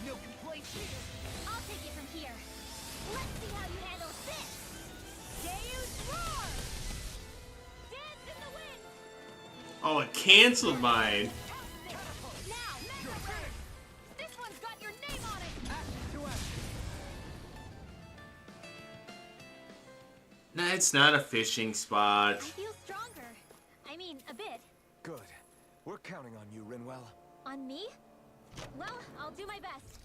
No complaints. I'll take it from here. Let's see how you handle this. Deus roar! Dance in the wind. Oh, it canceled mine. Now, this one's got your name on it. Nah, it's not a fishing spot. I feel stronger. I mean, a bit. Good. We're counting on you, Rinwell. On me? Well, I'll do my best.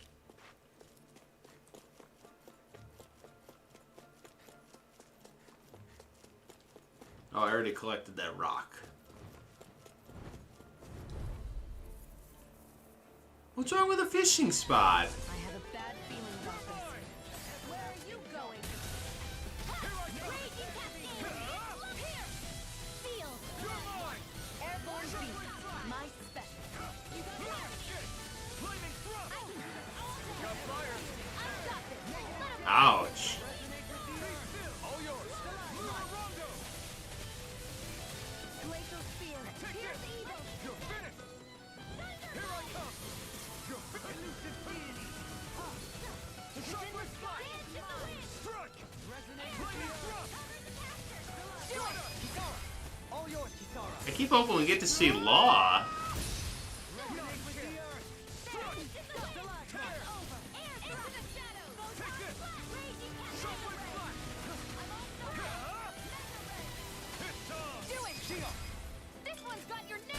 Oh, I already collected that rock. What's wrong with a fishing spot? I have a bad feeling about this. Where are you going? Raging Cascade! Here! Seal! Airborne Beast! My special. You got fire! Flaming thrust! Got fire! I've got this! Ouch. All yours! Glacial Spear! Pierce evil! You're finished! Here I come! You're elusive deity! Shockwave flight! Strike! Flaming thrust! Kisara! All yours, Kisara! I keep hoping we get to see Law.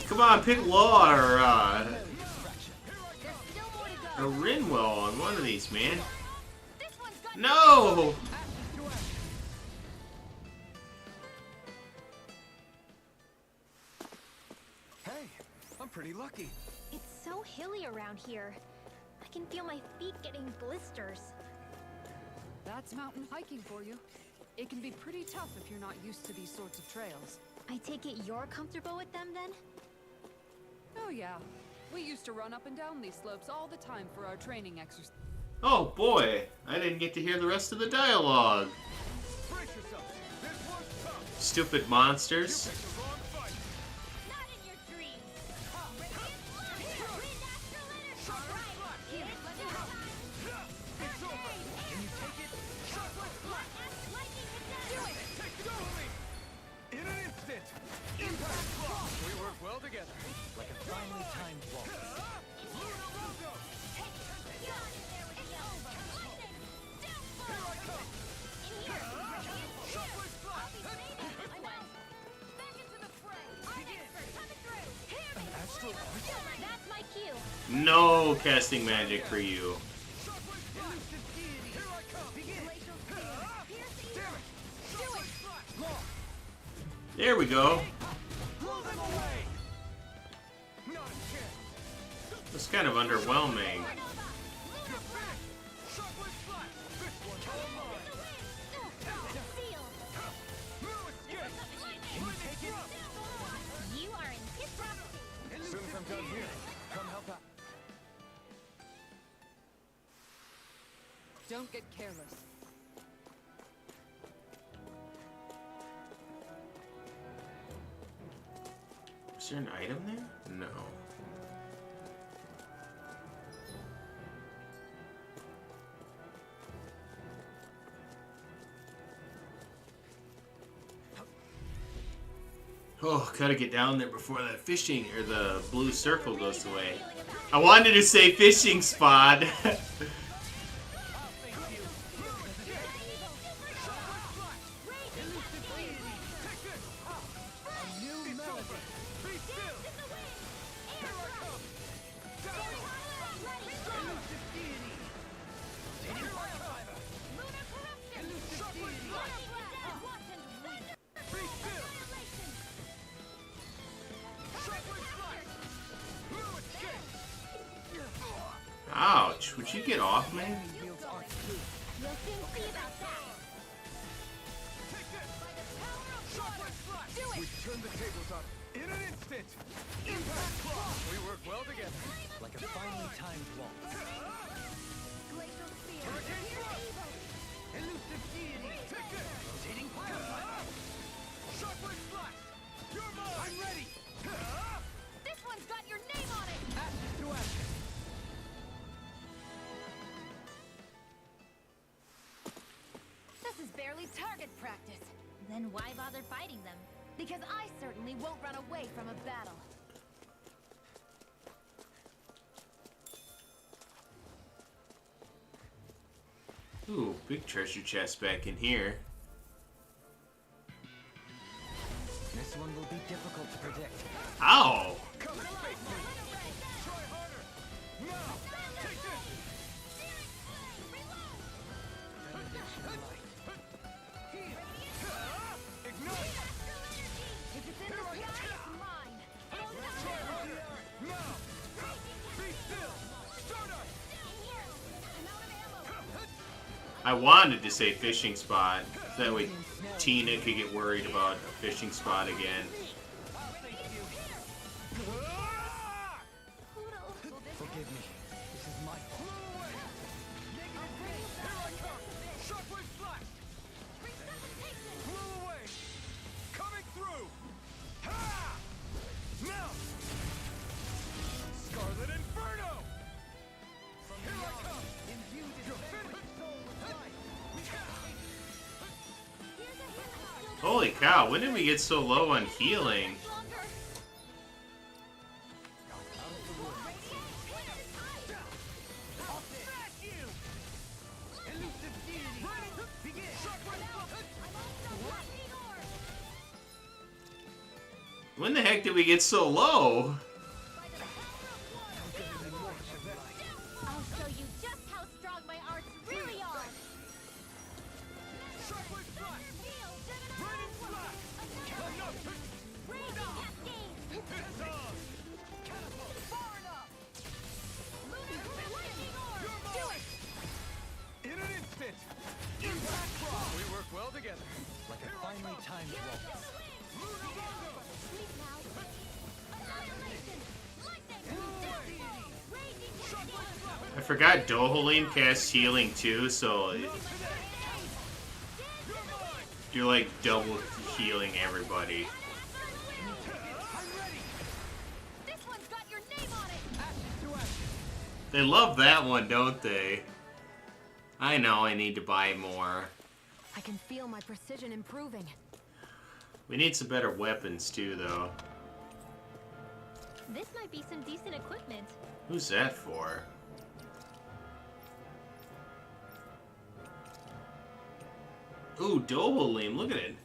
Come on, pick Law or Rinwell on one of these, man. No! Hey, I'm pretty lucky. It's so hilly around here. I can feel my feet getting blisters. That's mountain hiking for you. It can be pretty tough if you're not used to these sorts of trails. I take it you're comfortable with them then? Oh yeah. We used to run up and down these slopes all the time for our training exercise. Oh boy, I didn't get to hear the rest of the dialogue. Brace yourself! This one's tough! Stupid monsters. Wrong fight! Not in your dreams! It's over! Can you take it? Shockwave flight! Do it! Take it over me! In an instant! Impact block! We work well together, like a finely timed waltz. Luna Rondo! Shockwave flight! Back into the fray! I'm expert coming through! Hear me! Astral art? That's my cue! No casting magic for you. Shockwave flight! Elusive deity! Here I come! Begin! Glacial Spear! Pierce Damn it! Shockwave flight! Law! There we go. Blow them away! Not a chance! It's kind of underwhelming. You're finished! Shockwave flight! This one's all mine! Seal! No escape! Can you take it? You are in his property! As soon as I'm done here, come help out. Don't get careless. Is there an item there? No. Oh, gotta get down there before that fishing or the blue circle goes away. I wanted to say fishing spot. bitch. Would you get off me? You'll soon see about that. We turn the tables up in an instant. Impact Claw. We work well together. Like a finely timed waltz. Glacial Spear. Hurricane Here's Thrust. evil. Elusive Deity. Take this. Rotating Firefly. Shockwave Blast. You're mine. I'm ready. This one's got your name on it. Ashes to ashes. This is barely target practice. Then why bother fighting them? Because I certainly won't run away from a battle. Ooh, big treasure chest back in here. This one will be difficult to predict. Ow! Come and face me. Try harder. Now. Take this. Ignite. If it's in the sky, it's mine. Try harder. Now. Be still. Stardust. I wanted to say fishing spot. So that way Tina could get worried about a fishing spot again. Forgive me. This is my fault. Here I come. Shockwave Blast. Blew away. Coming through. Ha! Now. Scarlet Inferno. Here I come. You're finished. Holy cow, when did we get so low on healing? When the heck did we get so low? I'll show you just how strong my arts really are. Shockwave Blast. Raining Blast. Raging Cascade. It's on. Catapult. Far enough. Lunar Lightning Orb. Do it. In an instant. Impact Claw. We work well together. Like a finely timed waltz. Lunar Rondo. Sleep now. Annihilation. Lightning. Raging Cascade. I forgot Dohalim casts healing too, so you're like double healing everybody. This one's got your name on it. They love that one, don't they? I know I need to buy more. I can feel my precision improving. We need some better weapons too, though. This might be some decent equipment. Who's that for? Ooh, Dohalim, look at it.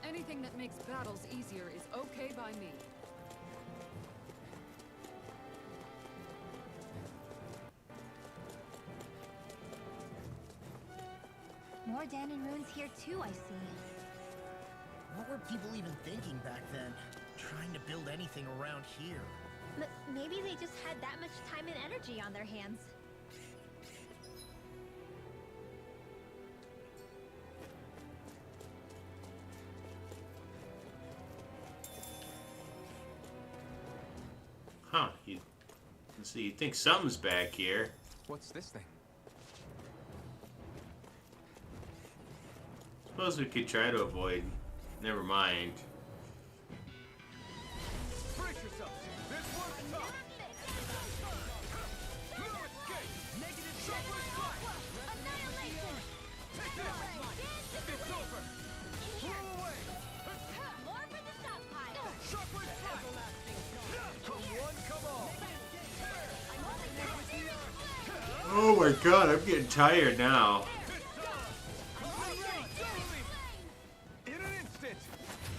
Anything that makes battles easier is okay by me. More Danon runes here too, I see. What were people even thinking back then? Trying to build anything around here. Maybe they just had that much time and energy on their hands. Huh, you'd think something's back here. What's this thing? Suppose we could try to avoid. Never mind. Brace yourself. This one's tough. No escape. Negative Shockwave Blast. Annihilation. Take this. It's over. Blow away. More for the stockpile. Shockwave Blast. Come one, come all. Oh my god, I'm getting tired now. In an instant.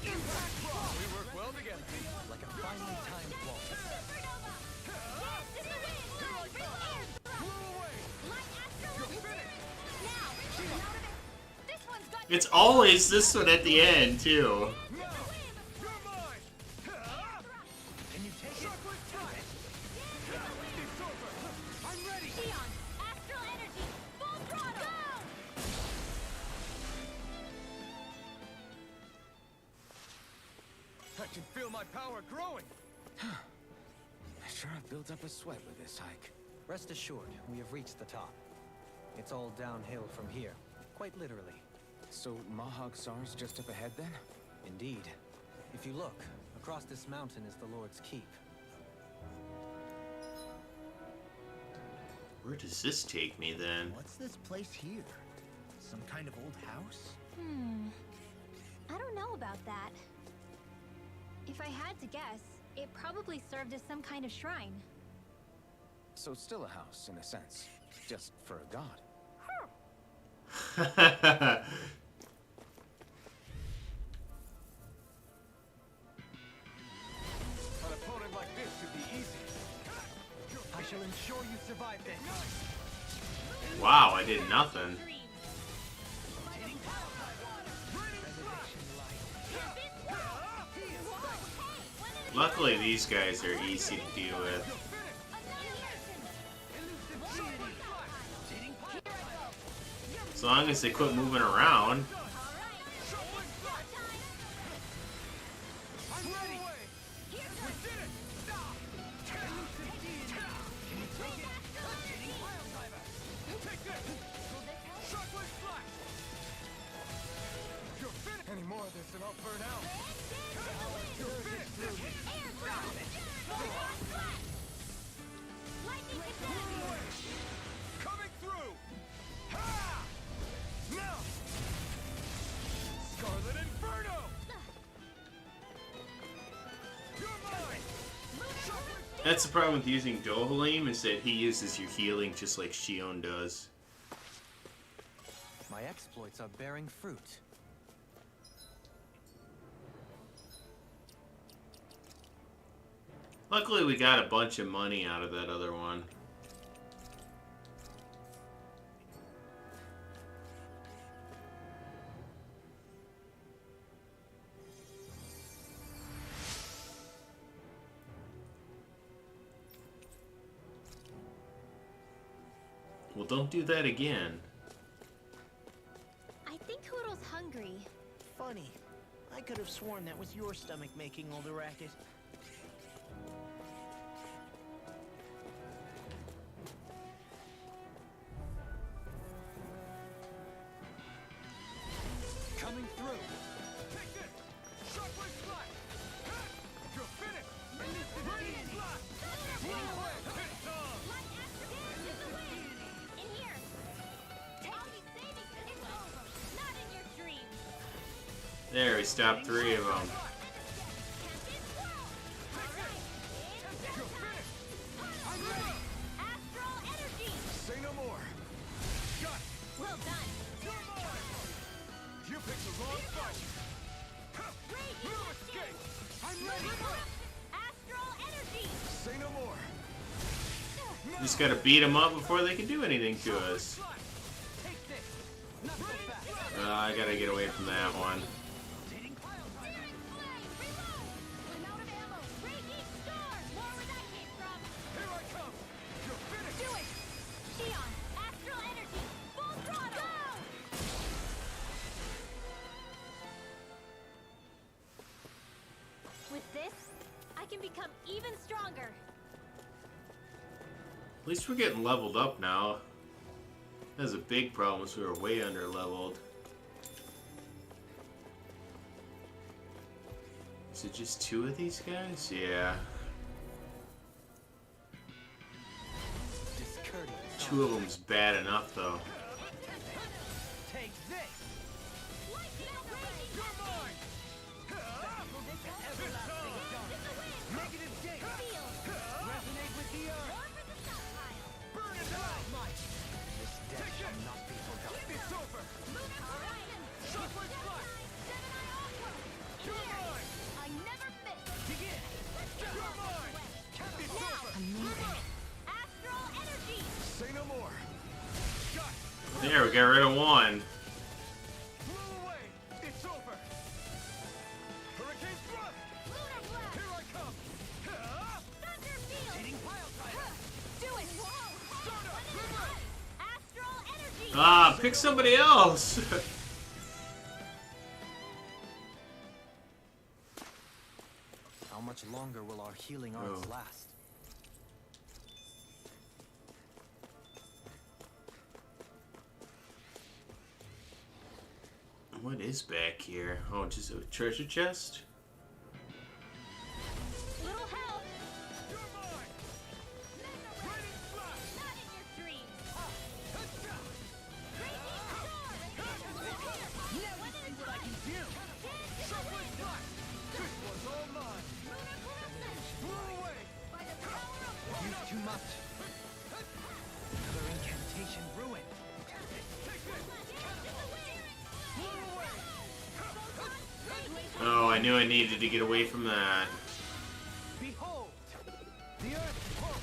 Impact Claw. We work well together. Like a finely timed waltz. It's always this one at the end, too. Can you take it? It's over. I'm can feel my power growing. I sure have built up a sweat with this hike. Rest assured, we have reached the top. It's all downhill from here, quite literally. So Mahag Sar's just up ahead then? Indeed. If you look, across this mountain is the Lord's Keep. Where does this take me then? What's this place here? Some kind of old house? I don't know about that. If I had to guess, it probably served as some kind of shrine. So it's still a house, in a sense. Just for a god. An opponent like this should be easy. I shall ensure you survive this. Wow, I did nothing. Luckily, these guys are easy to deal with. As long as they quit moving around. Any more of this and I'll burn out. Coming through! Ha! Now! Scarlet Inferno! You're mine! That's the problem with using Dohalim, is that he uses your healing just like Shion does. My exploits are bearing fruit. Luckily, we got a bunch of money out of that other one. Well, don't do that again. I think Hoodle's hungry. Funny. I could have sworn that was your stomach making all the racket. Coming through! Take this! Shockwave Slash! Ha! You're finished! Radiant Slash! Move away! Hit some! In here! I'll be saving this. It's over. Not in your dreams. There, we stopped 3 of them. Astral energy! Say no more! Got it! Well done. You're mine! You picked the wrong fight! No escape! I'm ready! Astral energy! Say no more! We just gotta beat them up before they can do anything to us. I gotta get away from that one. I'm out of ammo. Raging Star! More where that came from. Here I come! You're finished! Do it! Shion, astral energy, full throttle! Go! With this, I can become even stronger. At least we're getting leveled up now. That was a big problem, so we were way under leveled. Is it just 2 of these guys? Yeah. 2 of them's bad enough, though. Take this! You're mine! Negative gate! Resonate with the earth! Burn it out! This death shall not be forgotten. It's over! Shockwave Slash! You're mine! I never miss. Begin! You're mine! It's over! Astral energy! Say no more! Got it! There, we got rid of 1. Blow away! It's over! Hurricane Thrust! Lunar blast! Here I come! Thunder field! Cheating pile driver! Do it! Start up! Astral energy! Ah, pick somebody else! longer will our healing arts Oh. last. What is back here? Oh, just a treasure chest? Little help! You're mine! Not in your dreams! Raging storm! Now we see what I can do! Shuffling flash! This one's all mine! Blew away! By the power of Use too much. Another incantation ruined. Oh, I knew I needed to get away from that. Behold, the Earth pulse.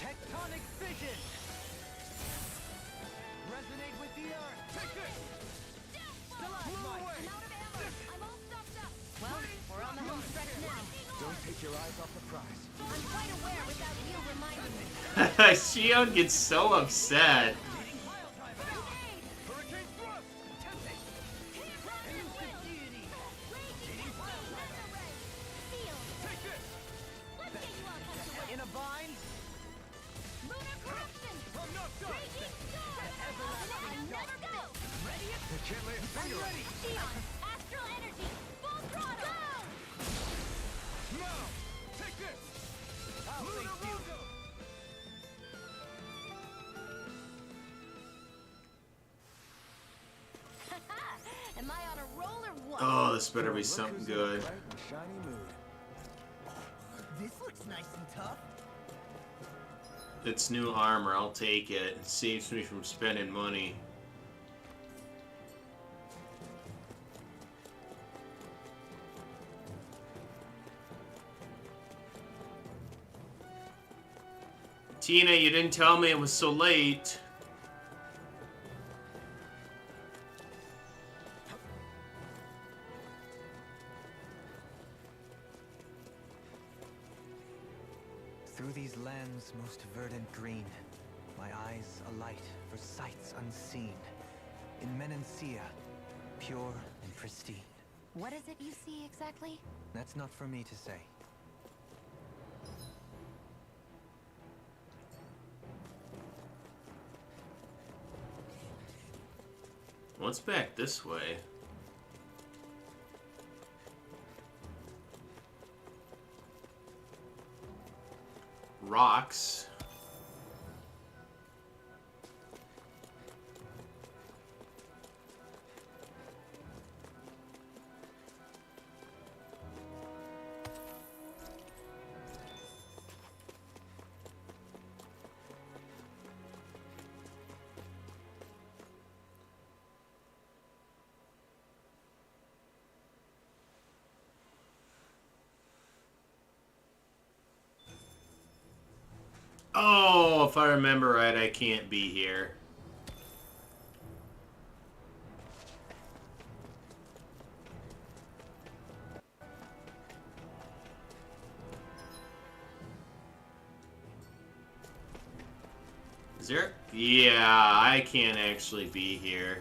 Tectonic fission. Resonate with the Earth. Take this! Still alive, I'm out of ammo! I'm all stuffed up! Well, we're on the home stretch now. Don't take your eyes off the prize. I'm quite aware without you reminding me. Shion gets so upset. Hurricane thrust! Take this! Let's get you all tucked away. In a bind. Lunar corruption! I'm not done! Raging storm! I never go! Ready? I can't lay a finger on it. Sion, astral energy, full throttle! Now! Take this! Lunar Rondo! Am I on a roll or what? Oh, this better be Look something who's in a good. bright and shiny mood. This looks nice and tough. It's new armor, I'll take it. It saves me from spending money. Tina, you didn't tell me it was so late. Through these lands most verdant green, my eyes alight for sights unseen. In Menancia, pure and pristine. What is it you see exactly? That's not for me to say. What's back this way? Rocks. Oh, if I remember right, I can't be here. Is there? Yeah, I can't actually be here.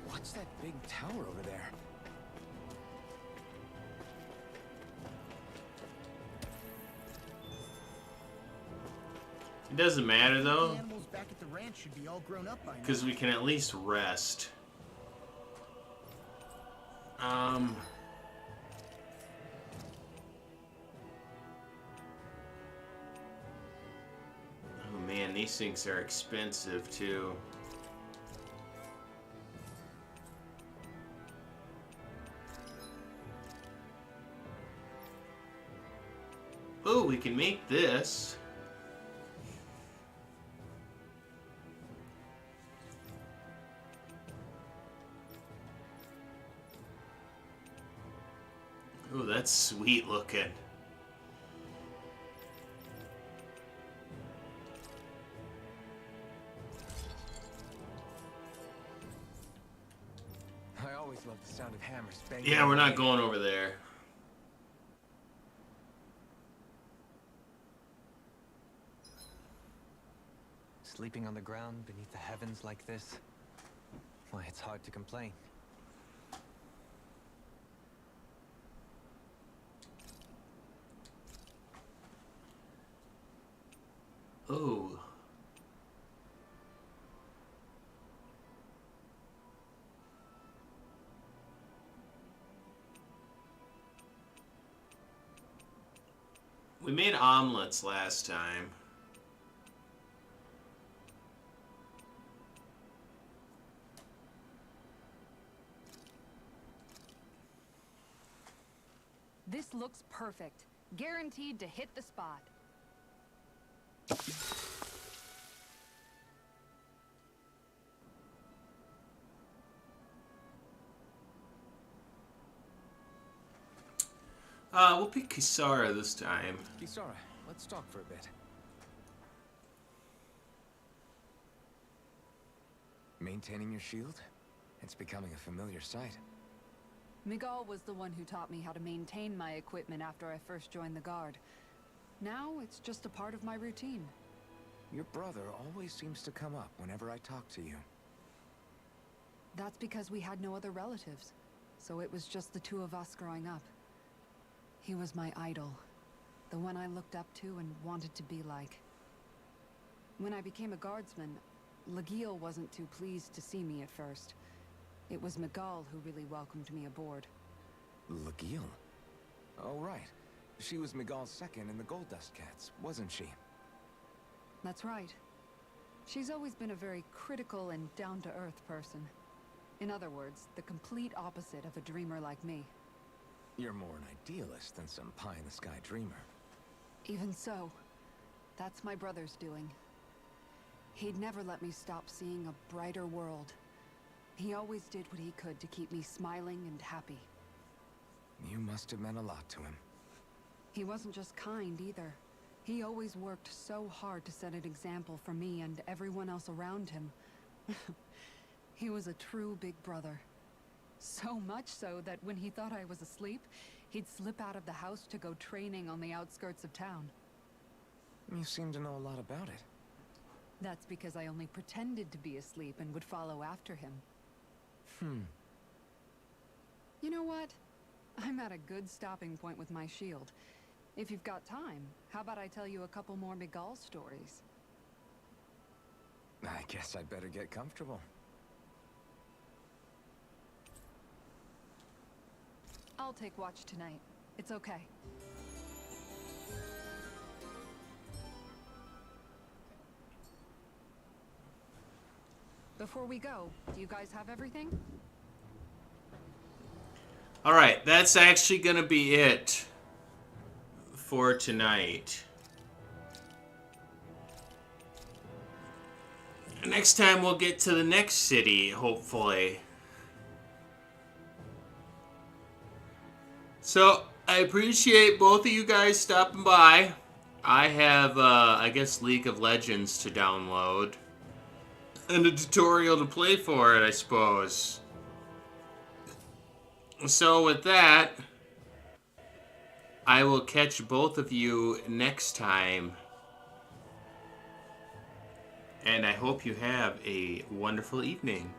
What's that big tower over there? It doesn't matter though, The animals back at the ranch should be all grown up by now. because we can at least rest. Oh man, these things are expensive too. Oh, we can make this. Oh, that's sweet looking. I always love the sound of hammers banging. Yeah, we're not going over there. Sleeping on the ground beneath the heavens like this? Why, it's hard to complain. Oh. We made omelets last time. This looks perfect. Guaranteed to hit the spot. We'll pick Kisara this time. Kisara, let's talk for a bit. Maintaining your shield? It's becoming a familiar sight. Miguel was the one who taught me how to maintain my equipment after I first joined the Guard. Now, it's just a part of my routine. Your brother always seems to come up whenever I talk to you. That's because we had no other relatives, so it was just the two of us growing up. He was my idol, the one I looked up to and wanted to be like. When I became a guardsman, Lagiel wasn't too pleased to see me at first. It was Miguel who really welcomed me aboard. Lagiel? Oh, right. She was Miguel's second in the Gold Dust Cats, wasn't she? That's right. She's always been a very critical and down-to-earth person. In other words, the complete opposite of a dreamer like me. You're more an idealist than some pie-in-the-sky dreamer. Even so, that's my brother's doing. He'd never let me stop seeing a brighter world. He always did what he could to keep me smiling and happy. You must have meant a lot to him. He wasn't just kind either. He always worked so hard to set an example for me and everyone else around him. He was a true big brother. So much so that when he thought I was asleep, he'd slip out of the house to go training on the outskirts of town. You seem to know a lot about it. That's because I only pretended to be asleep and would follow after him. You know what? I'm at a good stopping point with my shield. If you've got time, how about I tell you a couple more Miguel stories? I guess I'd better get comfortable. I'll take watch tonight. It's okay. Before we go, do you guys have everything? Alright, that's actually gonna be it for tonight. Next time we'll get to the next city, hopefully. So, I appreciate both of you guys stopping by. I have, I guess, League of Legends to download. And a tutorial to play for it, I suppose. So with that, I will catch both of you next time. And I hope you have a wonderful evening.